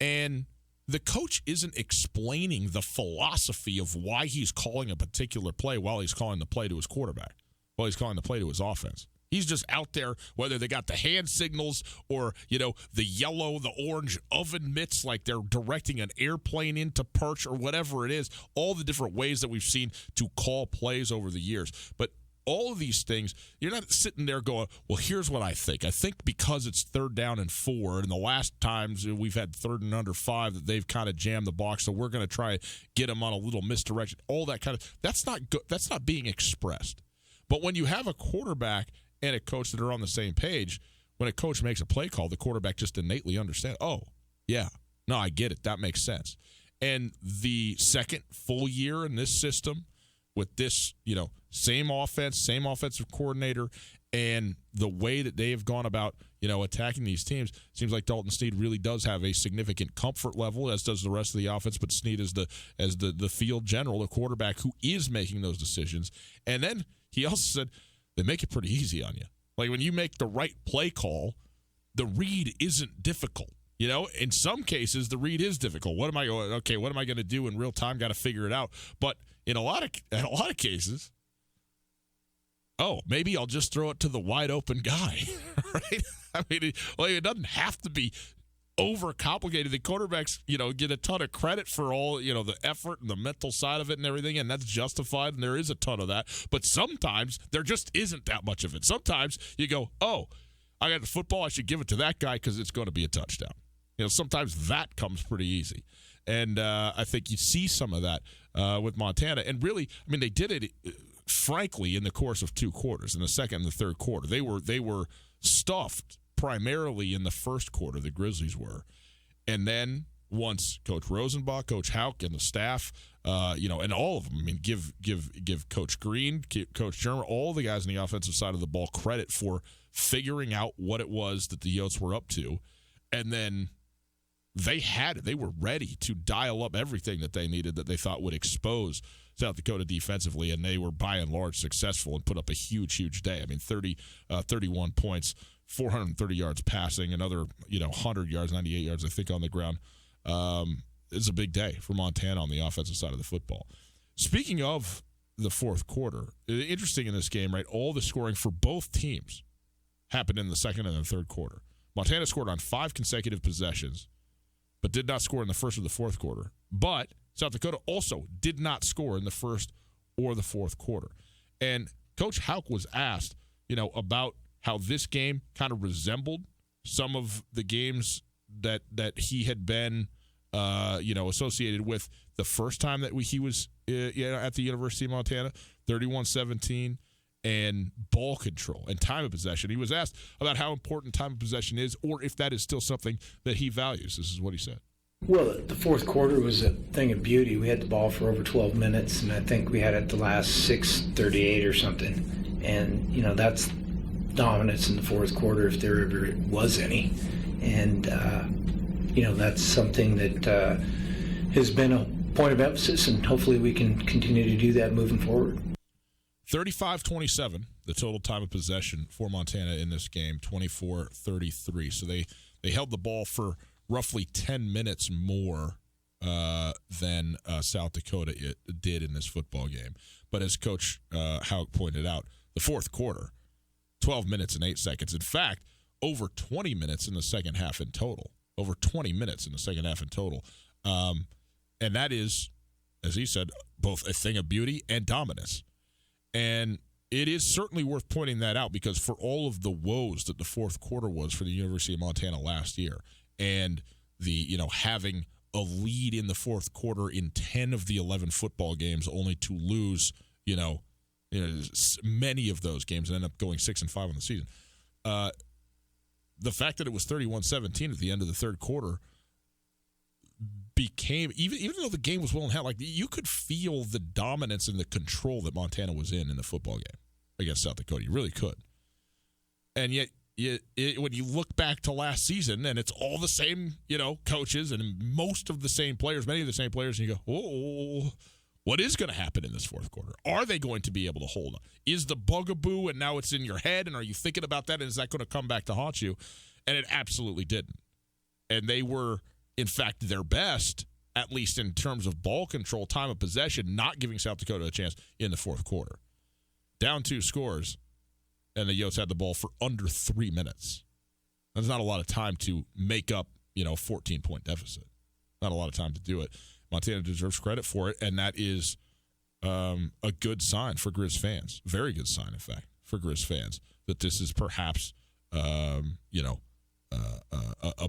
And the coach isn't explaining the philosophy of why he's calling a particular play while he's calling the play to his quarterback, while he's calling the play to his offense. He's just out there, whether they got the hand signals or, the yellow, the orange oven mitts, like they're directing an airplane into perch or whatever it is, all the different ways that we've seen to call plays over the years. But all of these things, you're not sitting there going, well, here's what I think. I think because it's 3rd down and 4, and the last times we've had 3rd and under 5 that they've kind of jammed the box, so we're going to try and get them on a little misdirection. All that kind of, that's not good. That's not being expressed. But when you have a quarterback and a coach that are on the same page, when a coach makes a play call, the quarterback just innately understands, oh, yeah, no, I get it. That makes sense. And the second full year in this system with this, same offense, same offensive coordinator, and the way that they have gone about, attacking these teams, seems like Dalton Sneed really does have a significant comfort level, as does the rest of the offense. But Sneed is the field general, the quarterback who is making those decisions. And then he also said they make it pretty easy on you. Like, when you make the right play call, the read isn't difficult. In some cases, the read is difficult. What am I going to do in real time? Got to figure it out. But in a lot of cases, maybe I'll just throw it to the wide open guy, right? It doesn't have to be overcomplicated. The quarterbacks, get a ton of credit for all, the effort and the mental side of it and everything, and that's justified, and there is a ton of that. But sometimes there just isn't that much of it. Sometimes you go, I got the football, I should give it to that guy because it's going to be a touchdown. Sometimes that comes pretty easy. And I think you see some of that with Montana. And really, they did it, frankly, in the course of 2 quarters, in the second and the third quarter. They were stuffed primarily in the first quarter, the Grizzlies were. And then once Coach Rosenbach, Coach Houck, and the staff, and all of them, give Coach Green, Coach Germer, all the guys on the offensive side of the ball credit for figuring out what it was that the Yotes were up to. And then they were ready to dial up everything that they needed that they thought would expose South Dakota defensively, and they were by and large successful and put up a huge, huge day. 31 points, 430 yards passing, another 100 yards, 98 yards, I think, on the ground. It's a big day for Montana on the offensive side of the football. Speaking of the fourth quarter, interesting in this game, right? All the scoring for both teams happened in the second and the third quarter. Montana scored on 5 consecutive possessions, but did not score in the first or the fourth quarter. But South Dakota also did not score in the first or the fourth quarter. And Coach Houck was asked, about how this game kind of resembled some of the games that he had been, associated with the first time that he was at the University of Montana, 31-17, and ball control and time of possession. He was asked about how important time of possession is, or if that is still something that he values. This is what he said. Well, the fourth quarter was a thing of beauty. We had the ball for over 12 minutes, and I think we had it the last 6:38 or something. And, that's dominance in the fourth quarter if there ever was any. And, that's something that has been a point of emphasis, and hopefully we can continue to do that moving forward. 35-27, the total time of possession for Montana in this game, 24-33. So they held the ball for roughly 10 minutes more than South Dakota did in this football game. But as Coach Houck pointed out, the fourth quarter, 12 minutes and 8 seconds. In fact, over 20 minutes in the second half in total. Over 20 minutes in the second half in total. And that is, as he said, both a thing of beauty and dominance. And it is certainly worth pointing that out, because for all of the woes that the fourth quarter was for the University of Montana last year, and the having a lead in the fourth quarter in 10 of the 11 football games, only to lose many of those games and end up going 6-5 on the season. The fact that it was 31-17 at the end of the third quarter became, even though the game was well in hand, like, you could feel the dominance and the control that Montana was in the football game against South Dakota. You really could. And yet, when you look back to last season, and it's all the same, coaches and most of the same players, many of the same players, and you go, oh, what is going to happen in this fourth quarter? Are they going to be able to hold on? Is the bugaboo, and now it's in your head, and are you thinking about that, and is that going to come back to haunt you? And it absolutely didn't. And they were, in fact, their best, at least in terms of ball control, time of possession, not giving South Dakota a chance in the fourth quarter. Down 2 scores, and the Yotes had the ball for under 3 minutes. That's not a lot of time to make up, a 14-point deficit. Not a lot of time to do it. Montana deserves credit for it, and that is a good sign for Grizz fans. Very good sign, in fact, for Grizz fans, that this is perhaps, a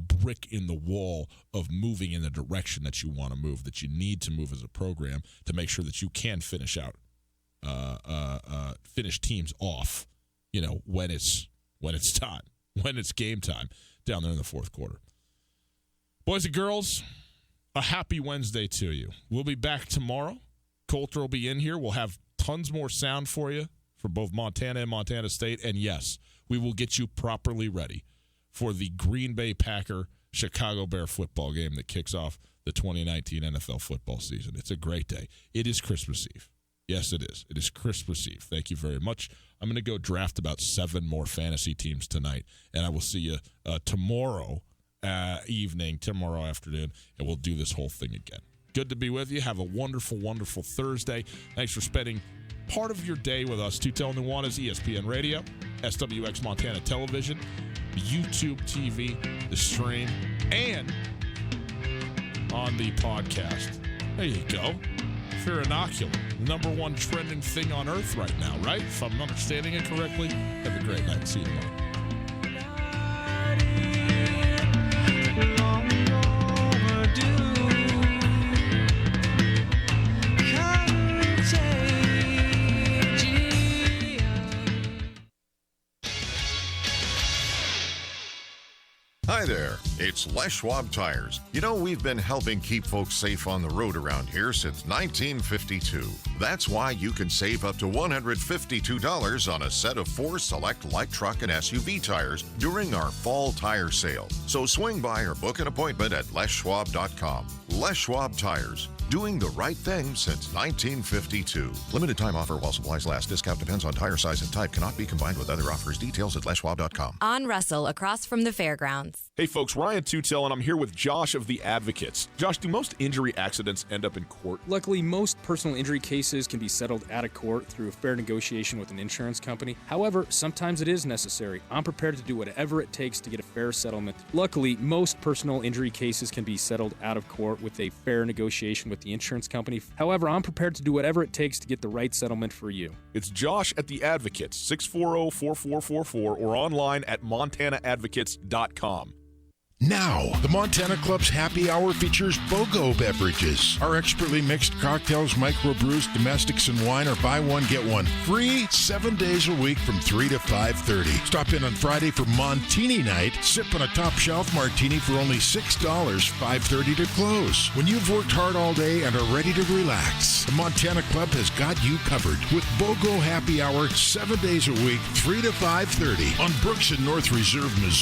brick in the wall of moving in the direction that you want to move, that you need to move as a program to make sure that you can finish teams off, when it's time, when it's game time down there in the fourth quarter. Boys and girls, a happy Wednesday to you. We'll be back tomorrow. Coulter will be in here. We'll have tons more sound for you from both Montana and Montana State. And yes, we will get you properly ready for the Green Bay Packer Chicago Bear football game that kicks off the 2019 NFL football season. It's a great day. It is Christmas Eve. Yes, it is. It is Christmas Eve. Thank you very much. I'm going to go draft about 7 more fantasy teams tonight, and I will see you tomorrow tomorrow afternoon, and we'll do this whole thing again. Good to be with you. Have a wonderful, wonderful Thursday. Thanks for spending part of your day with us. Tootell Nuanez, ESPN Radio, SWX Montana Television, YouTube TV, the stream, and on the podcast. There you go. Inoculum, #1 trending thing on earth right now, right? If I'm understanding it correctly. Have a great night. See you tomorrow. Hi there, it's Les Schwab Tires. You know, we've been helping keep folks safe on the road around here since 1952. That's why you can save up to $152 on a set of 4 select light truck and SUV tires during our fall tire sale. So swing by or book an appointment at leschwab.com. Les Schwab Tires, doing the right thing since 1952. Limited time offer while supplies last. Discount depends on tire size and type. Cannot be combined with other offers. Details at leschwab.com. On Russell, across from the fairgrounds. Hey folks, Ryan Tootell, and I'm here with Josh of The Advocates. Josh, do most injury accidents end up in court? Luckily, most personal injury cases can be settled out of court through a fair negotiation with an insurance company. However, sometimes it is necessary. I'm prepared to do whatever it takes to get a fair settlement. Luckily, most personal injury cases can be settled out of court with a fair negotiation with the insurance company. However, I'm prepared to do whatever it takes to get the right settlement for you. It's Josh at The Advocates, 640-4444, or online at montanaadvocates.com. Now, the Montana Club's happy hour features BOGO beverages. Our expertly mixed cocktails, microbrews, domestics, and wine are buy one, get one free 7 days a week from 3 to 5:30. Stop in on Friday for Montini night. Sip on a top shelf martini for only $6, 5:30 to close. When you've worked hard all day and are ready to relax, the Montana Club has got you covered with BOGO happy hour 7 days a week, 3 to 5:30 on Brooks and North Reserve, Missoula.